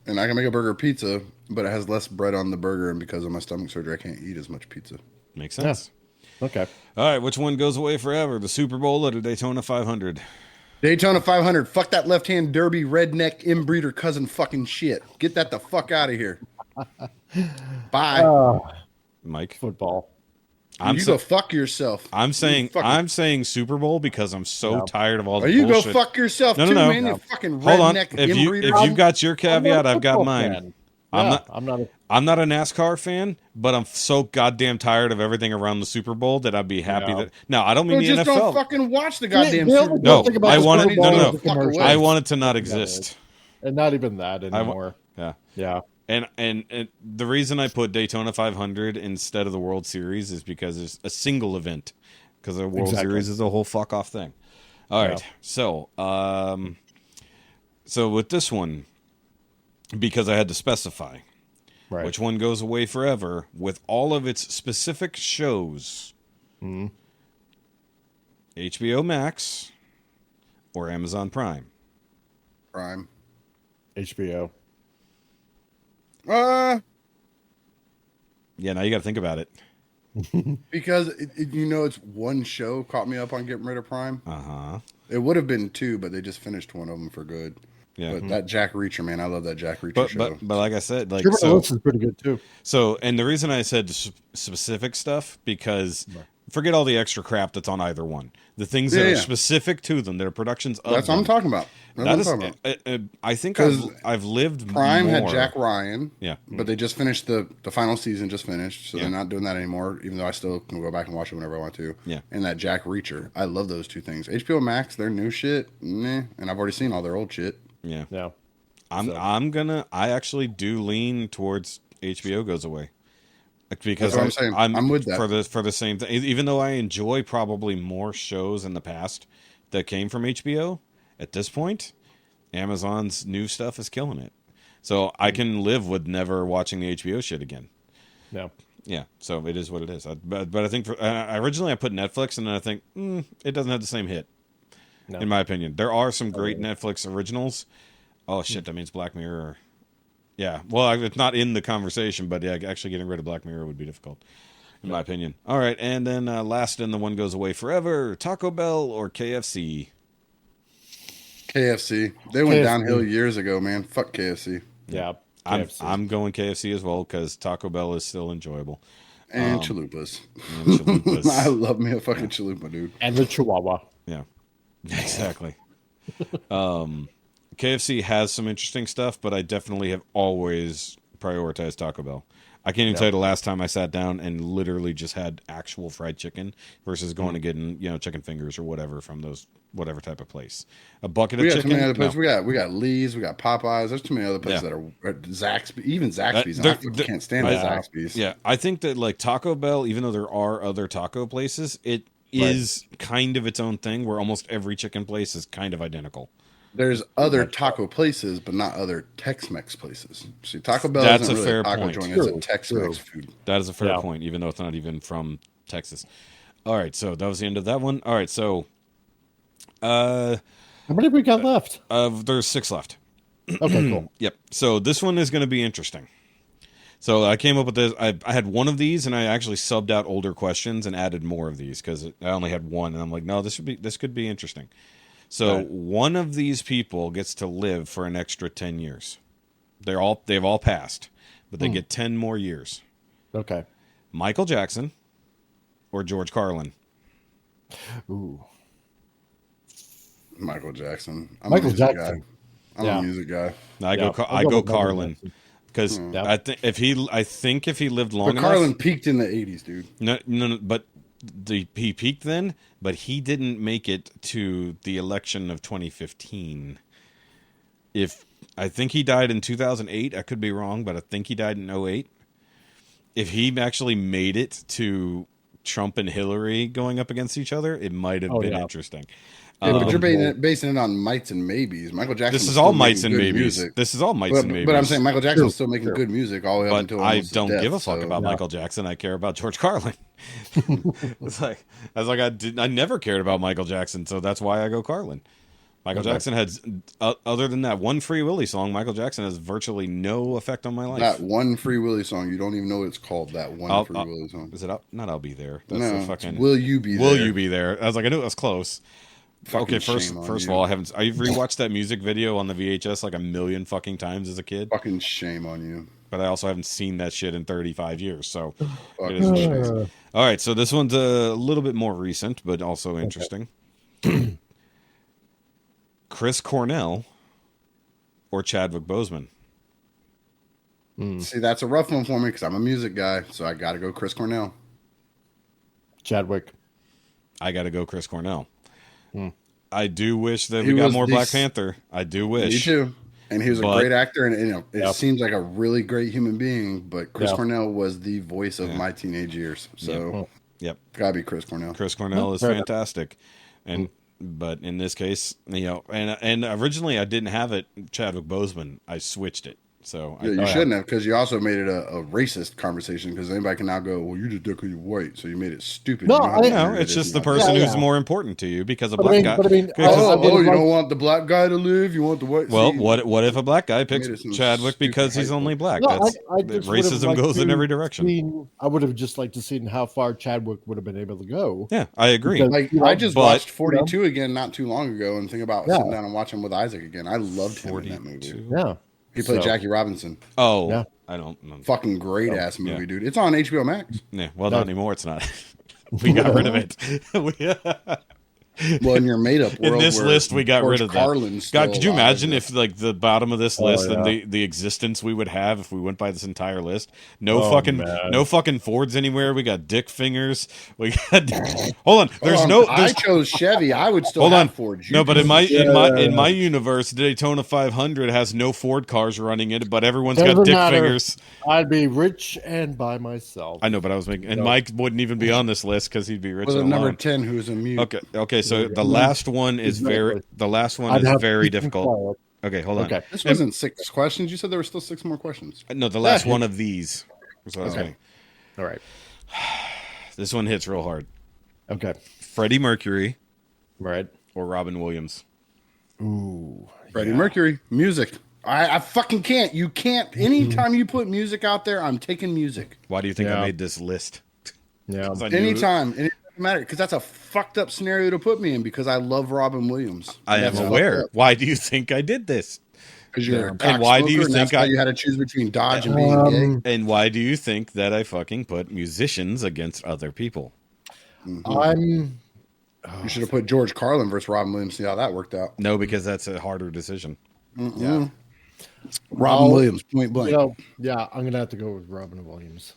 and I can make a burger pizza, but it has less bread on the burger, and because of my stomach surgery, I can't eat as much pizza. Makes sense. Okay. All right, which one goes away forever? The Super Bowl or the Daytona 500? Daytona 500. Fuck that left-hand derby redneck inbreeder cousin fucking shit. Get that the fuck out of here. Bye. Mike? Football. You go fuck yourself. I'm saying Super Bowl because I'm so tired of all the Or you bullshit. go fuck yourself No, too, no. man. You fucking Hold on. redneck If inbreeder. you've got your caveat, I've got mine. Fan. I'm Yeah, not. I'm not a NASCAR fan, but I'm so goddamn tired of everything around the Super Bowl that I'd be happy that. No, I don't mean Well, the just NFL. don't fucking watch the goddamn Bill, Super Bowl. No, think about I the want Super it. Bowl No, as no. a commercial. I want it to not exist. And not even that anymore. Yeah. Yeah. And the reason I put Daytona 500 instead of the World Series is because it's a single event. Because the World Series is a whole fuck off thing. All right, so with this one, because I had to specify which one goes away forever with all of its specific shows, HBO Max or Amazon Prime. Prime. HBO. Yeah, now you got to think about it. Because it's one show caught me up on getting rid of Prime. It would have been two, but they just finished one of them for good. Yeah, but that Jack Reacher, man, I love that Jack Reacher show. But like I said, like Criminal List is pretty good too. So, and the reason I said specific stuff because forget all the extra crap that's on either one. The things that are specific to them, that are productions of That's them. what I'm talking about. I think I've lived Prime more. had Jack Ryan. Yeah. But they just finished the final season just finished, so they're not doing that anymore, even though I still can go back and watch it whenever I want to. Yeah. And that Jack Reacher. I love those two things. HBO Max, their new shit, meh. And I've already seen all their old shit. Yeah. Yeah. I actually do lean towards HBO goes away. Because That's what I'm saying. I'm with that. For the same thing. Even though I enjoy probably more shows in the past that came from HBO, at this point, Amazon's new stuff is killing it. So I can live with never watching the HBO shit again. No. Yeah, so it is what it is. But I think originally I put Netflix, and then I think it doesn't have the same hit, in my opinion. There are some great Netflix originals. Oh, shit, that means Black Mirror. Yeah, well, it's not in the conversation, but yeah, actually getting rid of Black Mirror would be difficult, in my opinion. All right, and then last in the one goes away forever, Taco Bell or KFC? KFC. They went downhill years ago, man. Fuck KFC. Yeah. I'm going KFC as well because Taco Bell is still enjoyable. And chalupas. And chalupas. I love me a fucking chalupa, dude. And the Chihuahua. Yeah, exactly. KFC has some interesting stuff, but I definitely have always prioritized Taco Bell. I can't even tell you the last time I sat down and literally just had actual fried chicken versus going and getting, chicken fingers or whatever from those whatever type of place. A bucket of chicken. Too many other places. We got Lee's, we got Popeyes. There's too many other places that are Zaxby's, even Zaxby's. I can't stand Zaxby's. Yeah, I think that like Taco Bell, even though there are other taco places, it is kind of its own thing where almost every chicken place is kind of identical. There's other taco places, but not other Tex-Mex places. See, Taco Bell That's isn't a really fair a taco point. joint. It's a Tex-Mex food. That is a fair point, even though it's not even from Texas. All right, so that was the end of that one. All right, so how many we got left? There's 6 left. Okay, cool. Yep. So this one is going to be interesting. So I came up with this. I had one of these, and I actually subbed out older questions and added more of these because I only had one, and I'm like, no, this could be interesting. So one of these people gets to live for an extra 10 years. They've all passed, but they get 10 more years. Okay. Michael Jackson or George Carlin? Ooh. Michael Jackson. Michael Jackson. I'm a music guy. I go Carlin because I think if he lived long enough. Carlin peaked in the 80s, dude. No, but he peaked then, but he didn't make it to the election of 2015. I think he died in 2008. I could be wrong, but I think he died in 2008. If he actually made it to Trump and Hillary going up against each other, it might have been interesting. Yeah, but you're basing it on mites and maybes. Michael Jackson. This is all mites and maybes. This is all mites and maybes. But I'm saying Michael Jackson's still making good music all the way up until I don't give a fuck about Michael Jackson. I care about George Carlin. I never cared about Michael Jackson, so that's why I go Carlin. Michael Jackson has, other than that one Free Willy song, Michael Jackson has virtually no effect on my life. That one Free Willy song, you don't even know what it's called. That one Free Willy song. Is it up? Not I'll Be There. That's no, the fucking. Will You Be There? Will You Be There? I was like, I knew it was close. Fucking first of all, I've rewatched that music video on the VHS like a million fucking times as a kid. Fucking shame on you. But I also haven't seen that shit in 35 years, so it is what it is. All right, so this one's a little bit more recent, but also interesting. Chris Cornell or Chadwick Boseman? See, that's a rough one for me because I'm a music guy, so I got to go Chris Cornell. Chadwick. I got to go Chris Cornell. I do wish that we got more Black Panther. I do wish. Me too. And he was a great actor, and it seems like a really great human being. But Chris Cornell was the voice of my teenage years. So, gotta be Chris Cornell. Chris Cornell is fantastic, but in this case, and originally I didn't have it Chadwick Boseman. I switched it. So you shouldn't have, because you also made it a racist conversation. Because anybody can now go, well, you just because you're white, so you made it stupid. No, it's just the person who's more important to you because a black guy. You don't want the black guy to live. You want the white. Well, what if a black guy picks Chadwick because he's only black? That's racism goes in every direction. I would have just liked to see how far Chadwick would have been able to go. Yeah, I agree. I just watched 42 again not too long ago, and think about sitting down and watching with Isaac again. I loved him in that movie. Yeah. He played Jackie Robinson. Oh, yeah. I don't know. Fucking great ass movie, dude. It's on HBO Max. Yeah, well, not anymore. It's not. We got rid of it. Well, in your made-up world, in this list, we got rid of that. God, could you imagine if, like, the bottom of this list and the existence we would have if we went by this entire list? No fucking Fords anywhere. We got dick fingers. We got. Hold on. I chose Chevy. I would still have Ford. No, but in my universe, Daytona 500 has no Ford cars running in it, but everyone's got dick fingers. I'd be rich and by myself. I know, but I was making, and Mike wouldn't even be on this list because he'd be rich. Was number 10 who's a mute? Okay. So the last one is very difficult. Okay, hold on. Okay. This wasn't 6 questions. You said there were still 6 more questions. No, the last one of these. Was what I was Okay. saying. All right. This one hits real hard. Okay. Freddie Mercury Right. or Robin Williams? Ooh. Freddie Mercury, music. I fucking can't. You can't. Anytime you put music out there, I'm taking music. Why do you think I Yeah. made this list? Yeah. 'Cause I knew- Anytime. And it doesn't matter because that's a fucked up scenario to put me in because I love Robin Williams. I am That's aware. fucked up. Why do you think I did this? Because you're a And why do you cocksmoker, and that's think why I- you had to choose between Dodge and being gay? And why do you think that I fucking put musicians against other people? I'm. You should have put George Carlin versus Robin Williams. See how that worked out. No, because that's a harder decision. Yeah. Robin I'll- Williams, point blank. You know, yeah, I'm gonna have to go with Robin Williams.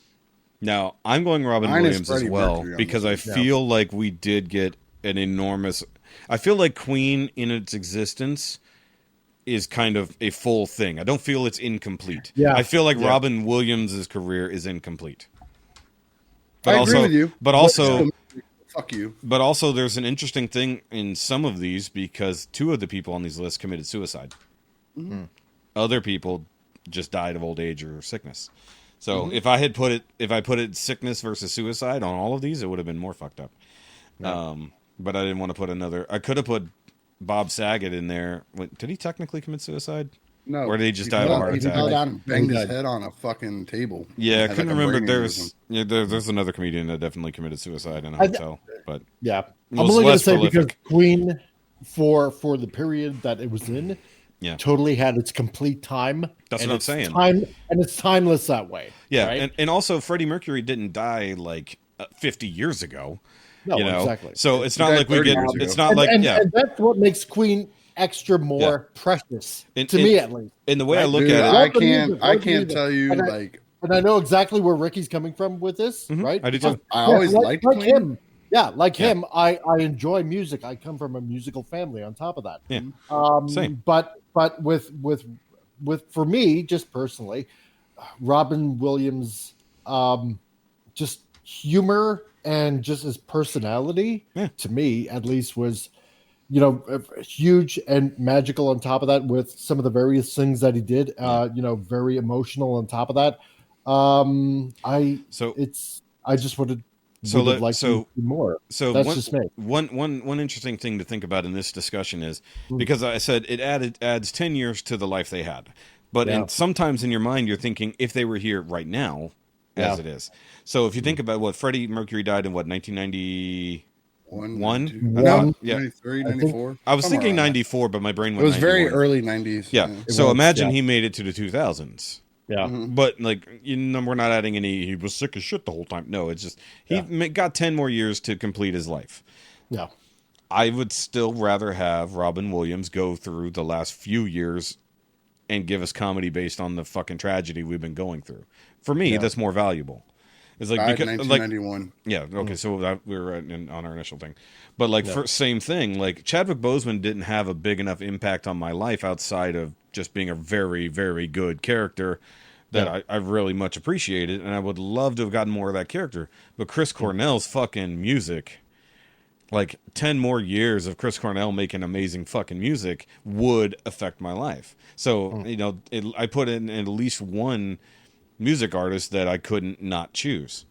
Now, I'm going Robin Mine is Williams as Freddie well Mercury on because this I one. feel like we did get an enormous. I feel like Queen in its existence is kind of a full thing. I don't feel it's incomplete. Yeah. I feel like Yeah. Robin Williams' career is incomplete. But I also, agree with you. But also, still, fuck you. but also, there's an interesting thing in some of these because 2 of the people on these lists committed suicide. Other people just died of old age or sickness. So if I put it sickness versus suicide on all of these, it would have been more fucked up. But I didn't want to put another. I could have put Bob Saget in there. Wait, did he technically commit suicide? No. Or did he just die of a heart He attack? fell down and banged He his died. head on a fucking table. Yeah, I Had couldn't like a remember. brain There's another comedian that definitely committed suicide in a I- hotel, but Yeah, It I'm was only gonna less say prolific. because Queen, for the period that it was in, Yeah. totally had its complete time. That's and what I'm it's saying. Time and it's timeless that way. yeah, right? and also Freddie Mercury didn't die like 50 years ago. No, you know? exactly. So it's not died like we 30 get. years ago. It's not like and, yeah. and that's what makes Queen extra more precious And- to and- me, at least. And the way I Right, look Dude, at it, I Love the can't. music, I love the can't music. tell you And I- like. And I know exactly where Ricky's coming from with this, right? I do too. I always liked like Queen. him. Yeah, like him. I enjoy music. I come from a musical family. On top of that, Yeah. Same. But with for me, just personally, Robin Williams, just humor and just his personality, to me at least, was huge and magical. On top of that, with some of the various things that he did, very emotional. On top of that, I just would have liked to see more. So That's one, just me. one interesting thing to think about in this discussion is because I said it adds 10 years to the life they had, but sometimes in your mind you're thinking if they were here right now, as it is. So if you think about what Freddie Mercury died in 1990. One, two, One. Yeah. 93, 94. I was somewhere thinking around 94, but my brain that. went. It was very 91. early 90s. Yeah. So was, imagine yeah. he made it to the 2000s. Yeah. But like, we're not adding any. He was sick as shit the whole time. No, it's just he got 10 more years to complete his life. Yeah. I would still rather have Robin Williams go through the last few years and give us comedy based on the fucking tragedy we've been going through. For me, that's more valuable. It's like Died because in like 1991. yeah, okay, so we were on our initial thing, but like for same thing, like Chadwick Boseman didn't have a big enough impact on my life outside of just being a very, very good character that I really much appreciated, and I would love to have gotten more of that character. But Chris Cornell's fucking music, like 10 more years of Chris Cornell making amazing fucking music would affect my life. So I put in at least one music artist that I couldn't not choose.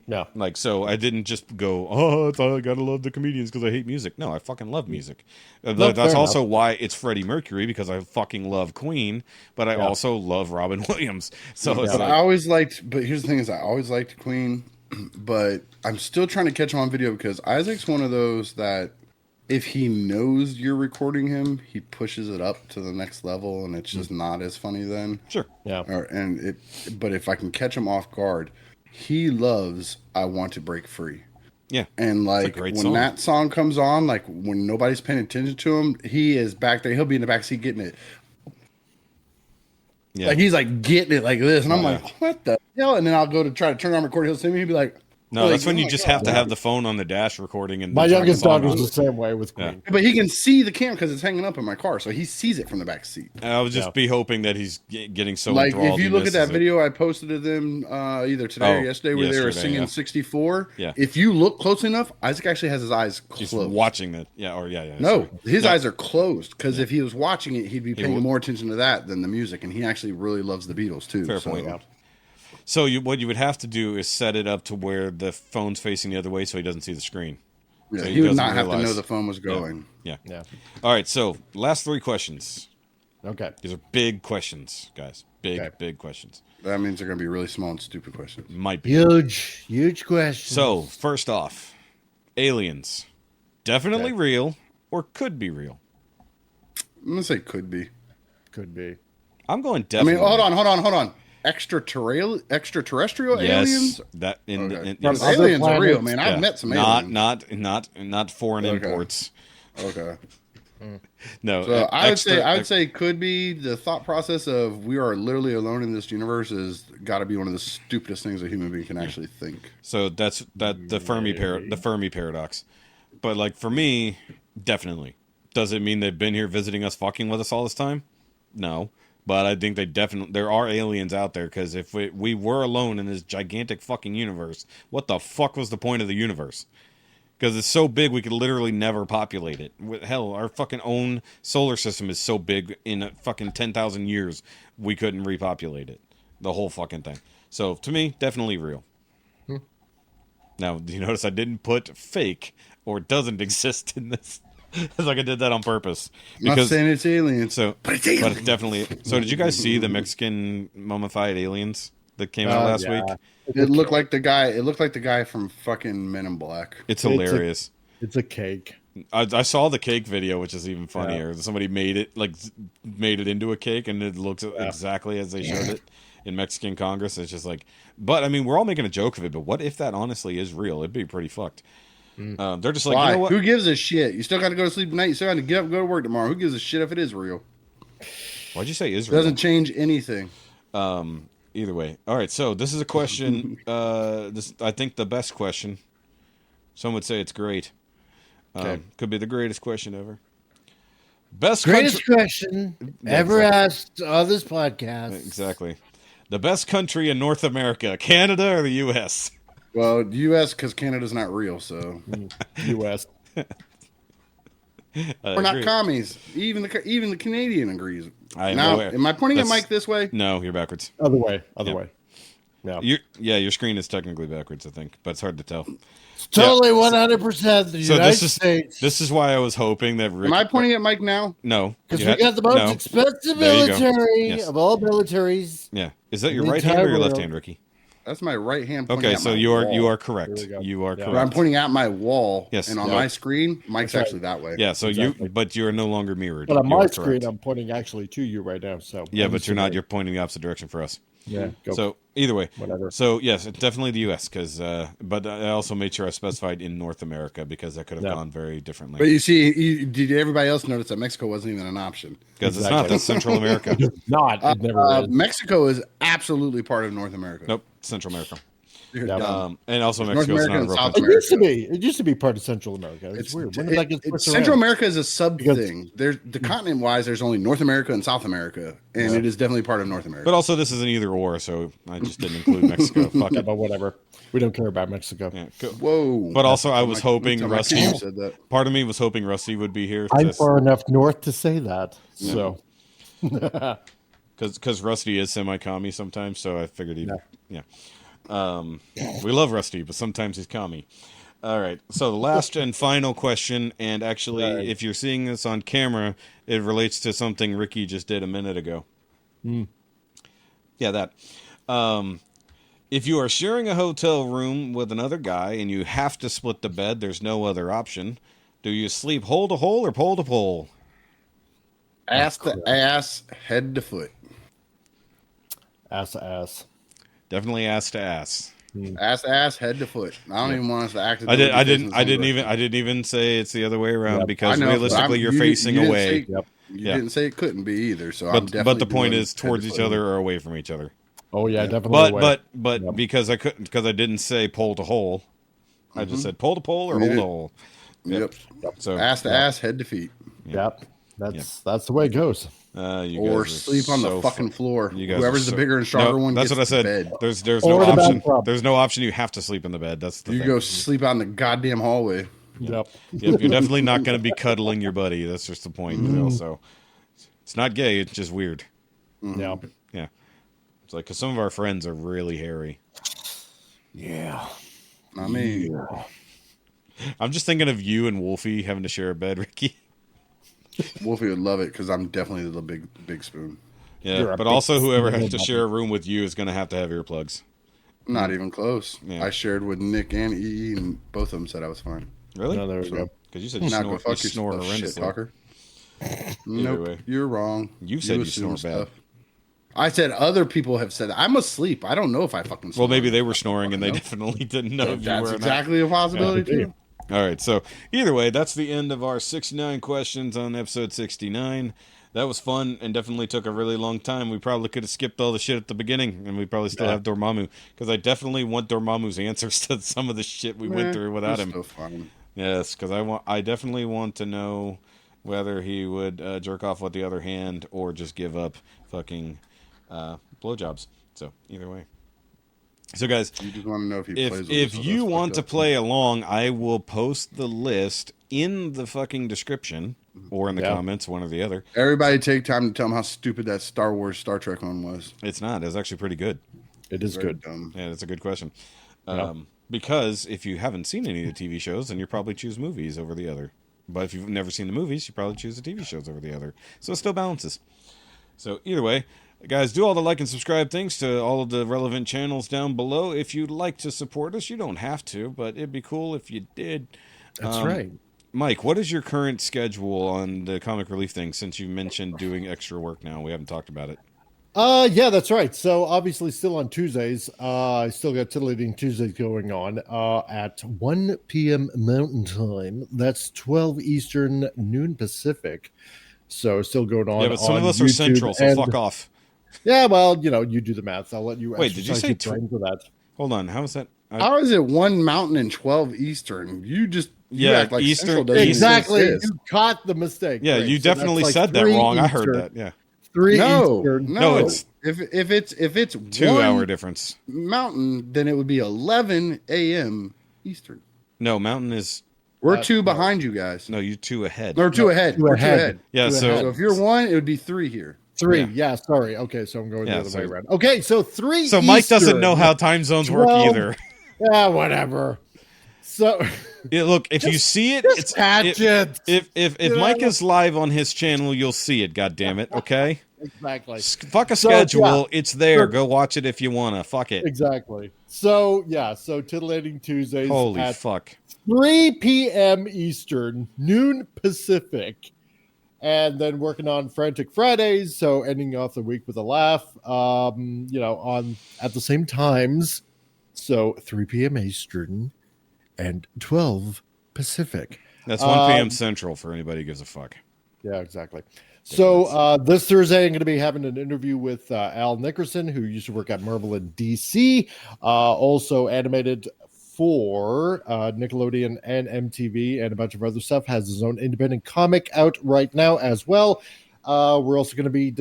Yeah. Like, so I didn't just go, I gotta love the comedians because I hate music. No, I fucking love music. That's fair also enough. why it's Freddie Mercury, because I fucking love Queen, but I also love Robin Williams. So it's But like, I always liked. But here's the thing: is I always liked Queen, but I'm still trying to catch him on video because Isaac's one of those that if he knows you're recording him, he pushes it up to the next level, and it's just not as funny then. sure. Yeah. But if I can catch him off guard, he loves "I Want to Break Free." Yeah. And like great when song. that song comes on, like when nobody's paying attention to him, he is back there. He'll be in the back seat getting it. Yeah. Like he's like getting it like this, and I'm yeah. like, what the hell? And then I'll go to try to turn on record. He'll see me. He'll be like, No, that's when oh you my just God. have to have the phone on the dash recording. And My turn youngest the phone daughter's on. the same way with Queen. But he can see the camera because it's hanging up in my car, so he sees it from the back seat. I would just be hoping that he's getting so Like enthralled. if you he look at that misses it. video I posted to them either today or yesterday, where they were yesterday, singing yeah. 64. Yeah. If you look closely enough, Isaac actually has his eyes closed. He's watching that. Yeah, No, sorry. his No. eyes are closed because if he was watching it, he'd be paying would. more attention to that than the music, and he actually really loves the Beatles too. Fair point. So what you would have to do is set it up to where the phone's facing the other way, so he doesn't see the screen. Yeah, So he would doesn't not have to realize. know the phone was going. Yeah. Yeah. All right. So last 3 questions. Okay. These are big questions, guys. Big questions. That means they're going to be really small and stupid questions. Might be. Huge question. So first off, aliens, definitely real or could be real. I'm going to say could be. Could be. I'm going I definitely. mean, hold on. Extraterrestrial Yes, aliens? that in, Okay. in Yes, yes. other aliens are real, planets? man. Yeah. I've met some aliens. Not foreign Okay. imports. Okay. No. So I would say could be. The thought process of we are literally alone in this universe has got to be one of the stupidest things a human being can actually think. So that's the Fermi paradox. But like for me, definitely. Does it mean they've been here visiting us, fucking with us all this time? No. But I think there are aliens out there, because if we were alone in this gigantic fucking universe, what the fuck was the point of the universe? Because it's so big, we could literally never populate it. Hell, our fucking own solar system is so big, in fucking 10,000 years, we couldn't repopulate it. The whole fucking thing. So, to me, definitely real. Now, do you notice I didn't put fake or doesn't exist in this? It's like I did that on purpose. I'm not saying it's aliens. So, but it's definitely. So, did you guys see the Mexican mummified aliens that came out last week? It looked like the guy. It looked like the guy from fucking Men in Black. It's hilarious. It's a cake. I saw the cake video, which is even funnier. Somebody made it into a cake, and it looks exactly as they showed it in Mexican Congress. It's just like, but I mean, we're all making a joke of it. But what if that honestly is real? It'd be pretty fucked. They're just like, Why? you know what? Who gives a shit? You still got to go to sleep tonight. You still got to get up and go to work tomorrow. Who gives a shit if it is real? Why'd you say It Israel? doesn't change anything. Either way. All right. So this is a question. I think the best question. Some would say it's great. Could be the greatest question ever. Greatest question ever asked on this podcast. Exactly. The best country in North America, Canada or the U.S.? Well, the U.S. because Canada's not real, so U.S. we're not commies. Even the Canadian agrees. I now, know. am I pointing at Mike this way? No, you're backwards. Other way. Yeah. Your screen is technically backwards, I think, but it's hard to tell. Totally 100% the United States. This is why I was hoping that Rick. Am I pointing at Mike now? No, Because we got the most expensive There you go. military Yes. of all militaries. Yeah, is that your The right hand or your entire left world. hand, Ricky? That's my right hand. Pointing Okay, at so my you wall. are correct. There we go. You are Yeah. But I'm correct. pointing at my wall. Yes. And on Yep. my screen, Mike's That's right. actually that way. Yeah, so Exactly. but you're no longer mirrored. But on You my are screen, correct. I'm pointing actually to you right now. So Yeah, but you're not. You're pointing the opposite direction for us. Yeah. Go. So either way, Whatever. So yes, it's definitely the U.S. Because, but I also made sure I specified in North America because that could have gone very differently. But you see, did everybody else notice that Mexico wasn't even an option? Because it's not. That's Central America. Not. It never is. Mexico is absolutely part of North America. Nope, Central America. You're Yeah. dumb. And also North Mexico's America not a and real South country. It used to be. It used to be part of Central America. It's weird. When did that get switched Central around? America is a sub Because- thing. There's the continent wise. There's only North America and South America, and it is definitely part of North America. But also, this is an either or, so I just didn't include Mexico. Fuck Yeah, it. but whatever. We don't care about Mexico. Yeah, cool. Whoa! But also, I was That's how hoping my Rusty. team said that. Part of me was hoping Rusty would be here. I'm far enough north to say that. So Because Rusty is semi-commie sometimes, so I figured he'd... Yeah. We love Rusty, but sometimes he's commie. All right, so the last and final question, and actually, if you're seeing this on camera, it relates to something Ricky just did a minute ago. Yeah, that. If you are sharing a hotel room with another guy and you have to split the bed, there's no other option. Do you sleep hole to hole or pole to pole? Ass to ass, head to foot. ass to ass. Definitely ass to ass. Ass to ass, head to foot. I don't even want us to act. I didn't even say it's the other way around because I know, but realistically you're you facing didn't away. say- You didn't say it couldn't be either. So I'm But definitely the point doing is head towards to each foot. other or away from each other. Oh yeah, definitely. But Yep. because I didn't say pole to hole, I just said pole to pole or hole to hole. Yep. So Ass to ass, head to feet. Yep. That's the way it goes. You Or guys are sleep on the so fucking floor. You guys Whoever's are the bigger and stronger one That's gets what I said. the bed. There's Or no the option. bathtub. There's no option. You have to sleep in the bed. That's the You thing. go sleep out in the goddamn hallway. Yep. Yep, you're definitely not going to be cuddling your buddy. That's just the point. You know, so it's not gay. It's just weird. Yep. Yeah, it's like because some of our friends are really hairy. Yeah. Not me. I'm just thinking of you and Wolfie having to share a bed, Ricky. Wolfie would love it because I'm definitely the big spoon. Yeah, You're a but big also whoever spoon. has to share a room with you is going to have earplugs. Not even close. Yeah. I shared with Nick and EE, and both of them said I was fine. Really? No, there we go. Because you said you Not snore, go fuck you snore yourself, shit horrendously. talker. Nope, way. you're wrong. You said you assume snore bad. I said other people have said that. I'm asleep. I don't know if I fucking snore. Well, maybe they were snoring and they definitely didn't know if you That's were or not. exactly a possibility too. All right, so either way, that's the end of our 69 questions on episode 69. That was fun and definitely took a really long time. We probably could have skipped all the shit at the beginning, and we probably still have Dormamu, because I definitely want Dormamu's answers to some of the shit we went through without him. Still fine. Yes, because I definitely want to know whether he would jerk off with the other hand or just give up fucking blowjobs. So either way. So guys, You just want to know if he plays with if us, so you that's want fucked to up. play along, I will post the list in the fucking description or in the comments, one or the other. Everybody take time to tell them how stupid that Star Wars, Star Trek one was. It's not. It's actually pretty good. It is Very good. dumb. Yeah, that's a good question. Because if you haven't seen any of the TV shows, then you probably choose movies over the other. But if you've never seen the movies, you probably choose the TV shows over the other. So it still balances. So either way, guys, do all the like and subscribe things to all of the relevant channels down below. If you'd like to support us, you don't have to, but it'd be cool if you did. That's right. Mike, what is your current schedule on the comic relief thing since you mentioned doing extra work now? We haven't talked about it. Yeah, that's right. So obviously still on Tuesdays. I still got Titillating Tuesdays going on at 1 p.m. Mountain Time. That's 12 Eastern, noon Pacific. So still going on. Yeah, but some on of us are YouTube central, so and- fuck off. Yeah, well, you do the math. I'll let you. Wait, did you exercise say your brain for that? Hold on, how is that? How is it 1 Mountain and 12 Eastern? You act like Eastern- Central doesn't Exactly. exist. You caught the mistake. Yeah, Great. you So that's definitely like said that 3 wrong. I heard Eastern, that. Yeah, 3 No, Eastern. no. it's- if it's 2-hour difference. Mountain, then it would be 11 a.m. Eastern. No, Mountain is We're 2 behind you guys. no, you 2 ahead. Or 2 ahead. two We're ahead. 2 ahead. Yeah, Two so ahead. So if you're 1, it would be 3 here. 3. Yeah, sorry. Okay, so I'm going Yeah, the other so- way around. Okay, so 3. so Mike doesn't Eastern. know how time zones work 12. either. Yeah, whatever. So Yeah, look, if you see it, it's catch it. If You know? Mike is live on his channel, you'll see it. God damn it. Okay, Exactly. fuck a So, schedule. It's there. So- Go watch it if you wanna. Fuck it. Exactly. So yeah, so Titillating Tuesdays Holy at fuck. 3 p.m. Eastern, noon Pacific, and then working on Frantic Fridays. So ending off the week with a laugh. On at the same times. So 3 p.m. Eastern and 12 Pacific. That's 1 p.m. Central for anybody who gives a fuck. Yeah, exactly. So this Thursday, I'm going to be having an interview with Al Nickerson, who used to work at Marvel and DC, also animated for Nickelodeon and MTV and a bunch of other stuff. Has his own independent comic out right now as well. We're also going to be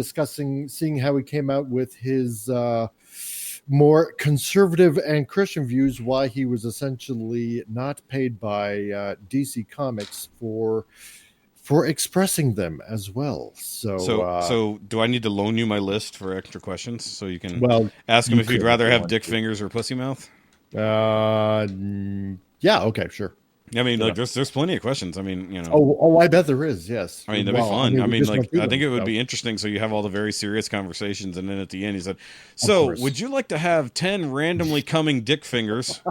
seeing how he came out with his more conservative and Christian views, why he was essentially not paid by DC Comics for expressing them as well. So do I need to loan you my list for extra questions so you can ask him you if you'd could rather if you have want dick to. fingers or pussy mouth? Yeah, okay, sure. I mean, like, there's plenty of questions. I mean, I bet there is. Yes. I mean, that'd be fun. I we mean, just went like, through I think them, it would so. be interesting. So you have all the very serious conversations, and then at the end, he said, "So, course. would you like to have 10 randomly coming dick fingers,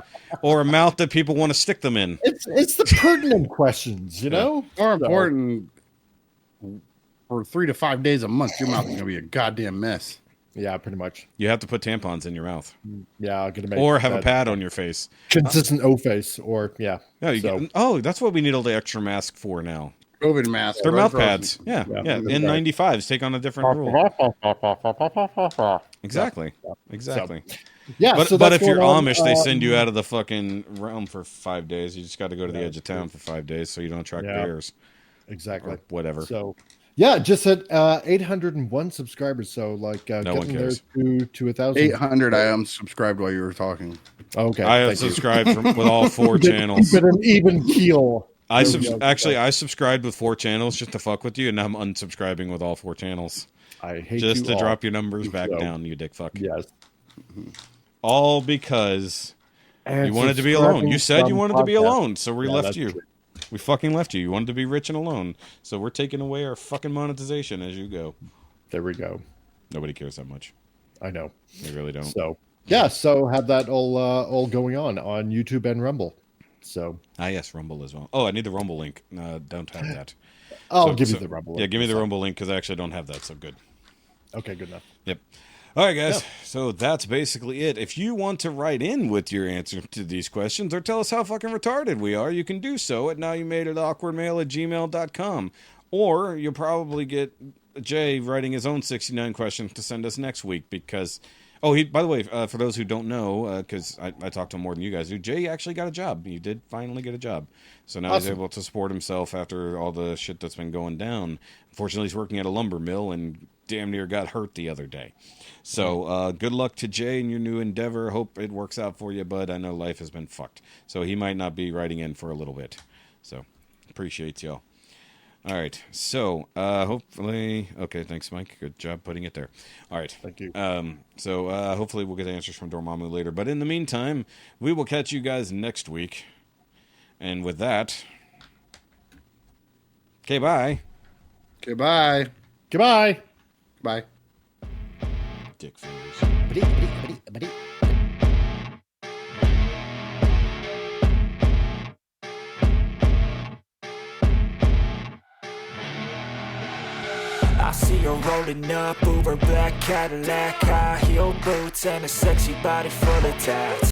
or a mouth that people want to stick them in?" It's the pertinent questions, you know. More important, for 3 to 5 days a month, your mouth is going to be a goddamn mess. Yeah, pretty much. You have to put tampons in your mouth, Yeah, I'm gonna make or have a that pad on your face. consistent O face, or yeah. Yeah, So- that's what we need all the extra masks for now. COVID mask. They're Red mouth Cross. pads. Yeah. Yeah. N95s take on a different rule. Exactly. Yeah. Exactly. Yeah, But, so but that's if you're going on. Amish, they send you out of the fucking realm for 5 days. You just got to go to the edge of town for 5 days so you don't attract Yeah. bears Exactly. or whatever. So, yeah, just at 801 subscribers. So, like, No one getting there cares. to 1,000. 800. I unsubscribed while you were talking. Okay. I have thank you. subscribed with all 4 channels. Keep it an even keel. I There we go. I subscribed with 4 channels just to fuck with you, and now I'm unsubscribing with all 4 channels I hate just you to all. drop your numbers back So, down, you dick fuck. Yes. All because And you wanted to be alone. You said you subscribing wanted from to be podcast. alone, so we Yeah, left that's you. true. We fucking left you. You wanted to be rich and alone, so we're taking away our fucking monetization as you go. There we go. Nobody cares that much. I know. They really don't. So, yeah, so have that all going on YouTube and Rumble. So, Yes, Rumble as well. Oh, I need the Rumble link. Don't have that. I'll give you the Rumble. Yeah, link. give me the Rumble link because I actually don't have that. So good. Okay, good enough. Yep. All right, guys. Yeah. So that's basically it. If you want to write in with your answer to these questions or tell us how fucking retarded we are, you can do so at NowYouMadeItAwkwardMail@gmail.com. Or you'll probably get Jay writing his own 69 questions to send us next week because... Oh, by the way, for those who don't know, because I talked to him more than you guys do, Jay actually got a job. He did finally get a job. So now he's able to support himself after all the shit that's been going down. Unfortunately, he's working at a lumber mill and damn near got hurt the other day. So good luck to Jay in your new endeavor. Hope it works out for you, bud. I know life has been fucked. So he might not be writing in for a little bit. So appreciate y'all. All right. So hopefully... Okay, thanks, Mike. Good job putting it there. All right. Thank you. So hopefully we'll get answers from Dormamu later. But in the meantime, we will catch you guys next week. And with that... Okay, bye. Okay, bye. Goodbye. Bye. Dick fingers. I see her rolling up, Uber black Cadillac, high heel boots and a sexy body full of tats.